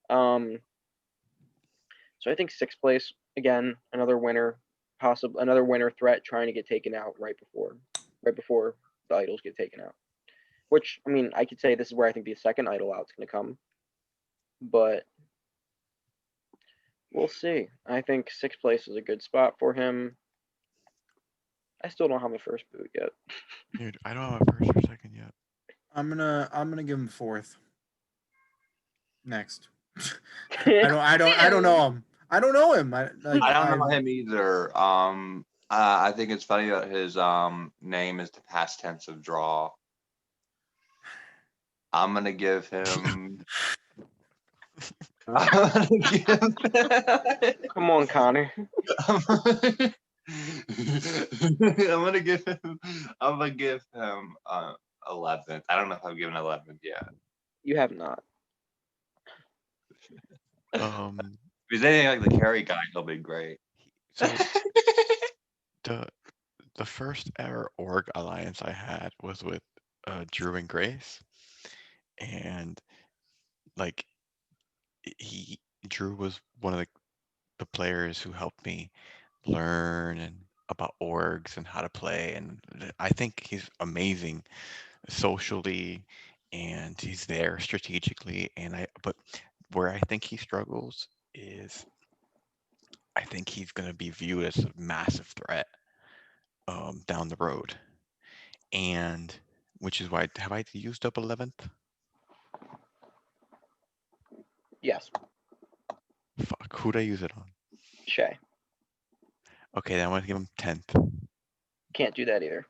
So I think 6th place, again, another winner threat trying to get taken out right before the idols get taken out. Which, I mean, I could say this is where I think the second idol out's going to come. But We'll see. I think 6th place is a good spot for him. I still don't have my first boot yet. Dude, I don't have a first or second yet. I'm gonna give him 4th. Next. I don't know him. I don't know him. I don't know him either. I think it's funny that his name is the past tense of draw. I'm gonna give him. I'm Come on, Connor. gonna give him. I'm gonna give him 11th. I don't know if I've given 11th yet. You have not. Um, If he's anything like the carry guy, he'll be great. so the first ever org alliance I had was with Drew and Grace, and like Drew was one of the players who helped me learn and about orgs and how to play, and I think he's amazing socially, and he's there strategically. But where I think he struggles is I think he's going to be viewed as a massive threat down the road, and which is why have I used up 11th? Yes, Fuck, who'd I use it on? Shay. Okay, then I'm gonna give him 10th. Can't do that either.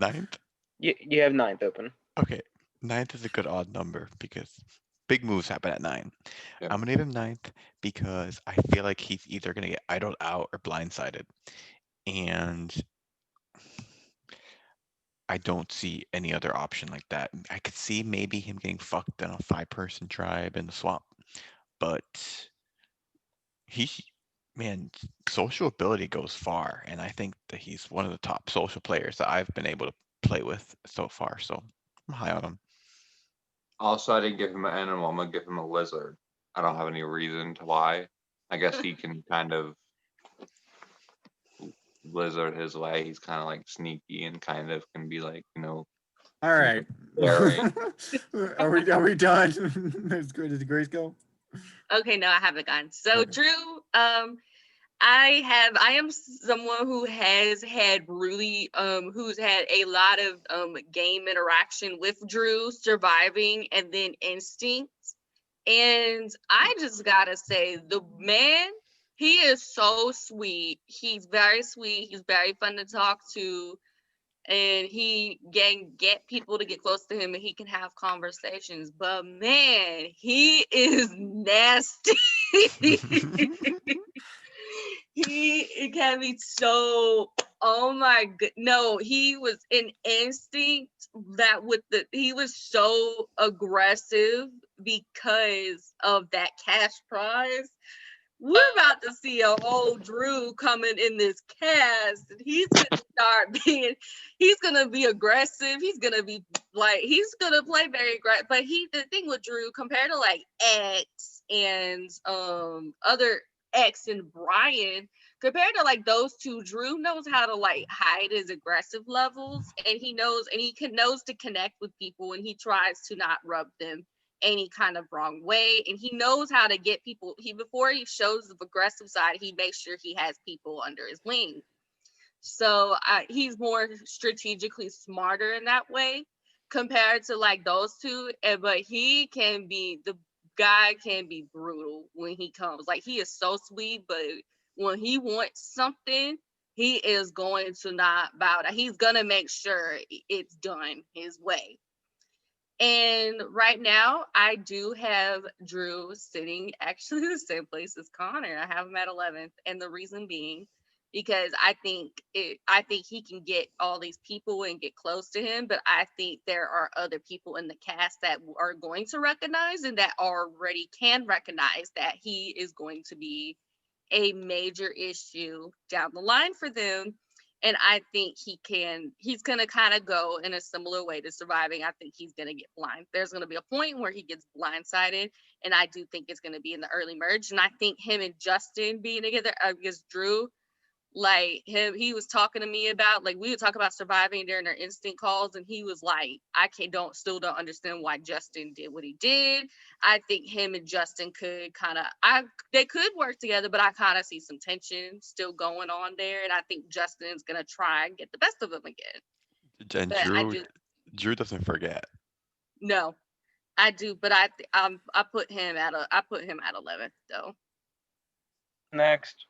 9th? You have 9th open. Okay, 9th is a good odd number because big moves happen at 9. Yep. I'm gonna give him 9th because I feel like he's either gonna get idled out or blindsided, and I don't see any other option like that. I could see maybe him getting fucked in a 5-person tribe in the swamp, but man, social ability goes far, and I think that he's one of the top social players that I've been able to play with so far. So I'm high on him. Also, I didn't give him an animal. I'm gonna give him a lizard. I don't have any reason to why. I guess he can kind of lizard his way. He's kind of like sneaky and kind of can be like, All right. Daring. Are we done? As good as Grace go. Okay, no, I haven't gone. So Okay. Drew, I am someone who has had really who's had a lot of game interaction with Drew, surviving and then instinct. And I just gotta say, the man, he is so sweet. He's very sweet. He's very fun to talk to. And he can get people to get close to him and he can have conversations. But man, he is nasty. It can be so, oh my god, no, he was an instinct that he was so aggressive because of that cash prize. We're about to see a whole Drew coming in this cast, and he's gonna be aggressive. He's gonna play very aggressive. But the thing with Drew, compared to like X and other X and Brian, compared to like those two, Drew knows how to like hide his aggressive levels, and he knows to connect with people, and he tries to not rub them any kind of wrong way, and he knows how to get people. Before he shows the aggressive side, he makes sure he has people under his wing. So he's more strategically smarter in that way compared to like those two. But the guy can be brutal when he comes. Like, he is so sweet, but when he wants something, he is going to not bow down. He's gonna make sure it's done his way. And right now, I do have Drew sitting actually the same place as Connor. I have him at 11th, and the reason being because I think he can get all these people and get close to him, but I think there are other people in the cast that are going to recognize and that already can recognize that he is going to be a major issue down the line for them. And I think he's going to kind of go in a similar way to surviving. I think he's going to get blind. There's going to be a point where he gets blindsided. And I do think it's going to be in the early merge. And I think him and Justin being together against Drew Like he was talking to me about, like, we would talk about surviving during our instant calls, and he was like, I don't understand why Justin did what he did. I think him and Justin could they could work together, but I kind of see some tension still going on there, and I think Justin's gonna try and get the best of him again. And But Drew doesn't forget. no, I do, but I put him at 11th though. Next.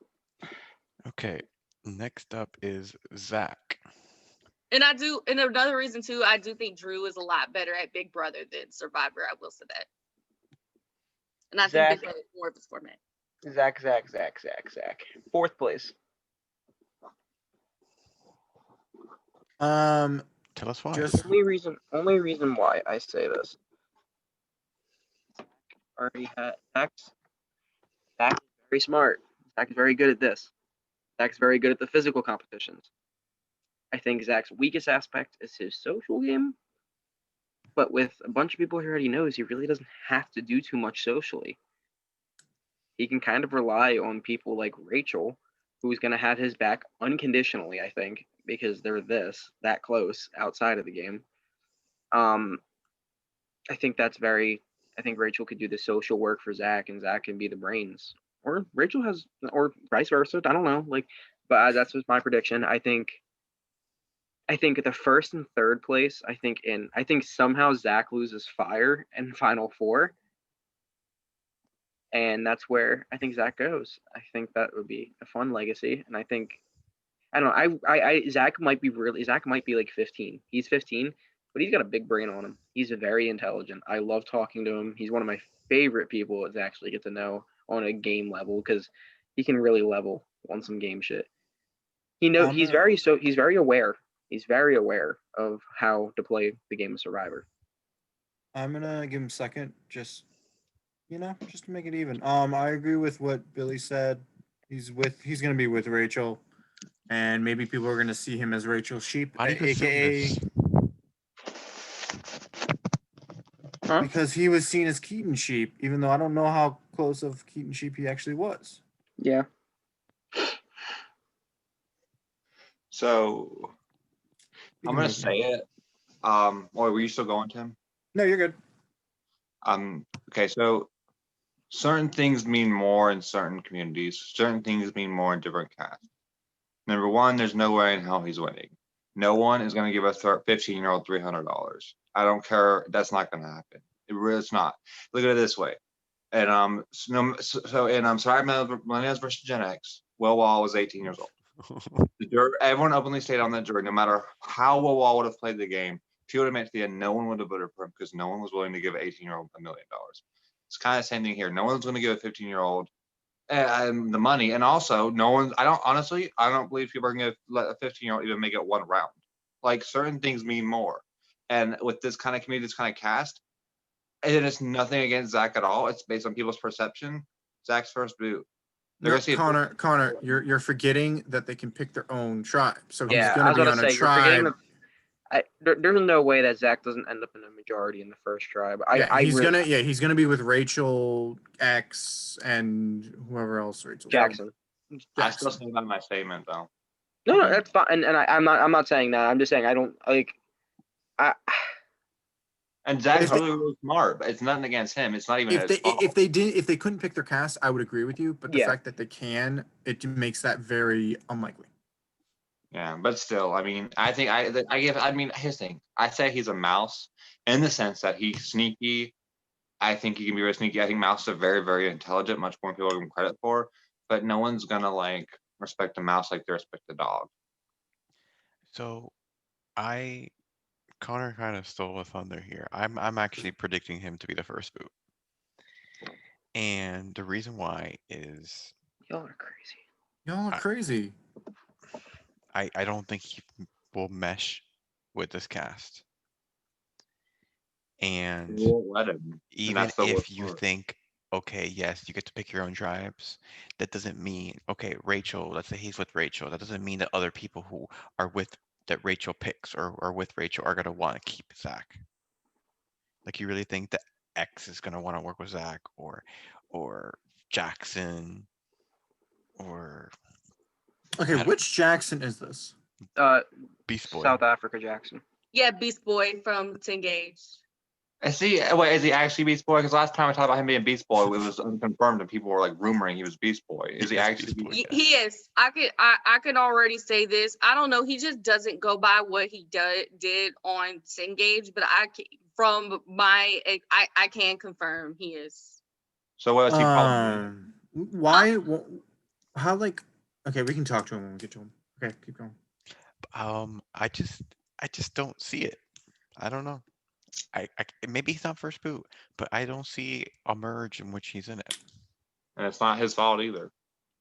Okay, next up is Zach. And another reason too, I do think Drew is a lot better at Big Brother than Survivor. I will say that. And I think Big Zach. Brother is more of his format. Zach. Fourth place. Tell us why. Just Only reason why I say this. Already had Zach. Zach is very smart. Zach is very good at this. Zach's very good at the physical competitions. I think Zach's weakest aspect is his social game. But with a bunch of people he already knows, he really doesn't have to do too much socially. He can kind of rely on people like Rachel, who's going to have his back unconditionally, I think, because they're that close outside of the game. I think Rachel could do the social work for Zach, and Zach can be the brains. Or Rachel has, or vice versa. I don't know. But that's just my prediction. I think the first and third place, I think somehow Zach loses fire in Final Four. And that's where I think Zach goes. I think that would be a fun legacy. And I don't know. Zach might be like 15. He's 15, but he's got a big brain on him. He's very intelligent. I love talking to him. He's one of my favorite people to actually get to know on a game level because he can really level on some game shit. He's very aware. He's very aware of how to play the game of Survivor. I'm gonna give him second, just to make it even. I agree with what Billy said. He's gonna be with Rachel, and maybe people are gonna see him as Rachel's sheep, Why do you assume aka this? Huh? because he was seen as Keaton sheep, even though I don't know how close of Keaton sheep he actually was. Yeah. So I'm gonna say it. Or were you still going, Tim? No, you're good. Okay, so certain things mean more in certain communities. Certain things mean more in different casts. Number one, there's no way in hell he's winning. No one is going to give a 15-year-old $300. I don't care. That's not going to happen. It's not. Look at it this way. And sorry, Millennials versus Gen X. Will Wall was 18 years old. Everyone openly stayed on that jury. No matter how Will Wall would have played the game, if he would have made it to the end, no one would have voted for him because no one was willing to give an 18-year-old $1 million. It's kind of the same thing here. No one's going to give a 15-year-old the money, and also no one. I don't believe people are going to let a 15-year-old even make it one round. Like certain things mean more, and with this kind of community, this kind of cast, and it's nothing against Zach at all. It's based on people's perception. Zach's first boot. No, Connor, you're forgetting that they can pick their own tribe. So he's going to be on a tribe. There's no way that Zach doesn't end up in a majority in the first tribe. He's gonna be with Rachel X and whoever else. Rachel Jackson. I still stand by my statement though. No, that's fine. And I'm not saying that. I'm just saying I don't like. And Zach's really smart, but it's nothing against him. It's not even if they couldn't pick their cast, I would agree with you. But the fact that they can, it makes that very unlikely. Yeah, but still, I mean, his thing. I say he's a mouse in the sense that he's sneaky. I think he can be very sneaky. I think mouse are very, very intelligent, much more people give him credit for. But no one's gonna respect a mouse like they respect a dog. So, Connor kind of stole a thunder here. I'm actually predicting him to be the first boot, and the reason why is y'all are crazy. Y'all are crazy. I don't think he will mesh with this cast. And let him. Even if you think, okay, yes, you get to pick your own tribes, that doesn't mean, okay, Rachel, let's say he's with Rachel. That doesn't mean that other people who are that Rachel picks or are with Rachel are going to want to keep Zach. Like, you really think that X is going to want to work with Zach or Jackson or Okay, which Jackson is this? Beast Boy. South Africa Jackson. Yeah, Beast Boy from Tengage. Is he actually Beast Boy? Because last time I talked about him being Beast Boy, it was unconfirmed, and people were like rumoring he was Beast Boy. Is he is actually Beast Boy. Beast Boy? He is. I can already say this. I don't know. He just doesn't go by what he did on Cengage, but I can confirm he is. So what is he called? Why? How like? Okay, we can talk to him when we get to him. Okay, keep going. I just don't see it. I don't know. I maybe he's not first boot, but I don't see a merge in which he's in it. And it's not his fault either.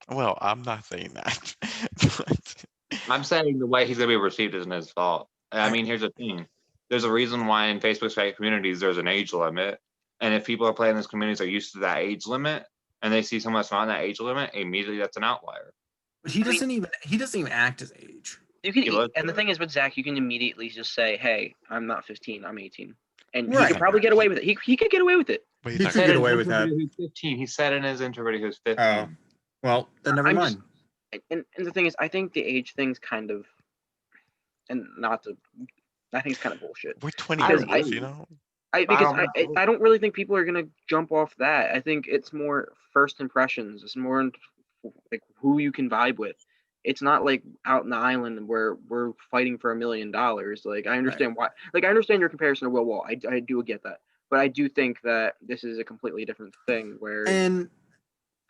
Well, I'm not saying that, but I'm saying the way he's gonna be received isn't his fault. I mean, here's the thing: there's a reason why in Facebook's fake communities there's an age limit, and if people are playing these communities are used to that age limit, and they see someone that's not in that age limit, immediately that's an outlier. But he doesn't even act his age. You can, He looks and the good. thing is with Zach, you can immediately just say, "Hey, I'm not 15, I'm 18," and he Right. could probably get away with it. He could get away with it. but He he's not could gonna get do away it. with that. He was 15. He said in his intro video he was 15. Oh, well, then never I'm mind. just- and the thing is, I think the age thing's kind of, and not to, I think it's kind of bullshit. We're 20 Because year I- olds, you know. I don't really think people are gonna jump off that. I think it's more first impressions. It's more like who you can vibe with. It's not like out in the island where we're fighting for $1 million. Like I understand why. Like I understand your comparison to Will Wall. I do get that, but I do think that this is a completely different thing. Where And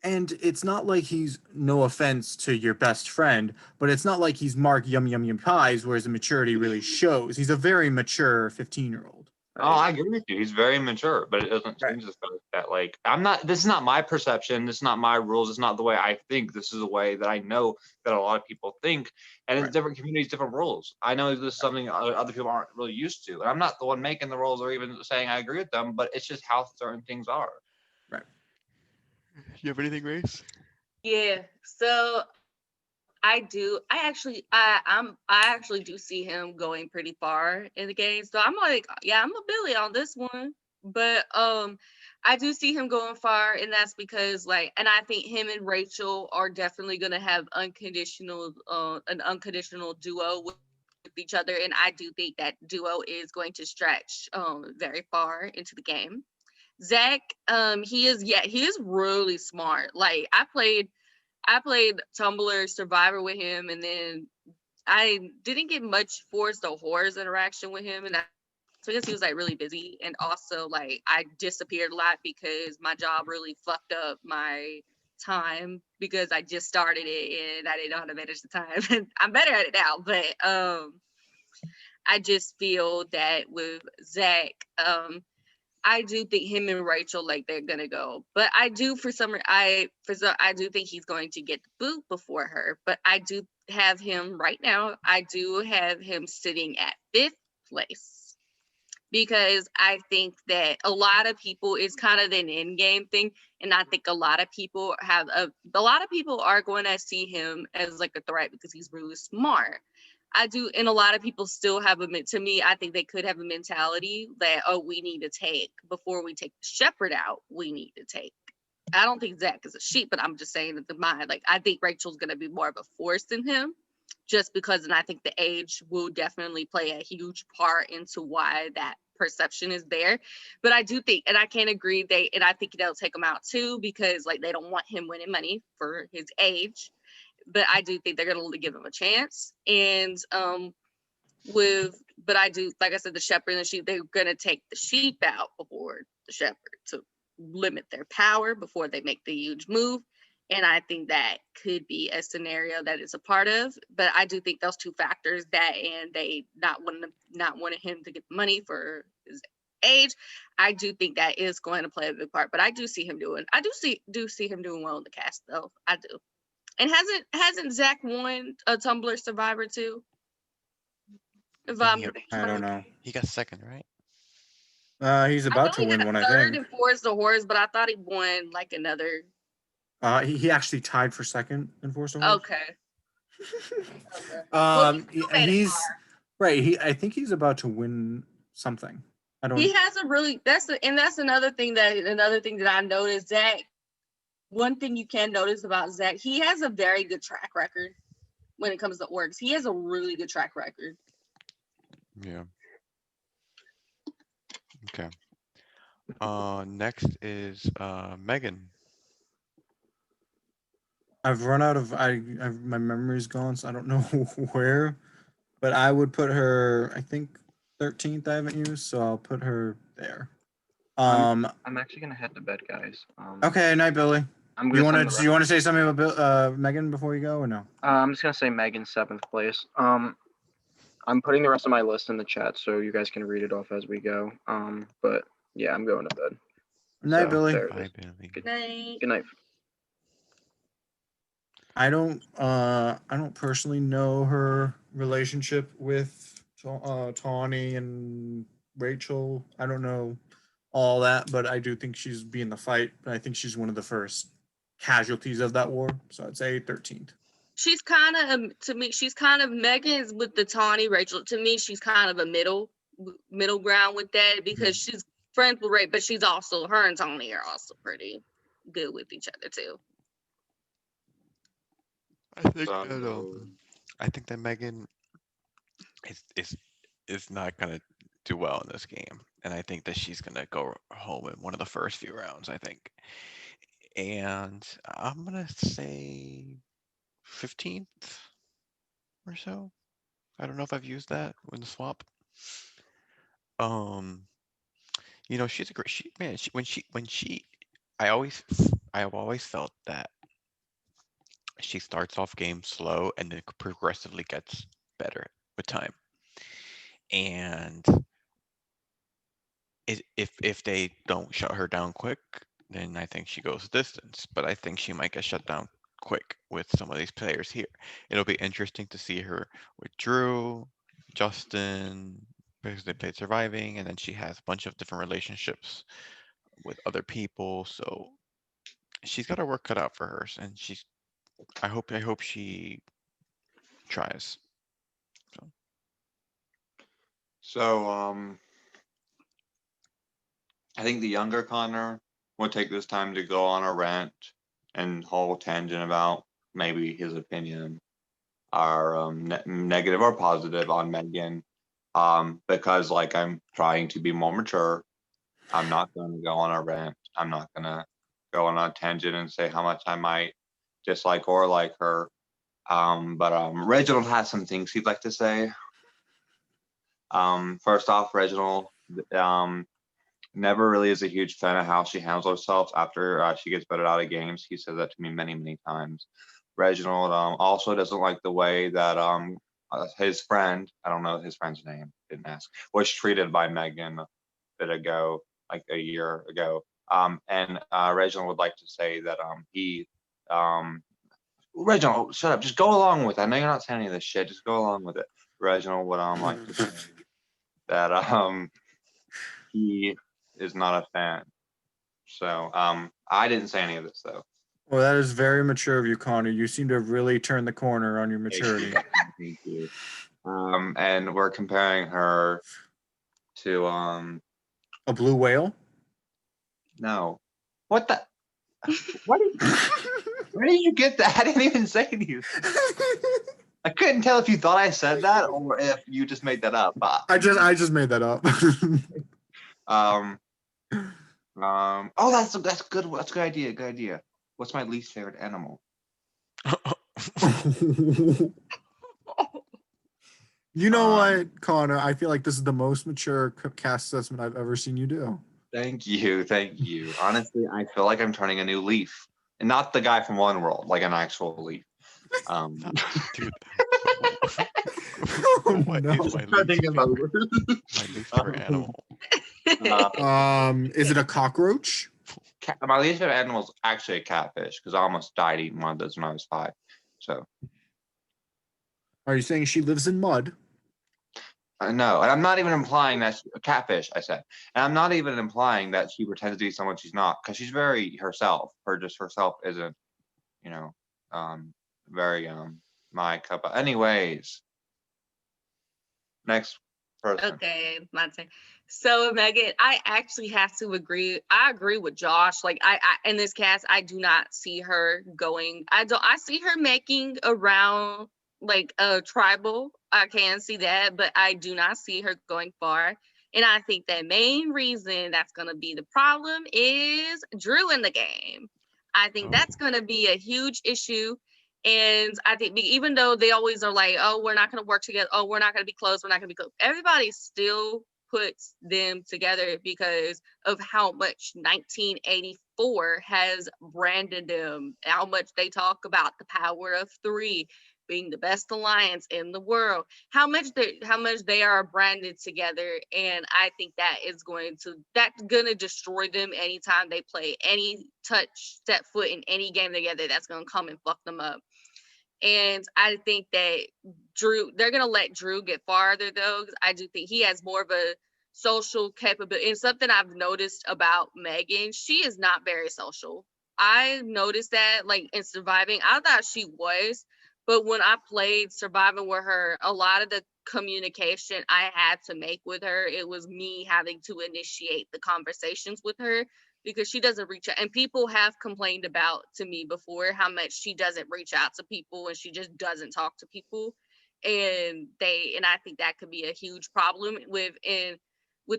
it's not like he's, no offense to your best friend, but it's not like he's Mark Yum Yum Yum Pies, where his maturity really shows. He's a very mature 15-year-old. Oh, I agree with you. He's very mature, but it doesn't change the fact that like I'm not. This is not my perception. This is not my rules. It's not the way I think. This is the way that I know that a lot of people think, and it's different communities, different rules. I know this is something other people aren't really used to, and I'm not the one making the rules or even saying I agree with them. But it's just how certain things are. You have anything, Grace? Yeah. So I do. I actually do see him going pretty far in the game. So I'm like, yeah, I'm a Billy on this one. But I do see him going far, and that's because and I think him and Rachel are definitely gonna have an unconditional duo with each other, and I do think that duo is going to stretch very far into the game. Zach, he is really smart. Like I played Tumblr Survivor with him, and then I didn't get much Force the Horrors interaction with him, and so I guess he was like really busy, and also like I disappeared a lot because my job really fucked up my time because I just started it and I didn't know how to manage the time. And I'm better at it now, but I just feel that with Zach, I do think him and Rachel, like they're gonna go, but I do I do think he's going to get the boot before her. But I do have him right now. I do have him sitting at 5th place because I think that a lot of people is kind of an in-game thing, and I think a lot of people are going to see him as like a threat because he's really smart. I do, and a lot of people still have to me, I think they could have a mentality that, oh, we need to take, before we take the shepherd out, we need to take. I don't think Zach is a sheep, but I'm just saying that I think Rachel's going to be more of a force than him, just because, and I think the age will definitely play a huge part into why that perception is there. But I do think, and I can't agree, and I think they'll take him out too, because like they don't want him winning money for his age. But I do think they're going to give him a chance. And but I do, like I said, the shepherd and the sheep, they're going to take the sheep out before the shepherd to limit their power before they make the huge move. And I think that could be a scenario that is a part of. But I do think those two factors, that and they not wanting him to get money for his age, I do think that is going to play a big part. But I do see him doing well in the cast, though. I do. And hasn't Zach won a Tumblr Survivor too? I don't know. He got second, right? He's about to win one, I third think. in Force the Horrors, but I thought he won like another. He actually tied for second in Force the Horse. Okay. Well, he's right. I think he's about to win something. I don't. He has a really that's another thing that I noticed. Zach, one thing you can notice about Zach, he has a very good track record. when it comes to orgs. He has a really good track record. Yeah. Okay. Next is Megan. I've run out of my memory's gone, so I don't know where, but I would put her. I think 13th. I haven't used, so I'll put her there. I'm actually gonna head to bed, guys. Okay, night, Billy. I'm You gonna want to? Do you want to say something about Megan before you go, or no? I'm just gonna say Megan 7th place. I'm putting the rest of my list in the chat so you guys can read it off as we go. But yeah, I'm going to bed. Night, So, Billy. there it Bye, is. Billy. Good night. Good night. I don't personally know her relationship with Tawny and Rachel. I don't know all that, but I do think she's being the fight. But I think she's one of the first casualties of that war. So I'd say 13th. She's kind of to me. She's kind of Megan's with the Tawny Rachel. To me, she's kind of a middle ground with that because she's friends with Ray, but she's also her and Tawny are also pretty good with each other too. I think that Megan is not gonna do well in this game, and I think that she's gonna go home in one of the first few rounds. I think, and I'm gonna say 15th or so. I don't know if I've used that in the swap. Um, she's a great man. I have always felt that she starts off game slow and then progressively gets better with time. And if they don't shut her down quick, then I think she goes distance. But I think she might get shut down quick with some of these players here. It'll be interesting to see her with Drew, Justin, because they played surviving, and then she has a bunch of different relationships with other people. So she's got her work cut out for her, and I hope she tries. So I think the younger Connor will take this time to go on a rant and whole tangent about maybe his opinion are negative or positive on Megan. Because like I'm trying to be more mature. I'm not going to go on a rant. I'm not going to go on a tangent and say how much I might dislike or like her. But Reginald has some things he'd like to say. First off, Reginald never really is a huge fan of how she handles herself after she gets voted out of games. He said that to me many, many times. Reginald also doesn't like the way that his friend, I don't know his friend's name, didn't ask, was treated by Megan a bit ago, like a year ago. And Reginald would like to say that Reginald, shut up, just go along with it. I know you're not saying any of this shit, just go along with it. Reginald would like to say that he is not a fan. So I didn't say any of this though. Well, that is very mature of you, Connor. You seem to have really turned the corner on your maturity. Thank you. And we're comparing her to A blue whale? no. What the where did you get that? I didn't even say to you. I couldn't tell if you thought I said that or if you just made that up. I just made that up. Oh, that's good. That's a good idea. Good idea. What's my least favorite animal? You know what, Connor? I feel like this is the most mature cast assessment I've ever seen you do. Thank you. Honestly, I feel like I'm turning a new leaf. And not the guy from One World, like an actual leaf. Dude. Oh, What no. is my least favorite animal? Is it a cockroach? My least favorite animal is actually a catfish because I almost died eating one of those when I was 5. So Are you saying she lives in mud? no, and I'm not even implying that a catfish. I said, and I'm not even implying that she pretends to be someone she's not because she's very herself. Herself isn't, very my cup of. Anyways, next person. Okay, my turn. So Megan, I actually have to agree. I agree with Josh. Like I in this cast, I do not see her going. I see her making around like tribal. I can see that, but I do not see her going far. And I think the main reason that's going to be the problem is Drew in the game. I think that's going to be a huge issue. And I think even though they always are like, oh, we're not going to work together. Oh, we're not going to be close. We're not going to be close. Everybody still puts them together because of how much 1984 has branded them, how much they talk about the power of three being the best alliance in the world, how much they are branded together. And I think that's gonna destroy them anytime they play any step foot in any game together. That's gonna come and fuck them up. And I think that they're gonna let Drew get farther though, because I do think he has more of a social capability. And something I've noticed about Megan, she is not very social. I noticed that like in Surviving, I thought she was, but when I played Surviving with her, a lot of the communication I had to make with her, it was me having to initiate the conversations with her because she doesn't reach out. And people have complained about to me before how much she doesn't reach out to people and she just doesn't talk to people. And I think that could be a huge problem with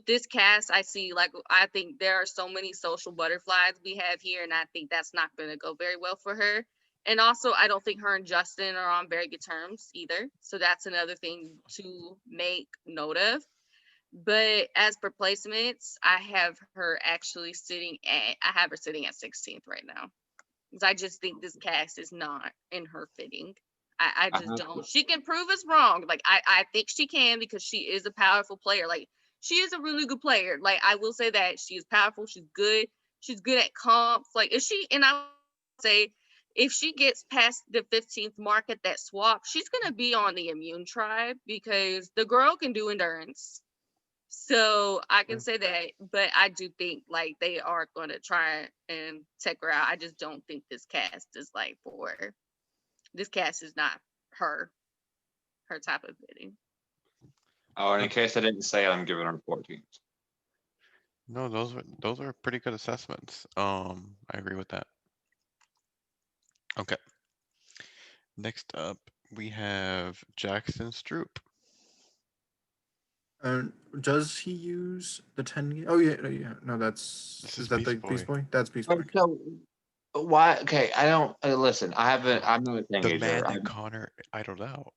this cast. I think there are so many social butterflies we have here, and I think that's not going to go very well for her. And also, I don't think her and Justin are on very good terms either. So that's another thing to make note of. But as for placements, I have her sitting at 16th right now. Because I just think this cast is not in her fitting. I just don't. She can prove us wrong. Like I think she can because she is a powerful player. Like she is a really good player. Like I will say that she is powerful. She's good. She's good at comps. Like I say if she gets past the 15th mark at that swap, she's gonna be on the immune tribe because the girl can do endurance. So I can say that, but I do think like they are going to try and take her out. I just don't think this cast is like for her. This cast is not her type of bidding. Oh, and in case I didn't say it, I'm giving her 14. No, those are pretty good assessments. I agree with that. Okay. Next up, we have Jackson Stroop. Does he use the 10? Oh yeah, yeah. No, This is is that the Beast Beast Boy. Boy? That's Beast Boy. So why? Okay, I don't listen. I'm not a 10 The gauger. man that Connor idled out.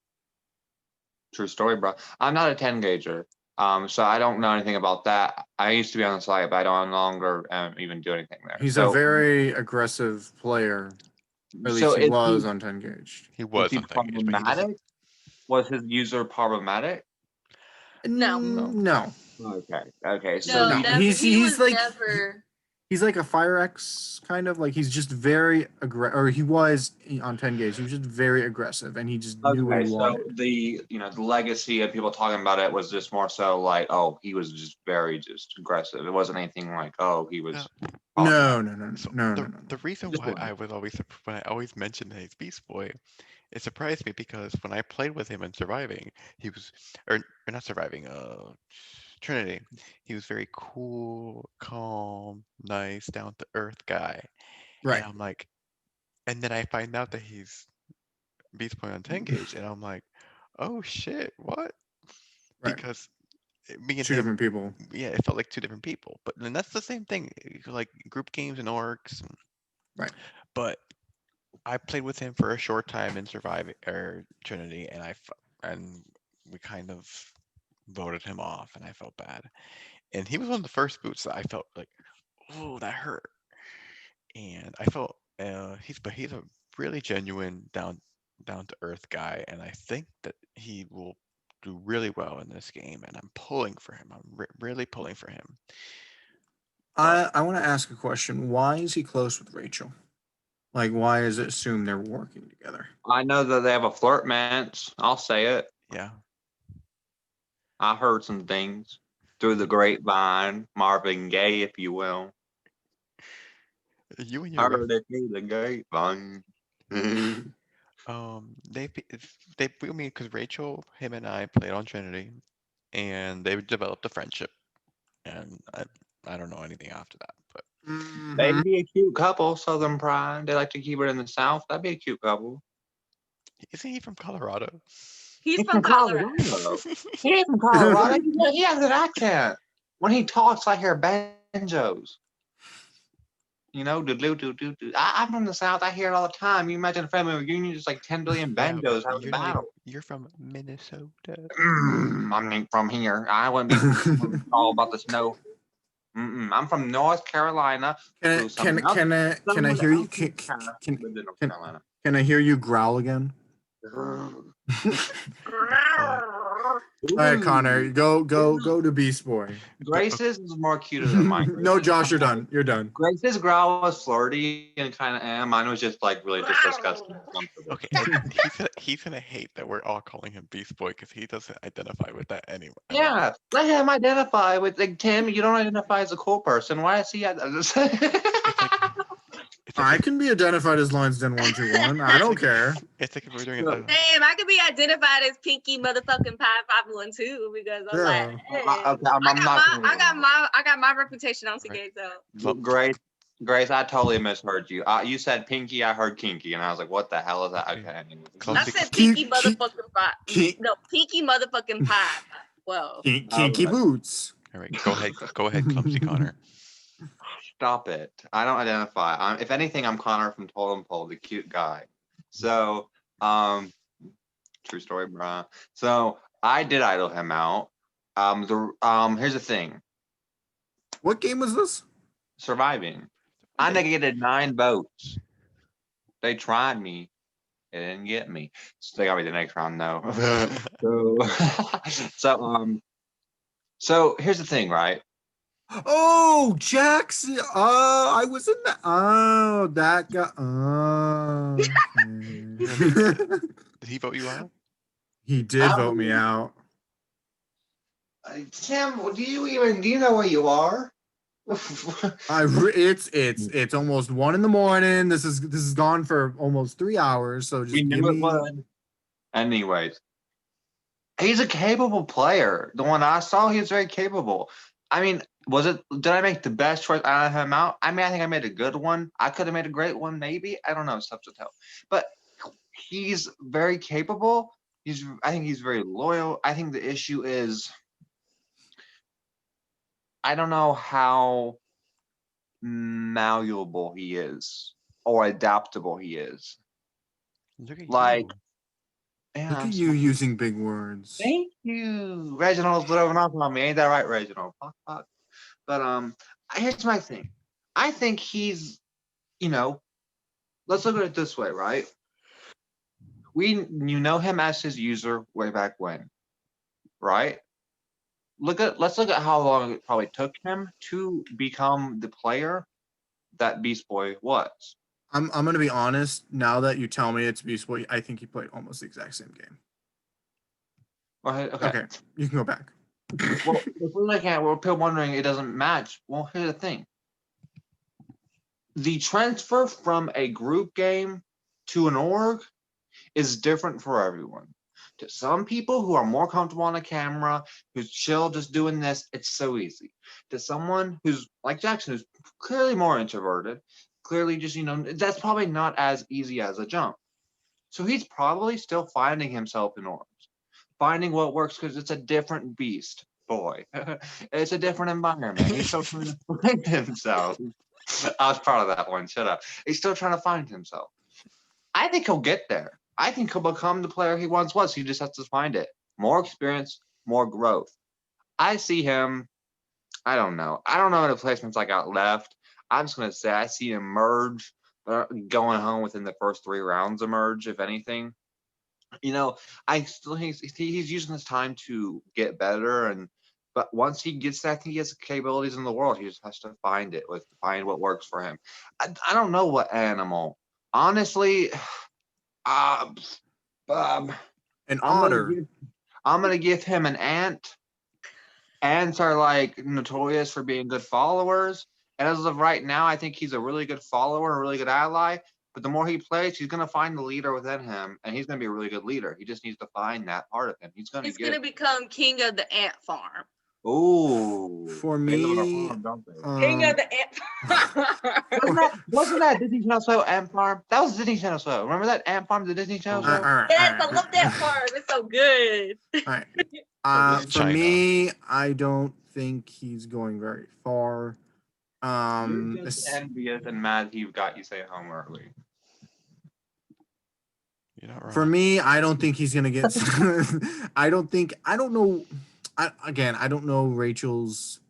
True story, bro. I'm not a 10 gauger. So I don't know anything about that. I used to be on the site, but I don't no longer even do anything there. He's a very aggressive player. Or at least he was on 10 gauge. He was on 10 gauge, but he doesn't. problematic? Was his user problematic? No. No. Okay. So No, No, he he's was like never. he's like a Fire X kind of like he's just very aggressive, or he was on 10 gauge. He was just very aggressive, and he just knew what he wanted. the the legacy of people talking about it was just more so like, oh, he was just very aggressive. It wasn't anything like, oh, he was. No. The reason why when I always mentioned that he's Beast Boy, it surprised me because when I played with him in Surviving, he was or not Surviving, Trinity, he was very cool, calm, nice, down to earth guy. Right. And I'm like, and then I find out that he's Beast Boy on 10 gauge, and I'm like, oh shit, what? Right. Because me and Two him, different people. yeah, it felt like two different people. But then that's the same thing, like group games and orcs. Right. But I played with him for a short time in Surviving or Trinity, and we kind of voted him off, and I felt bad. And he was one of the first boots that I felt like, oh, that hurt. And I felt he's a really genuine down to earth guy, and I think that he will do really well in this game. And I'm pulling for him. I'm really pulling for him. I want to ask a question. Why is he close with Rachel? Like, why is it assumed they're working together? I know that they have a flirtmance. I'll say it. Yeah. I heard some things through the grapevine, Marvin Gaye, if you will. You and I your heard it through the grapevine. they I mean, because Rachel, him and I played on Trinity, and they developed a friendship, and I don't know anything after that, but They'd be a cute couple, Southern Pride. They like to keep it in the South. That'd be a cute couple. Isn't he from Colorado? He's He's from from Colorado. Colorado. He is from Colorado. He has an accent. When he talks, I hear banjos. You know, do do do do do. I'm from the South. I hear it all the time. You imagine a family reunion, just like 10 billion Yeah, but banjos having a you're not even. battle. You're from Minnesota. I'm not from here. I wouldn't be all about the snow. I'm from North Carolina. Who someone else, Can I someone hear you? else in the past lived in North Can Carolina. can I hear you growl again? All right, Connor, go to Beast Boy. Grace's is more cuter than mine. No, Josh, you're done. You're done. Grace's growl was flirty and kind of, mine was just like really just disgusting. Okay, he's gonna hate that we're all calling him Beast Boy because he doesn't identify with that anyway. Yeah, let him identify with like Tim. You don't identify as a cool person. Why is he? It's like I can be identified as Lions Den 121. I don't care. it's like if we're doing Look, Damn, I could be identified as Pinky motherfucking Pie 512 because I'm like, Yeah. hey, okay, I'm not. I got my reputation on Right. TK, so Grace, I totally misheard you. You said pinky, I heard kinky, and I was like, "What the hell is that?" Okay, anyway. Close I to- said Keep- Pinky motherfucking Pie. keep- No, Pinky motherfucking Pie. Well, Kinky boots. All right, go ahead, clumsy Connor. Stop it. I don't identify. If anything, I'm Connor from Totem Pole, the cute guy. So, true story, bruh. So I did idle him out. Here's the thing. What game was this? Surviving. I negated 9 votes. They tried me. They didn't get me. So they got me the next round though. So here's the thing, right? Oh, Jackson. Oh, I was in that. Oh, that guy. Oh. Okay. Did he vote you out? He did vote me out. Tim, do you know where you are? It's almost 1 a.m. This is gone for almost 3 hours. So just We give knew it me. would. Anyways, he's a capable player. The one I saw, he was very capable. I mean, did I make the best choice out of him out? I mean, I think I made a good one. I could have made a great one, maybe. I don't know, it's tough to tell. But he's very capable. I think he's very loyal. I think the issue is, I don't know how malleable he is or adaptable he is. Look at Like, you. yeah, Look I'm at you sorry. using big words. Thank you. Reginald's living off on me. Ain't that right, Reginald? Fuck. But here's my thing. I think he's, let's look at it this way, right? You know him as his user way back when, right? Let's look at how long it probably took him to become the player that Beast Boy was. I'm gonna be honest. Now that you tell me it's Beast Boy, I think he played almost the exact same game. Okay. You can go back. Well, if we're people wondering it doesn't match. Well, here's the thing. The transfer from a group game to an org is different for everyone. To some people who are more comfortable on a camera, who's chill just doing this, it's so easy. To someone who's like Jackson, who's clearly more introverted, clearly just, that's probably not as easy as a jump. So he's probably still finding himself in orgs, finding what works because it's a different beast, boy. It's a different environment. He's still trying to find himself. I was proud of that one. Shut up. He's still trying to find himself. I think he'll get there. I think he'll become the player he once was. He just has to find it. More experience, more growth. I see him. I don't know. I don't know what the placements I got left. I'm just going to say I see him merge, going home within the first 3 rounds of merge, if anything. I still think he's using this time to get better. But once he gets that, I think he has the capabilities in the world. He just has to find what works for him. I don't know what animal. Honestly, An I'm otter. gonna give him an ant. Ants are like notorious for being good followers. And as of right now, I think he's a really good follower, a really good ally. But the more he plays, he's gonna find the leader within him, and he's gonna be a really good leader. He just needs to find that part of him. He's gonna become king of the ant farm. Ooh. For They live on a me, farm, don't they? King of the ant Wasn't that Disney Channel show Ant Farm? That was Disney Channel show. Remember that Ant Farm, the Disney Channel show? Yes, I love that part. It's so good. All right. this is For China. me, I don't think he's going very far. You're just Es- envious and mad he got you stay home early. You're not wrong. For me, I don't think he's gonna get. I don't know. I don't know Rachel's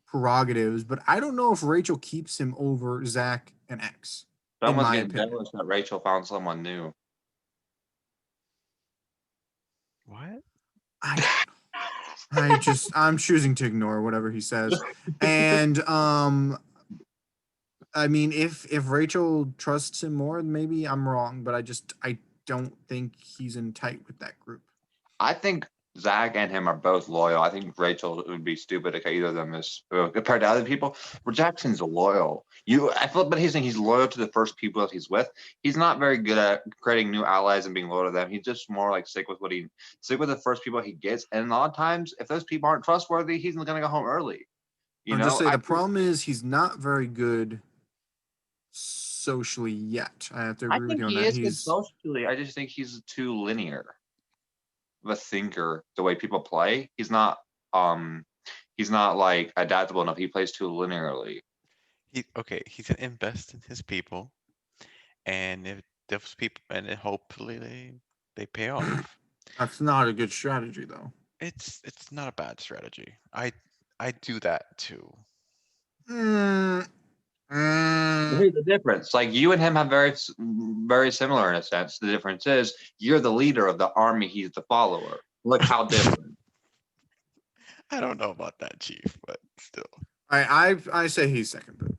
prerogatives, but I don't know if Rachel keeps him over Zach and X. Someone's my getting opinion. jealous that Rachel found someone new. What? I'm choosing to ignore whatever he says. And I mean, if Rachel trusts him more, maybe I'm wrong, but I don't think he's in tight with that group. I think Zach and him are both loyal. I think Rachel would be stupid if either of them is compared to other people. Where Jackson's loyal. I feel, but he's saying he's loyal to the first people that he's with. He's not very good at creating new allies and being loyal to them. He's just more like stick with the first people he gets. And a lot of times, if those people aren't trustworthy, he's gonna go home early. You I'll know, just say the problem is he's not very good socially yet. I have to I agree with think you on he that. is good socially. I just think he's too linear of a thinker. The way people play, he's not like adaptable enough. He plays too linearly. He's gonna invest in his people, and if those people, and then hopefully they pay off. That's not a good strategy, though. It's not a bad strategy. I do that too. Mm, But here's the difference. Like you and him have very similar in a sense. The difference is you're the leader of the army. He's the follower. Look how different. I don't know about that, Chief, but still, I say he's second. But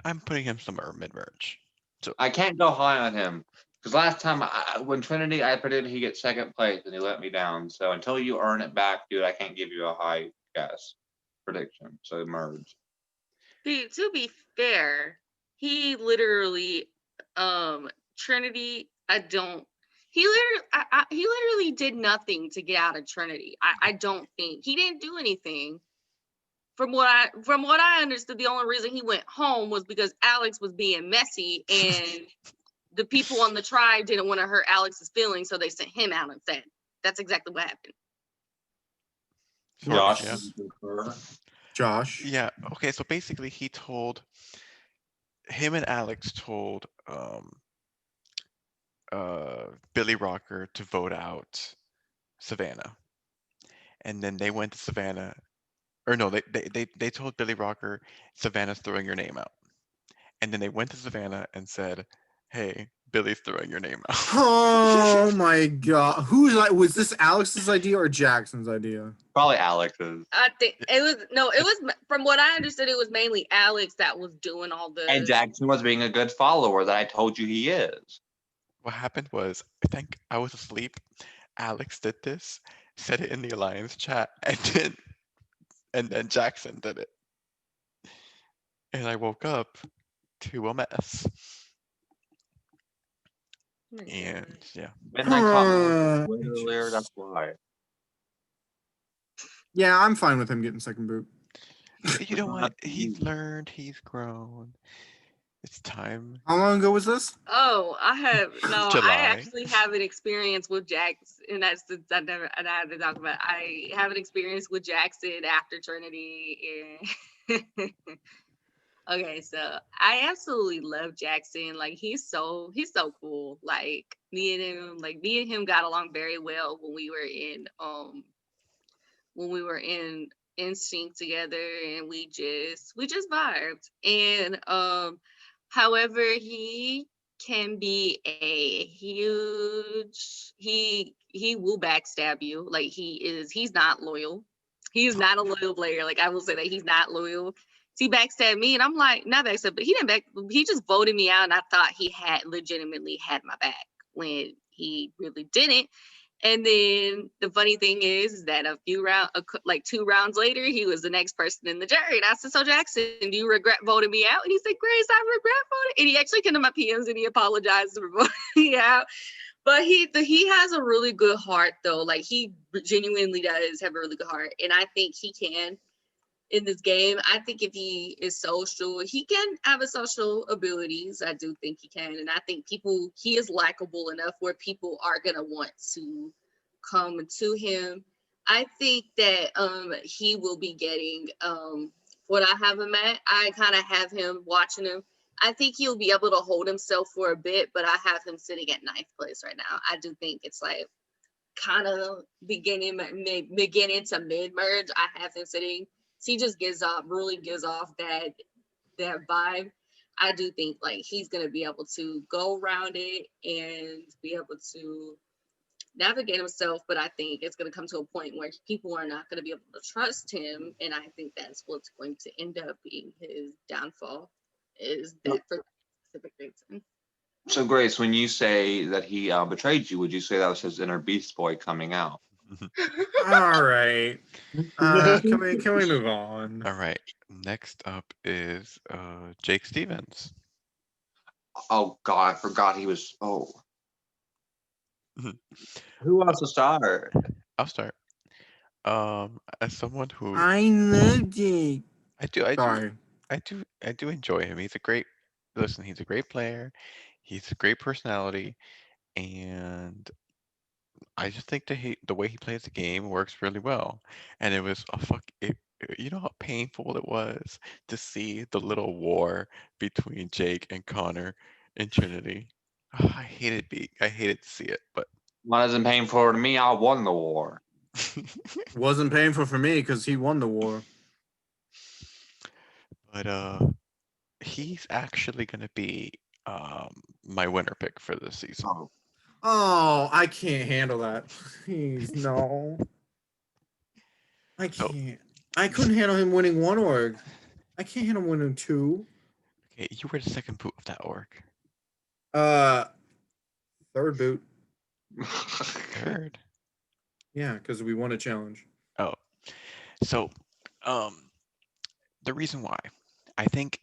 I'm putting him somewhere mid-merge. So I can't go high on him because last time when Trinity, I predicted he get second place and he let me down. So until you earn it back, dude, I can't give you a high guess prediction. So merge. To be fair, he literally, Trinity. He literally did nothing to get out of Trinity. I don't think he didn't do anything. From what I understood, the only reason he went home was because Alex was being messy and the people on the tribe didn't want to hurt Alex's feelings, so they sent him out instead. That's exactly what happened. Josh, yeah. Josh. Yeah. Okay. So basically, him and Alex told Billy Rocker to vote out Savannah, and then they went to Savannah. Or no, they told Billy Rocker, Savannah's throwing your name out. And then they went to Savannah and said, hey, Billy's throwing your name out. Oh my god. Was this Alex's idea or Jackson's idea? Probably Alex's. I think it was from what I understood, it was mainly Alex that was doing all this. And Jackson was being a good follower that I told you he is. What happened was, I think I was asleep. Alex did this, said it in the Alliance chat, and then Jackson did it. And I woke up to a mess. And yeah. Midnight caught me earlier, that's why. Yeah, I'm fine with him getting second boot. You know what? He's learned, he's grown. It's time. How long ago was this? Oh, July. I actually have an experience with Jackson, and that's I had to talk about. I have an experience with Jackson after Trinity. And okay, so I absolutely love Jackson. Like he's so cool. Like me and him got along very well when we were in sync together, and we just vibed. And however, he can be a huge, he will backstab you. Like he's not loyal. He's not a loyal player. Like I will say that he's not loyal. He backstabbed me, and I'm like, not backstab, but he just voted me out, and I thought he had legitimately had my back when he really didn't. And then the funny thing is that like 2 rounds later, he was the next person in the jury. And I said, so Jackson, do you regret voting me out? And he said, Grace, I regret voting. And he actually came to my PMs and he apologized for voting me out. But he has a really good heart, though. Like he genuinely does have a really good heart. And I think he can in this game. I think if he is social, he can have a social abilities. I do think he can. And I think he is likable enough where people are going to want to come to him. I think that he will be getting what I have him at. I kind of have him watching him. I think he'll be able to hold himself for a bit, but I have him sitting at 9th place right now. I do think it's like kind of beginning to mid merge. I have him sitting. He just really gives off that vibe. I do think like he's gonna be able to go around it and be able to navigate himself, but I think it's going to come to a point where people are not going to be able to trust him, and I think that's what's going to end up being his downfall. Is that for specific reason? So, Grace, when you say that he betrayed you, would you say that was his inner beast boy coming out? All right. Can we move on? All right. Next up is Jake Stevens. Oh God, I forgot he was. Oh, who wants to start? I'll start. As someone who I love Jake. I Sorry. do enjoy him. He's a great player. He's a great personality, and I just think that the way he plays the game works really well. And it was you know how painful it was to see the little war between Jake and Connor in Trinity. I hated to see it, but Wasn't painful to me. I won the war. Wasn't painful for me because he won the war. but he's actually gonna be my winner pick for this season. Oh, Oh, I can't handle that. Please, no. I Oh. can't. I couldn't handle him winning one org. I can't handle winning two. Okay, you were the second boot of that org. Third boot. Third. Yeah, because we won a challenge. Oh, so the reason why I think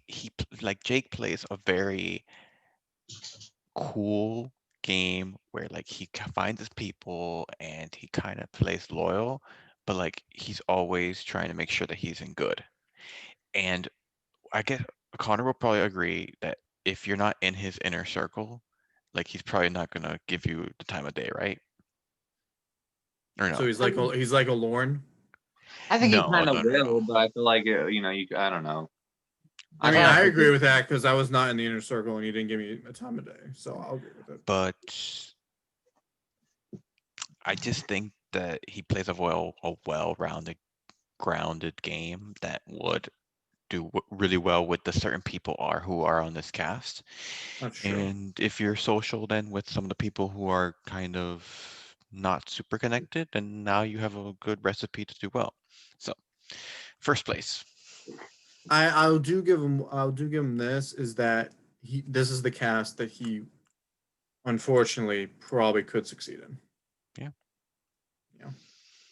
Jake plays a very cool game where like he finds his people and he kind of plays loyal, but like he's always trying to make sure that he's in good. And I guess Connor will probably agree that if you're not in his inner circle, like he's probably not gonna give you the time of day, right? Or no? So he's like a Lorne. I think No, he kind of no, no, will, no. but I feel like I don't know. I mean, feel like I agree with that because I was not in the inner circle and he didn't give me a time of day, so I'll agree with it. But I just think that he plays a well-rounded, grounded game that would do really well with the certain people who are on this cast. That's true. And if you're social then with some of the people who are kind of not super connected, then now you have a good recipe to do well. So, first place. I'll do give him this is that this is the cast that he unfortunately probably could succeed in. Yeah. Yeah.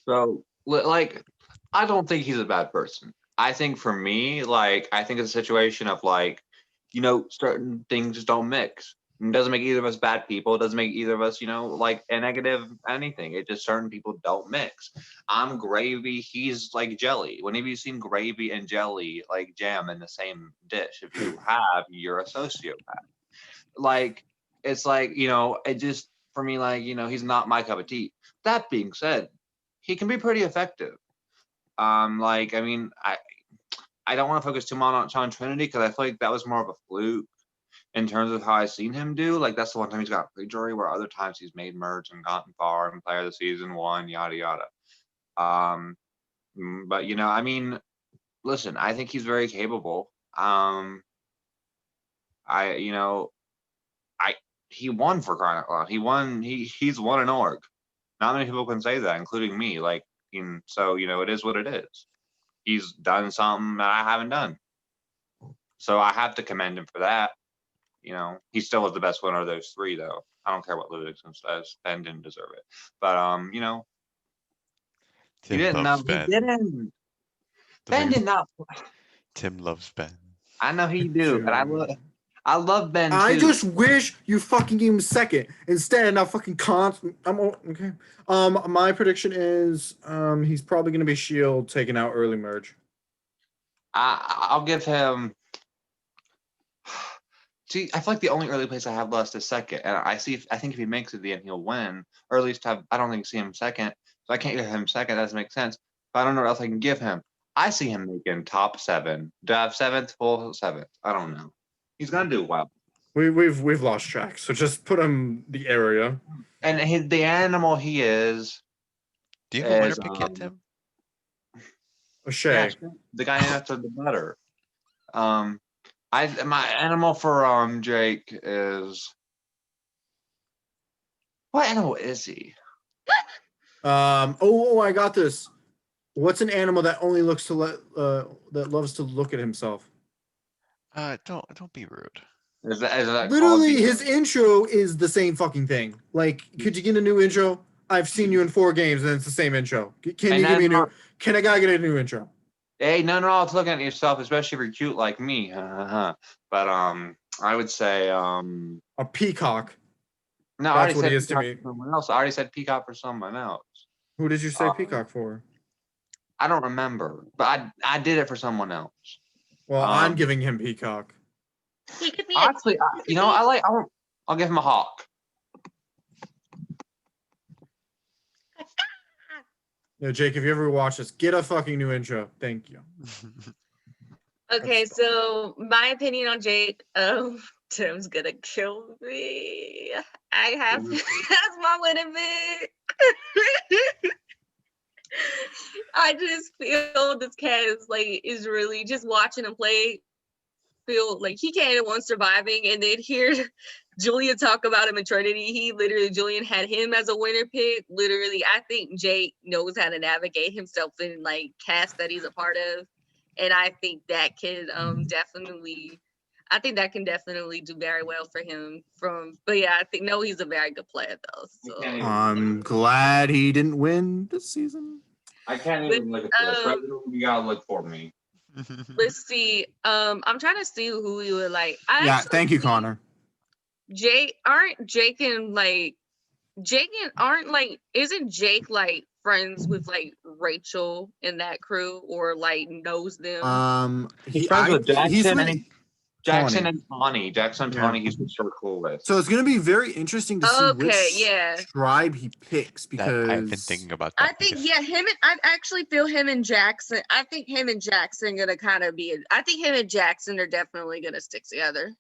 So, like, I don't think he's a bad person. I think for me, like, I think it's a situation of like, certain things just don't mix. It doesn't make either of us bad people. It doesn't make either of us, like a negative anything. It just certain people don't mix. I'm gravy. He's like jelly. When have you seen gravy and jelly like jam in the same dish? If you have, you're a sociopath. Like, it's like, it just, for me, like, he's not my cup of tea. That being said, he can be pretty effective. Like, I mean, I don't want to focus too much on Trinity because I feel like that was more of a fluke in terms of how I've seen him do. Like, that's the one time he's got pre-jury, where other times he's made merge and gotten far and player of the season won, yada yada. But I mean, listen, I think he's very capable. He won for crying out loud. He won. He's won an org. Not many people can say that, including me. Like, so it is what it is. He's done something that I haven't done, so I have to commend him for that. He still was the best winner of those three, though. I don't care what Ludwigson says. Ben didn't deserve it, but he didn't. No, he didn't. Ben did not. Tim loves Ben. I know he do, but I love Ben too. I just wish you fucking gave him second instead. Now fucking okay. My prediction is he's probably gonna be Shield taking out early merge. I'll give him. See, I feel like the only early place I have left is second, and I think if he makes it to the end, he'll win, or at least I don't think see him second, so I can't give him second. That doesn't make sense. But I don't know what else I can give him. I see him making top 7, seventh, full seventh. I don't know. He's gonna do well. We've lost track. So just put him the area. And the animal he is Do you have a winner is pick yet, Tim? O'Shea. yeah, the guy after the butter. My animal for Jake is what animal is he? I got this. What's an animal that only looks to that loves to look at himself? Don't be rude. Is that Literally, called his intro is the same fucking thing. Like, could you get a new intro? I've seen you in 4 games, and it's the same intro. Can you give me a new? Can I gotta get a new intro? Hey, no, it's looking at yourself, especially if you're cute like me. But I would say A peacock. no. I That's already what said he is to peacock me. for someone else. I already said peacock for someone else. Who did you say peacock for? I don't remember, but I did it for someone else. Well, I'm giving him peacock. He could be Actually, I'll give him a hawk. No, Jake, if you ever watch this, get a fucking new intro. Thank you. Okay, so my opinion on Jake, Tim's gonna kill me. I have that's my winning pick. I just feel this cat is really just watching him play. Feel like he can't even want surviving, and then hear Julian talk about him in Trinity. Julian had him as a winner pick. Literally, I think Jake knows how to navigate himself in like cast that he's a part of. And I think that can definitely do very well for him. But yeah, I think he's a very good player though. So I'm glad he didn't win this season. I can't even look at this. You gotta look for me. Let's see. I'm trying to see who we would like. Thank you, Connor. Isn't Jake like friends with like Rachel and that crew, or like knows them? He's friends with Jackson. Jackson Tawny. and Tawny. Jackson and Tawny, he's so cool with. So it's gonna be very interesting to see which tribe he picks, because I've been thinking about that. I think I actually feel him and Jackson. I think him and Jackson gonna kind of be. I think him and Jackson are definitely gonna stick together.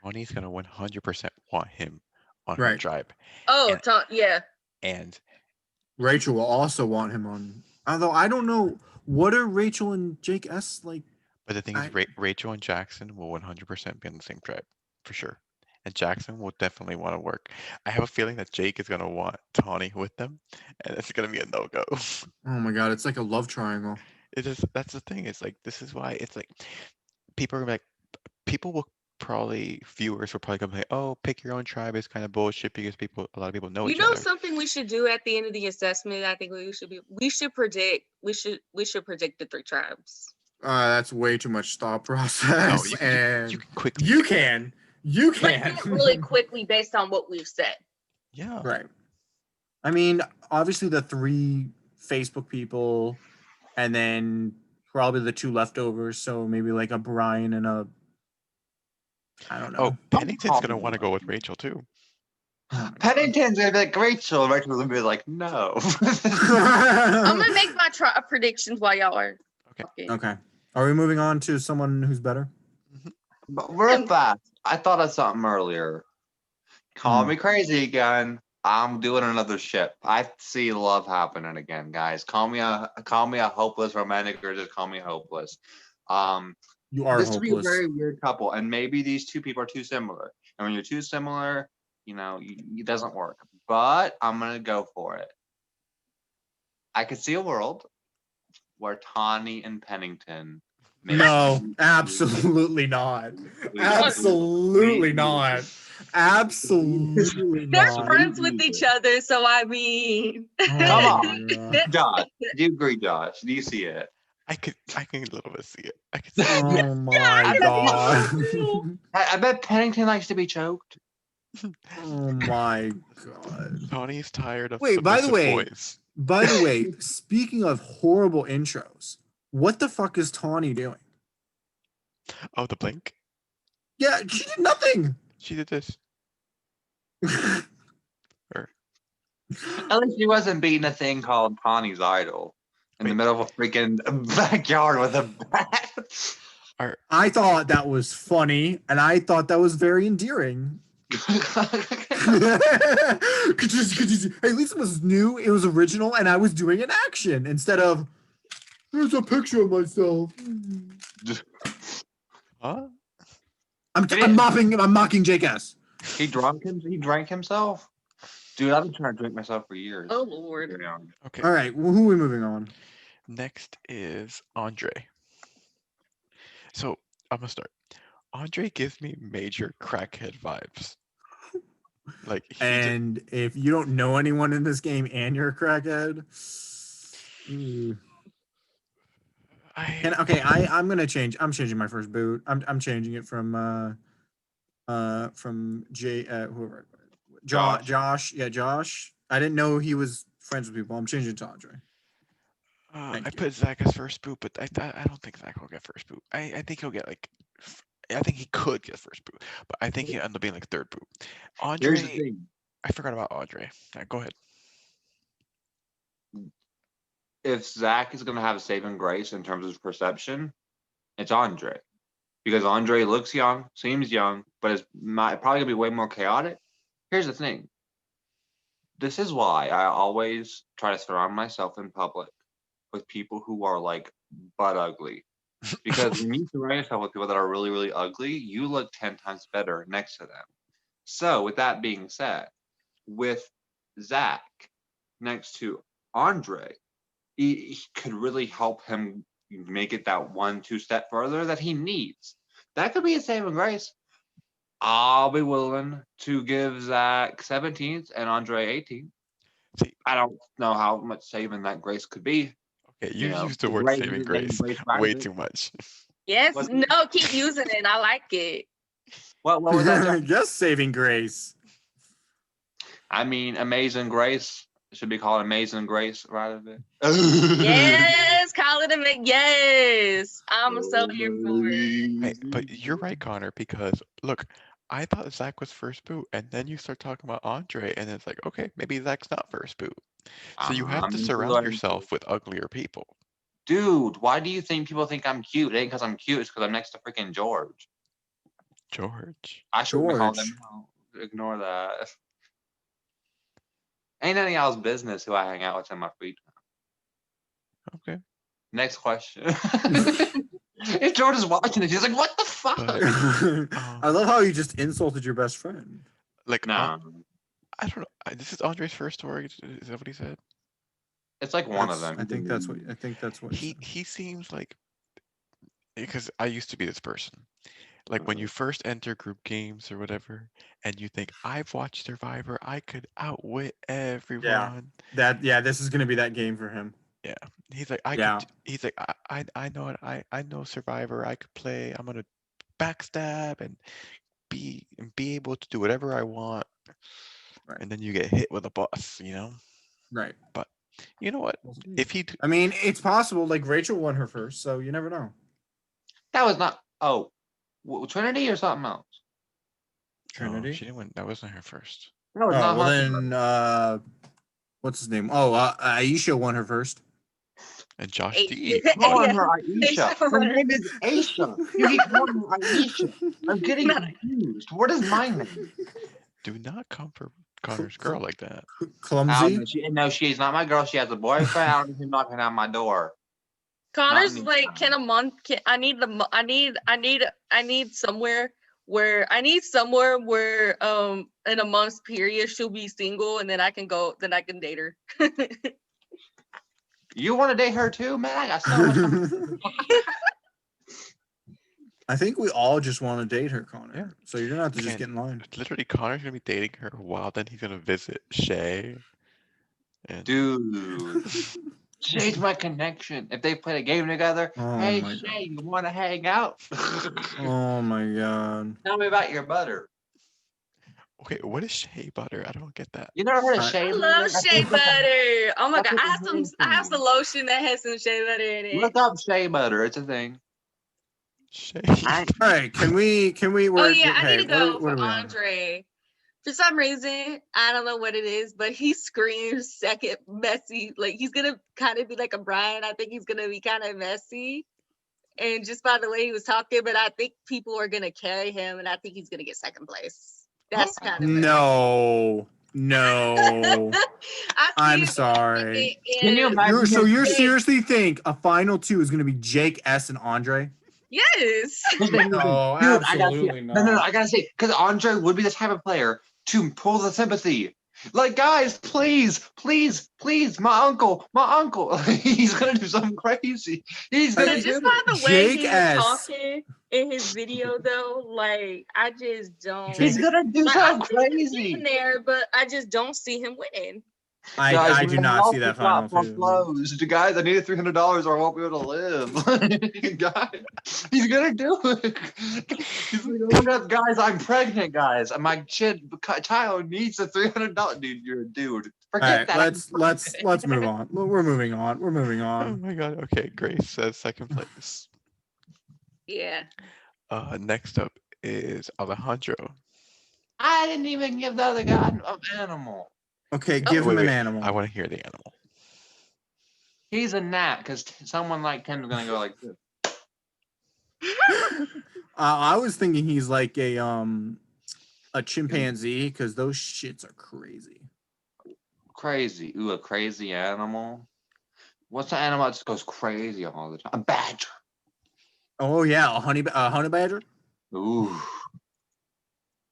Tony's gonna 100% want him on her tribe. Oh, yeah. And Rachel will also want him on. Although I don't know, what are Rachel and Jake S like? But the thing is, Rachel and Jackson will 100% be on the same tribe, for sure. And Jackson will definitely want to work. I have a feeling that Jake is going to want Tawny with them, and it's going to be a no-go. Oh my god, it's like a love triangle. That's the thing. It's like, this is why it's like, people will viewers will probably come like, oh, pick your own tribe is kind of bullshit, because a lot of people know each other. Something we should do at the end of the assessment, I think we should predict the 3 tribes. That's way too much thought process. No, you can quickly. You can. Really quickly based on what we've said. Yeah. Right. I mean, obviously the 3 Facebook people, and then probably the 2 leftovers. So maybe like a Brian and a. I don't know. Oh, Pennington's gonna want to go with Rachel too. Pennington's gonna be like Rachel. Rachel's gonna be like, no. I'm gonna make my predictions while y'all are. Okay. Are we moving on to someone who's better? But real fast, I thought of something earlier. Call me crazy again. I'm doing another ship. I see love happening again, guys. Call me a hopeless romantic, or just call me hopeless. You are this hopeless. This would be a very weird couple, and maybe these 2 people are too similar. And when you're too similar, it doesn't work. But I'm gonna go for it. I could see a world where Tawny and Pennington. No, absolutely not. Absolutely not. Absolutely They're not. friends with each other, so I mean. Come on, Josh. Do you agree, Josh? Do you see it? I can a little bit see it. I can see it. Oh my god. I bet Pennington likes to be choked. Oh my god. Tawny's tired of Wait, by the way, boys. speaking of horrible intros, What the fuck is Tawny doing? Oh, the blink. Yeah, she did nothing. She did this. Or At least he wasn't beating a thing called Tawny's Idol in the Wait. middle of a freaking backyard with a bat. or I thought that was funny, and I thought that was very endearing. Hey, at least it was new, it was original, and I was doing an action instead of here's a picture of myself. huh? I'm mocking Jake S. He drank himself. Dude, I've been trying to drink myself for years. Oh Lord. Yeah. Okay. All right, well, who are we moving on? Next is Andre. So I'm gonna start. Andre gives me major crackhead vibes. Like he just, And if you don't know anyone in this game and you're a crackhead, I'm gonna change. I'm changing my first boot. I'm changing it from whoever. Josh. Yeah, Josh. I didn't know he was friends with people. I'm changing it to Andre. I Thank you. put Zach as first boot, but I don't think Zach will get first boot. I think he'll get like. I think he could get first boot, but I think he'll end up being like third boot. Here's the Andre, thing. I forgot about Andre. Go ahead. If Zach is going to have a saving grace in terms of perception, it's Andre. Because Andre looks young, seems young, but is probably going to be way more chaotic. Here's the thing. This is why I always try to surround myself in public with people who are like butt ugly. Because when you surround yourself with people that are really, really ugly, you look 10 times better next to them. So with that being said, with Zach next to Andre, he could really help him make it that 1-2 step further that he needs. That could be a saving grace. I'll be willing to give Zach 17th and Andre 18th. See, I don't know how much saving that grace could be. okay, you know, used the the word grace saving is saving grace grace by way it. too much. Yes, What's- no, keep using it. I like it. What was that? John? Yes, saving grace. I mean, Amazing Grace. It should be called Amazing Grace rather than. Yes, call it a yes. I'm so here for it. Hey, but you're right, Connor, because look, I thought Zach was first boot, and then you start talking about Andre, and it's like, okay, maybe Zach's not first boot. So you have to surround yourself with uglier people. Dude, why do you think people think I'm cute? It ain't because I'm cute. It's because I'm next to freaking George. George. I shouldn't have called George. him out. Ignore that. Ain't any y'all's business who I hang out with in my free time. Okay. Next question. If George is watching this, he's like, what the fuck? But- I love how you just insulted your best friend. Like, No, I don't know. This is Andre's first story. Is that what he said? it's like one of That's- them. I think that's what He seems like, because I used to be this person. Like when you first enter group games or whatever, and you think, I've watched Survivor, I could outwit everyone. this is gonna be that game for him. He's like, Yeah. he's like, I know it. I know Survivor. I could play. I'm gonna backstab and be able to do whatever I want. Right. And then you get hit with a bus, Right. You know what? If he I mean, it's possible. Like Rachel won her first, so you never know. That was not. Oh, Trinity or something else? Trinity. she didn't win. That wasn't her first. That was Oh not well, her. then what's his name? Oh, Aisha won her first. And Josh Hey, D. Calling yeah. her Aisha. Her name is Aisha. You keep calling her Aisha. I'm getting Not- confused. What is my name? Do not come for Connor's girl like that. Clumsy. No, she's not my girl. She has a boyfriend. I don't need him knocking on my door. Connor's Not like, can a month? I need somewhere where in a month's period she'll be single and then I can date her. You want to date her too, man? I got so much time. I think we all just want to date her, Connor. Yeah. So you're gonna have to just Again, get in line. Literally, Connor's gonna be dating her while then he's gonna visit Shay. And Dude, Shay's my connection. If they played a game together, Oh hey my Shay, you want to hang out? Oh my god. Tell me about your butter. Okay, what is shea butter? I don't get that. You never heard of I- shea I butter? love That's shea like a- butter. Oh my that's god, like a I have thing. some lotion that has some shea butter in it. Look up shea butter. It's a thing. Shea. I, All right, can we? Oh yeah, I need Hey, to go what for are we on? Andre. For some reason, I don't know what it is, but he screams second messy. Like he's gonna kind of be like a Brian. I think he's gonna be kind of messy. And just by the way he was talking, but I think people are gonna carry him, and I think he's gonna get second place. That's kind of No, no. I see I'm it sorry. Can you and imagine? So you Jake- seriously think a final two is going to be Jake S and Andre? yes. No, Dude, I gotta say, absolutely no, not. I gotta say, because Andre would be the type of player to pull the sympathy. Like, guys, please, please, please, my uncle, he's gonna do something crazy. He's But gonna Just do by it. the way Jake he was S. talking in his video, though, like I just don't. He's gonna do Like, I something see him getting crazy. there, but I just don't see him winning. Guys, I do not see that final platform two. closed. Guys, I need $300 or I won't be able to live. Guys, he's gonna do it. He's like, oh my God, guys, I'm pregnant, guys. And my child needs the $300. Dude, you're a dude. All Forget right, that. let's move on. We're moving on. We're moving Oh on. my god. Okay, Grace says second place. Yeah. Next up is Alejandro. I didn't even give the other guy an animal. Okay, give him Wait, an wait, animal. I want to hear the animal. He's a gnat because someone like him is gonna go like this. I was thinking he's like a chimpanzee because those shits are crazy. Crazy. Ooh, a crazy animal. What's the animal that just goes crazy all the time? A badger. Oh yeah, a honey badger. Ooh.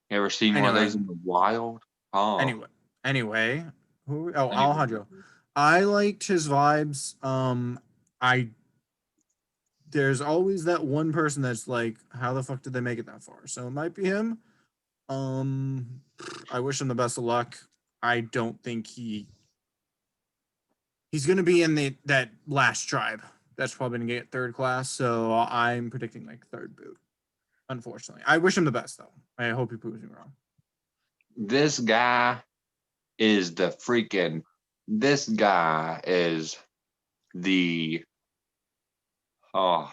You ever seen one of Anyway. those in the wild? Oh. Anyway, Anyway. Alejandro. I liked his vibes. There's always that one person that's like, how the fuck did they make it that far? So it might be him. I wish him the best of luck. I don't think he's gonna be in that last tribe. That's probably gonna get third class. So I'm predicting like third boot. Unfortunately, I wish him the best though. I hope he proves me wrong. This guy is the freaking. This guy is the. Oh,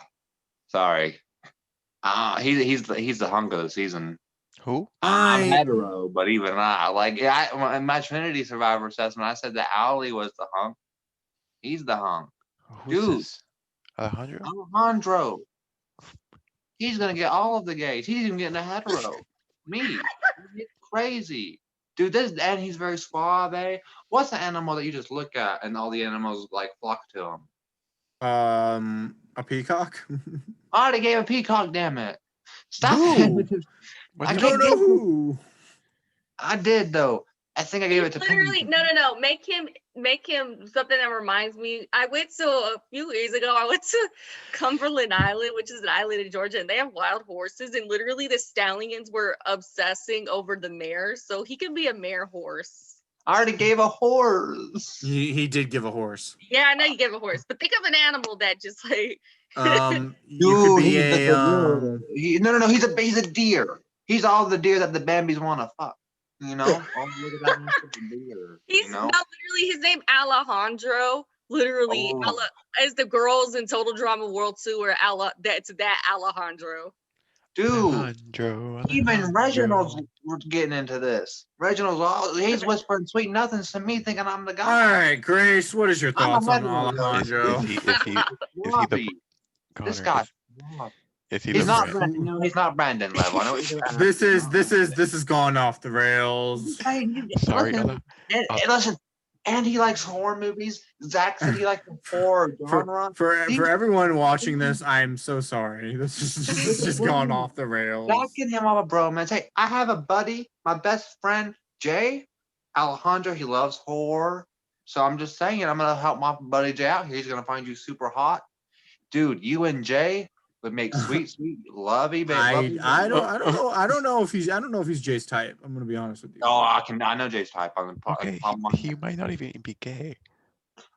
sorry. He's the hunk of the season. Who? I'm hetero, but even in my Trinity Survivor assessment, I said that Ali was the hunk. He's the hunk. Who's Dude. this? Alejandro? Alejandro. He's gonna get all of the gays. He's even getting a hetero. Me. It's crazy. Dude, and he's very suave. What's the animal that you just look at and all the animals like flock to him? A peacock. I already gave a peacock, damn it. Stop Who? it. What's I I that? can't don't know get who. I did though. I think I gave it to Literally, Pennington. no. Make him something that reminds me. I went to a few years ago. I went to Cumberland Island, which is an island in Georgia, and they have wild horses. And literally, the stallions were obsessing over the mare, so he could be a mare horse. I already gave a horse. He did give a horse. Yeah, I know you gave a horse, but think of an animal that just like You could be he's a no. He's a deer. He's all the deer that the Bambies want to fuck. You know? Oh, look at that fucking deer. he's You know? no, literally his name Alejandro. Literally, Oh. as the girls in Total Drama World Tour, that's that Alejandro. Dude. Alejandro. Even Reginald's getting into this. He's whispering sweet nothings to me, thinking I'm the All guy. right, Grace. What is your I'm a thoughts on hetero, yo. Alejandro? Is he the Robbie. Connor, This guy. is he He's the not Brand- Brandon. No, he's not Brandon level. I know what you're This is gone off the rails. Sorry, Listen, listen, and he likes horror movies. Zach said he likes the horror genre. For everyone watching this, I'm so sorry. This is just gone off the rails. Zach and him have a bromance. Hey, I have a buddy, my best friend, Jay Alejandro. He loves horror. So I'm just saying, I'm going to help my buddy Jay out here. He's going to find you super hot. Dude, you and Jay would make sweet lovey baby. I don't know if he's Jay's type. I'm gonna be honest with you. Oh, I know Jay's type. Okay, he might not even be gay.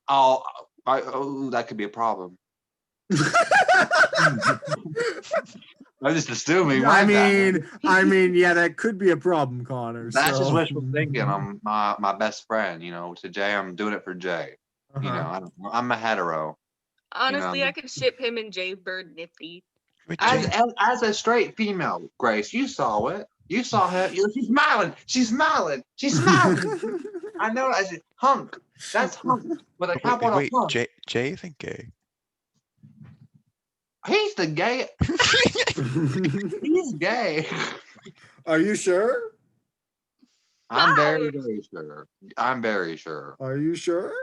Oh, that could be a problem. I'm just assuming. I My bad. mean, yeah, that could be a problem, Connor. That's just so. wishful thinking. I'm my best friend, to Jay. I'm doing it for Jay. Uh-huh. I don't know. I'm a hetero. Honestly, I could ship him and Jay Bird Nifty. With As, Jay, as as a straight female, Grace, you saw it. You saw her. She's smiling. She's smiling. She's smiling. I know. I said, hunk. That's hunk. With a wait, cap on a wait, hunk. Jay isn't gay. He's the gay. He's gay. Are you sure? I'm Wow. very sure. I'm very sure. Are you sure?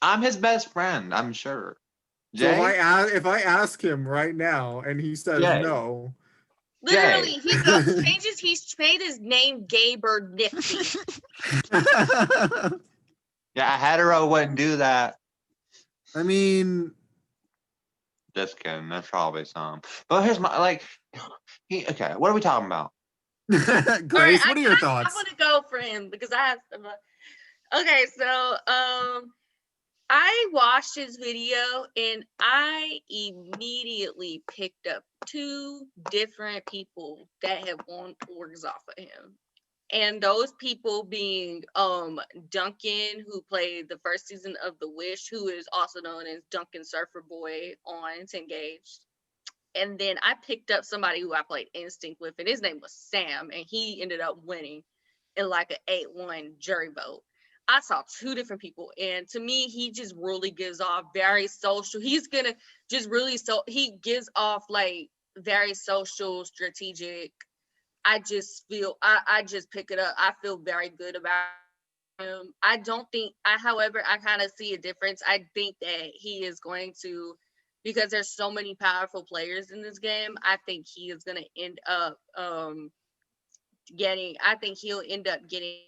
I'm his best friend. I'm sure. So Jay. if I ask him right now and he says Jay. no, Literally, he's made his name Gay Bird Nifty. Yeah, a hetero wouldn't do that. I mean, Just kidding. That's probably some. But here's my okay. What are we talking about? Grace, Alright, what are your I thoughts? want to go for him because I have some. Okay, so I watched his video and I immediately picked up 2 different people that have won orgs off of him. And those people being Duncan, who played the first season of The Wish, who is also known as Duncan Surfer Boy on Engaged. And then I picked up somebody who I played Instinct with, and his name was Sam, and he ended up winning in like an 8-1 jury vote. I saw 2 different people, and to me, he just really gives off very social. He's gonna just really he gives off like very social, strategic. I just feel I just pick it up. I feel very good about him. I don't think however, I kind of see a difference. I think that he is going to, because there's so many powerful players in this game, I think he is gonna end up he'll end up getting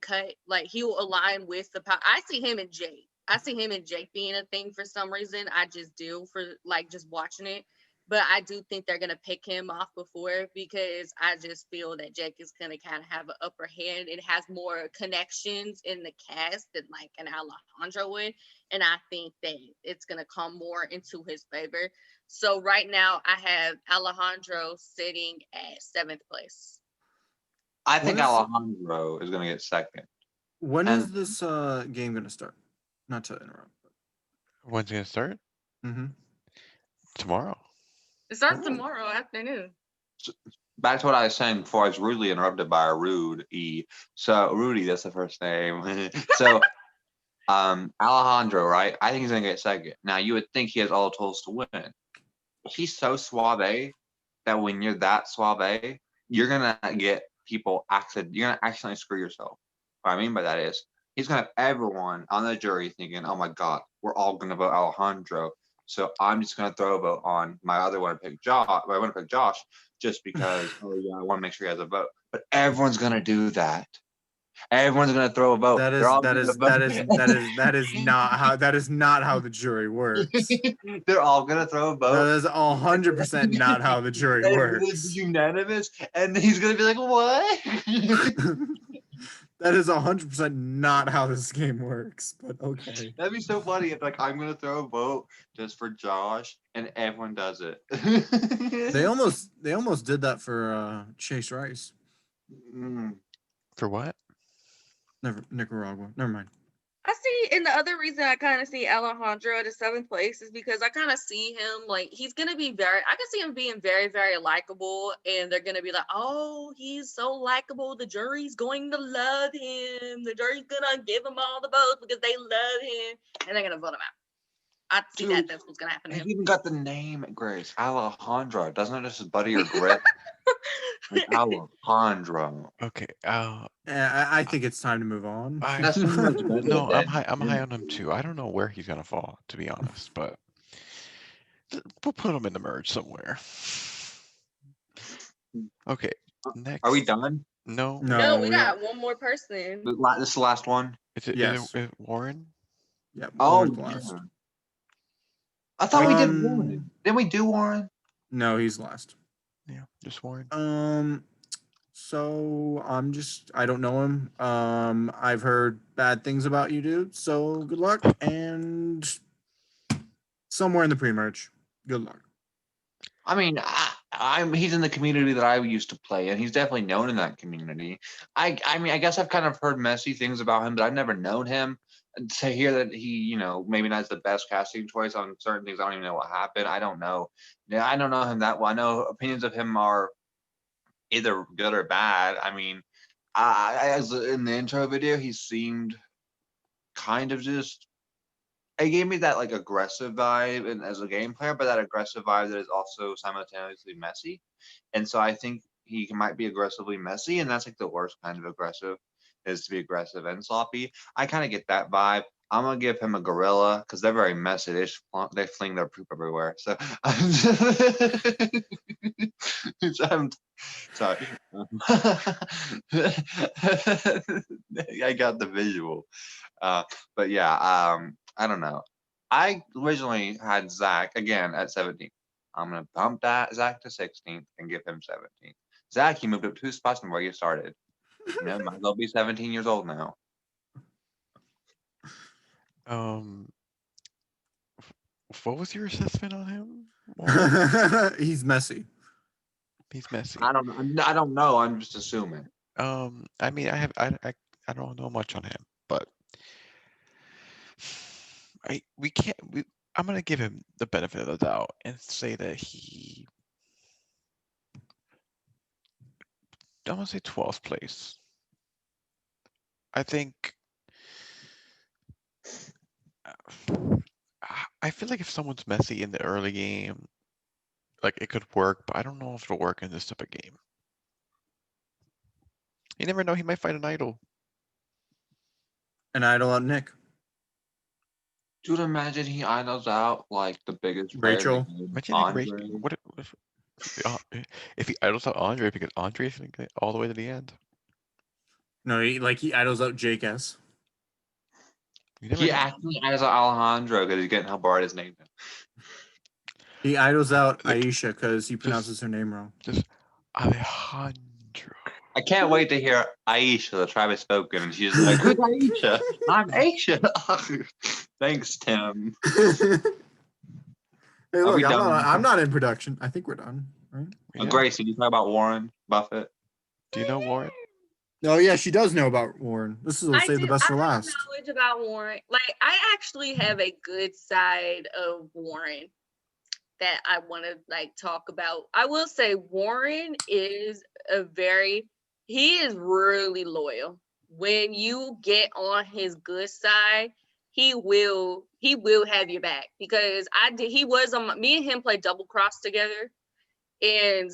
cut. Like he'll align with the power. I see him and Jake. I see him and Jake being a thing for some reason. I just do, for like just watching it. But I do think they're gonna pick him off before, because I just feel that Jake is gonna kind of have an upper hand. It has more connections in the cast than like an Alejandro would, and I think that it's gonna come more into his favor. So right now I have Alejandro sitting at 7th place. I think What is- Alejandro is going to get second. when And- is this game gonna start? Not to interrupt. when's it gonna start? Mm-hmm. Tomorrow. It starts Oh. tomorrow afternoon. Back to what I was saying before, I was rudely interrupted by a rude E. So Rudy, that's the first name. So Alejandro, right? I think he's gonna get second. Now you would think he has all the tools to win. He's so suave that when you're that suave, you're gonna get you're gonna accidentally screw yourself. What I mean by that is he's gonna have everyone on the jury thinking, oh my god, we're all gonna vote Alejandro. So I'm just gonna throw a vote on my other one to pick Josh. I want to pick Josh just because I want to make sure he has a vote. But everyone's gonna do that. Everyone's gonna throw a vote. That is They're all that gonna is vote. that is not how the jury works. They're all gonna throw a vote. That is 100% not how the jury And works. it's unanimous, and he's gonna be like, "What?" That is 100% not how this game works. But okay. That'd be so funny if I'm gonna throw a vote just for Josh, and everyone does it. They almost did that for Chase Rice. Mm. For what? Nicaragua. Never mind. I see, and the other reason I kind of see Alejandro at 7th place is because I kind of see him like he's gonna be I can see him being very, very likable, and they're gonna be like, oh, he's so likable. The jury's going to love him. The jury's gonna give him all the votes because they love him, and they're gonna vote him out. I see Dude, that's what's gonna happen to He's him. even got the name, Grace. Alejandro. Doesn't it just Buddy or Grit? Like Alejandro. Okay. I think it's time to move on. That's so much better No, than- I'm high on him too. I don't know where he's gonna fall, to be honest, but we'll put him in the merge somewhere. Okay. Next. Are we done? No. No, we yeah. got one more person. This is the last one. Is it, Yes. is it Warren? Yep. Oh, Warren's last. yeah. I thought we did Um, Warren. Didn't we do Warren? No, he's last. Yeah, just Warren. So I don't know him. I've heard bad things about you, dude. So good luck, and somewhere in the pre-merge. Good luck. I mean, he's in the community that I used to play, and he's definitely known in that community. I mean, I guess I've kind of heard messy things about him, but I've never known him. And to hear that he, maybe not the best casting choice on certain things, I don't even know what happened. I don't know. Yeah, I don't know him that well. I know opinions of him are either good or bad. I mean, as in the intro video, he seemed kind of just. It gave me that like aggressive vibe, and as a game player, but that aggressive vibe that is also simultaneously messy. And so I think he might be aggressively messy, and that's like the worst kind of aggressive, is to be aggressive and sloppy. I kind of get that vibe. I'm gonna give him a gorilla because they're very messy. They fling their poop everywhere. So I'm sorry. I got the visual. But yeah, I don't know. I originally had Zach again at 17. I'm gonna bump that Zach to 16th and give him 17. Zach, you moved up 2 spots from where you started. Might as well be 17 years old now. What was your assessment on him? Warren? He's messy. He's messy. I don't know. I'm just assuming. I mean, I don't know much on him, but I'm gonna give him the benefit of the doubt and say that I'm gonna say 12th place. I think I feel like if someone's messy in the early game, like it could work, but I don't know if it'll work in this type of game. You never know, he might find an idol. An idol on Nick. Dude, imagine he idols out like the biggest player in the Rachel. game, Imagine Andre. if he idles out Andre because Andre's gonna get all the way to the end. No, he idols out Jake S. You never He know. actually idols out Alejandro because he's getting how hard his name is. He idols out Like, Aisha because he pronounces her name wrong. Just Alejandro. I can't wait to hear Aisha, the tribe is spoken, and she's like, "Who's Aisha? I'm Aisha." Thanks, Tim. Hey, Are look, we done? I'm not in production. I think we're done, right? Yeah. Gracie, you talk about Warren Buffett? Do you know Warren? Oh yeah, she does know about Warren. This is I save the do. best I for have last. knowledge about Warren. Like, I actually have a good side of Warren that I want to like talk about. I will say Warren is he is really loyal. When you get on his good side, he will have your back, because he was on me and him played double cross together, and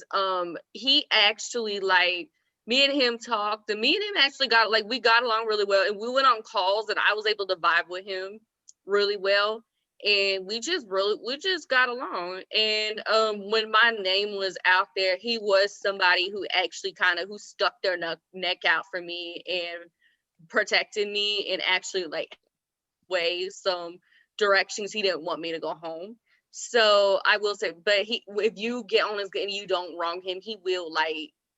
he actually, like, me and him talked, and me and him actually we got along really well, and we went on calls and I was able to vibe with him really well, and we just got along. And when my name was out there, he was somebody who actually who stuck their neck out for me and protected me, and actually like some directions he didn't want me to go home. So I will say, but if you get on his good and you don't wrong him, he will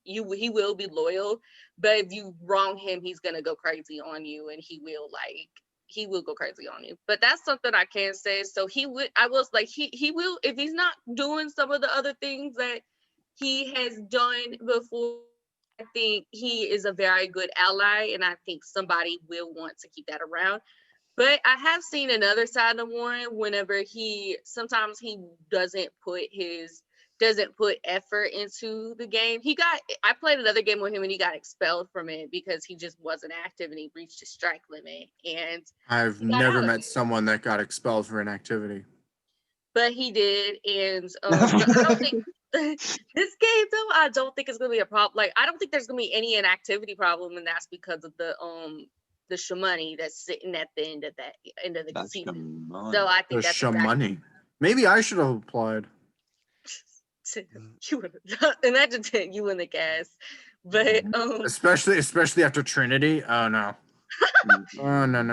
he will be loyal. But if you wrong him, he's gonna go crazy on you, and he will go crazy on you. But that's something I can say. So he will, if he's not doing some of the other things that he has done before, I think he is a very good ally, and I think somebody will want to keep that around. But I have seen another side of Warren whenever sometimes he doesn't put effort into the game. I played another game with him and he got expelled from it because he just wasn't active and he reached his strike limit. And I've never met someone that got expelled for inactivity. But he did, and I don't think this game though. I don't think it's gonna be a problem. Like, I don't think there's gonna be any inactivity problem, and that's because of the shamoney that's sitting at the end of the casino. So I think that's money. Maybe I should have applied. You imagine you in the cast, but especially after Trinity. Oh no. Oh no.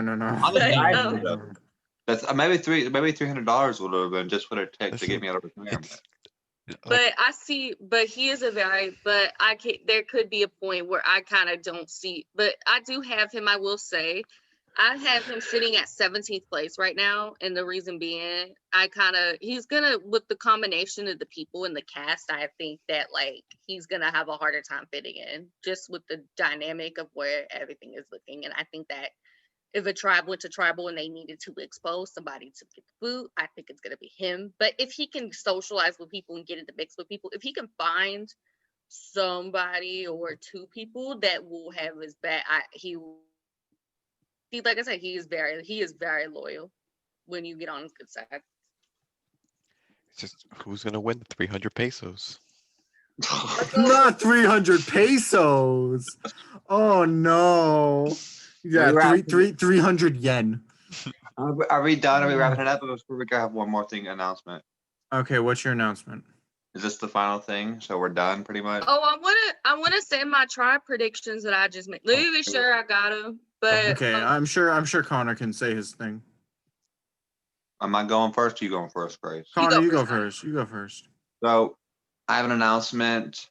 That's maybe $300 would have been just what it takes to get me out of retirement. But he is there could be a point where I kind of don't see, but I do have him, I will say. I have him sitting at 17th place right now, and the reason being, he's gonna with the combination of the people in the cast. I think that like he's gonna have a harder time fitting in, just with the dynamic of where everything is looking. And I think that if a tribe went to tribal and they needed to expose somebody to get the boot, I think it's gonna be him. But if he can socialize with people and get in the mix with people, if he can find somebody or two people that will have his back, like I said, he is very loyal when you get on his good side. It's just who's gonna win the 300 pesos? Not 300 pesos. Oh no. Yeah, We're wrapping 300 yen. Are we done? Are we wrapping it up? Before we have one more thing announcement. Okay, what's your announcement? Is this the final thing? So we're done pretty much? Oh, I wanna say my tribe predictions that I just made. Let me be sure I got them. But Okay, I'm sure Connor can say his thing. Am I going first? Or you going first, Grace? Connor, you go first. first. You go first. So I have an announcement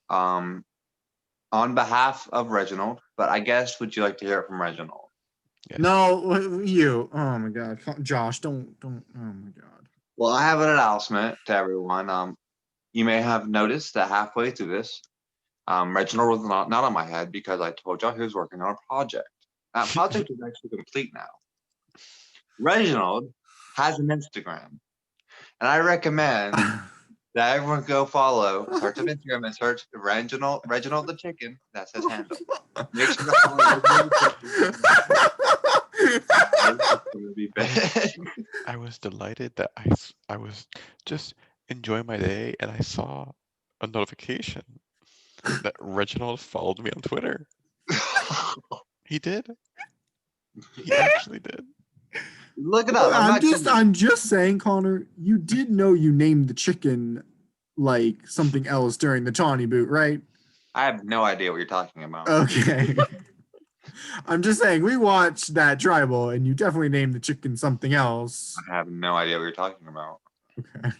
on behalf of Reginald, but I guess would you like to hear it from Reginald? Yes. No, you. Oh my God, Josh, don't. Oh my God. Well, I have an announcement to everyone. You may have noticed that halfway through this, Reginald was not on my head because I told y'all he was working on a project. That project is actually complete now. Reginald has an Instagram, and I recommend that everyone go follow, search on Instagram and search Reginald the Chicken. That's his handle. Make sure to follow Reginald the Chicken. It's gonna be big. I was delighted that I was just enjoying my day and I saw a notification that Reginald followed me on Twitter. He did. He actually did. Look it up. I'm just saying, Connor, you did know you named the chicken like something else during the Tawny boot, right? I have no idea what you're talking about. Okay. I'm just saying we watched that tribal and you definitely named the chicken something else. I have no idea what you're talking about. Okay.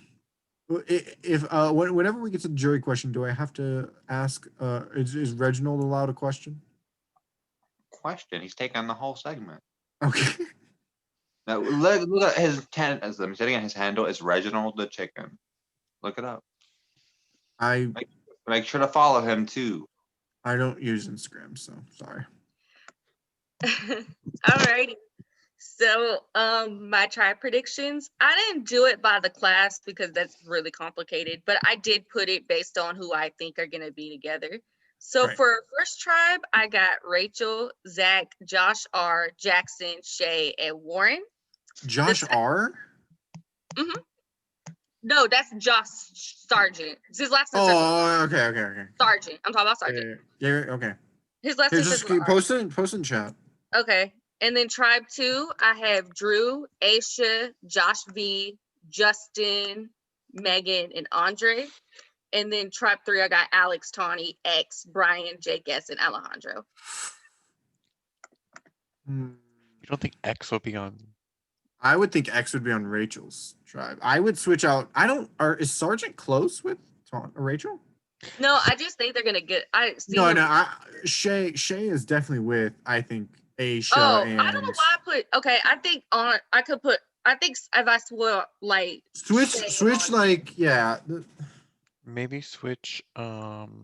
If whenever we get to the jury question, do I have to ask is Reginald allowed a question? Question. He's taking the whole segment. Okay. Now, look at his I'm sitting at his handle is Reginald the Chicken. Look it up. I Make sure to follow him too. don't use Instagram, so sorry. Alrighty. So my tribe predictions, I didn't do it by the class because that's really complicated, but I did put it based on who I think are gonna be together. So Right. for first tribe, I got Rachel, Zach, Josh R, Jackson, Shay, and Warren. Josh R? No, that's Josh Sargent. His last name says Oh, okay. Sargent. I'm talking about Sargent. Yeah, okay. His last Here, name just says R. post in chat. Okay. And then tribe 2, I have Drew, Aisha, Josh V, Justin, Megan, and Andre. And then tribe 3, I got Alex, Tawny, X, Brian, Jake S, and Alejandro. Hmm. You don't think X will be on? I would think X would be on Rachel's tribe. I would switch out. Is Sergeant close with Rachel? No, I just think they're gonna get. Shay is definitely with, I think, Aisha. Oh, and I don't know why I put. Okay, I think I could put. I think if I swore like switch like Maybe switch Andre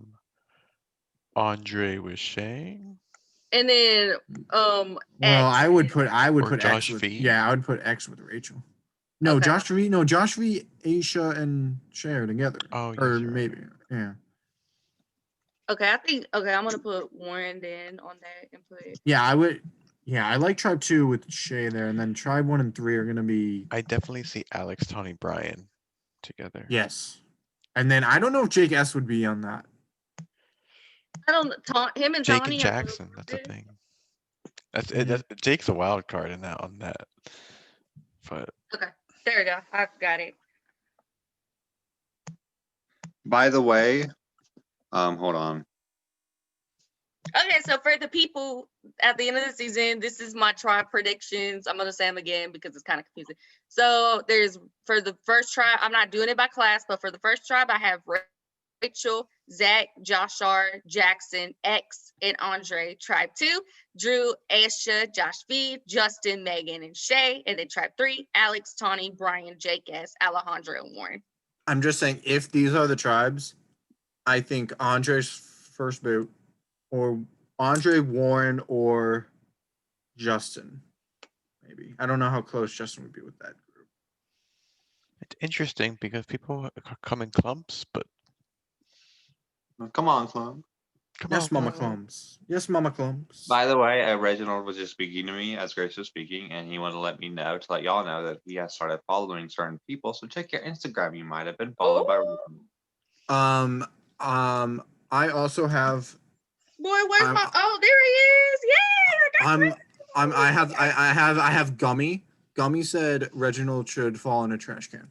with Shay. And then Well, X. I would put Josh X with, V? I would put X with Rachel. No, Okay. Josh V, Aisha and Shay are together. Oh, yes, or you're right. maybe, yeah. Okay, I think. Okay, I'm gonna put Warren then on that and put. Yeah, I would. Yeah, I like tribe 2 with Shay there, and then tribe 1 and 3 are gonna be. I definitely see Alex, Tony, Brian together. Yes, and then I don't know if Jake S would be on that. I don't. Him and Jake Tony. and Jackson. That's a thing. That's Jake's a wild card in that on that. But Okay, there we go. I got it. By the way, hold on. Okay, so for the people at the end of the season, this is my tribe predictions. I'm gonna say them again because it's kind of confusing. So there's for the first tribe, I'm not doing it by class, but for the first tribe, I have Rachel, Zach, Joshar, Jackson, X, and Andre. Tribe 2, Drew, Asha, Josh V, Justin, Megan, and Shay. And then tribe 3, Alex, Tawny, Brian, Jake S, Alejandro, and Warren. I'm just saying, if these are the tribes, I think Andre's first boot, or Andre, Warren, or Justin. Maybe. I don't know how close Justin would be with that group. It's interesting because people come in clumps, but Come on, Clum. come Yes, on, Mama Clump. Clumps. Yes, Mama Clumps. By the way, Reginald was just speaking to me as Grace was speaking, and he wanted to let me know to let y'all know that he has started following certain people. So check your Instagram. You might have been followed by Ooh. Reginald. I also have. Boy, where's I'm- my? Oh, there he is! Yeah, I have Gummy. Gummy said Reginald should fall in a trash can.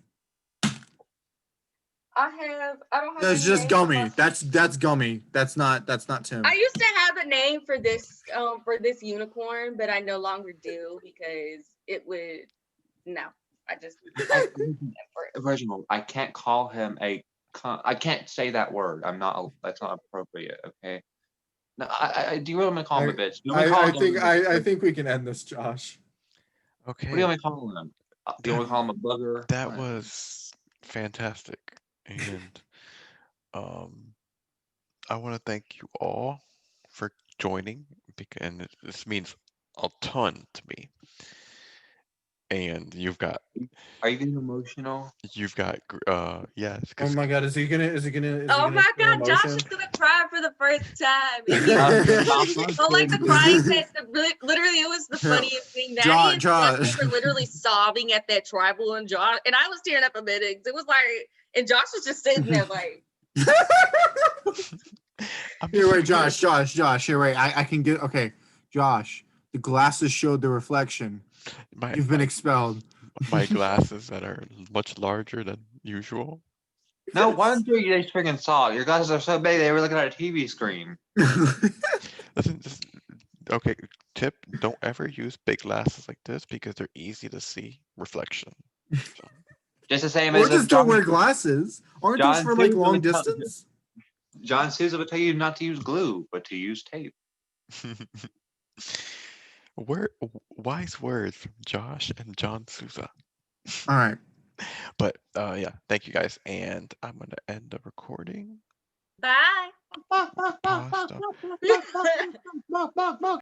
I don't have. That's any just name for Gummy. my- That's Gummy. That's not Tim. I used to have a name for this unicorn, but I no longer do because it would. No, I just. Reginald, I can't call him I can't say that word. That's not appropriate. Okay. No, do you really want me to call him a bitch? Do you want me to call him I think we can end this, Josh. Okay. What do you want me to call him? Do you want me to call him a bugger? That What? was fantastic. And I want to thank you all for joining, and this means a ton to me. And you've got Are you getting emotional? yes, Oh 'cause my God, is he gonna? Oh my show God, Josh emotion? is gonna cry for the first time. Oh, Oh, like the crying test. Literally, it was the funniest thing. Maddie and Josh. Justin were literally sobbing at that tribal, and Josh and I was tearing up a bit. It was like, and Josh was just sitting there like. I'm Here, just wait, Josh. Here, wait. I can get. Okay, Josh. The glasses showed the reflection. my You've been expelled. my glasses that are much larger than usual. No, why don't you just freaking saw it? Your glasses are so big they were looking at a TV screen. Listen, okay, tip, don't ever use big glasses like this because they're easy to see reflection. So, Just the same Or as if just don't John, wear glasses. Aren't those John for like Susan long would tell- distance? John Sousa would tell you not to use glue, but to use tape. wise words from Josh and John Sousa. All right. But yeah, thank you guys, and I'm gonna end the recording. Bye. Pause, stop.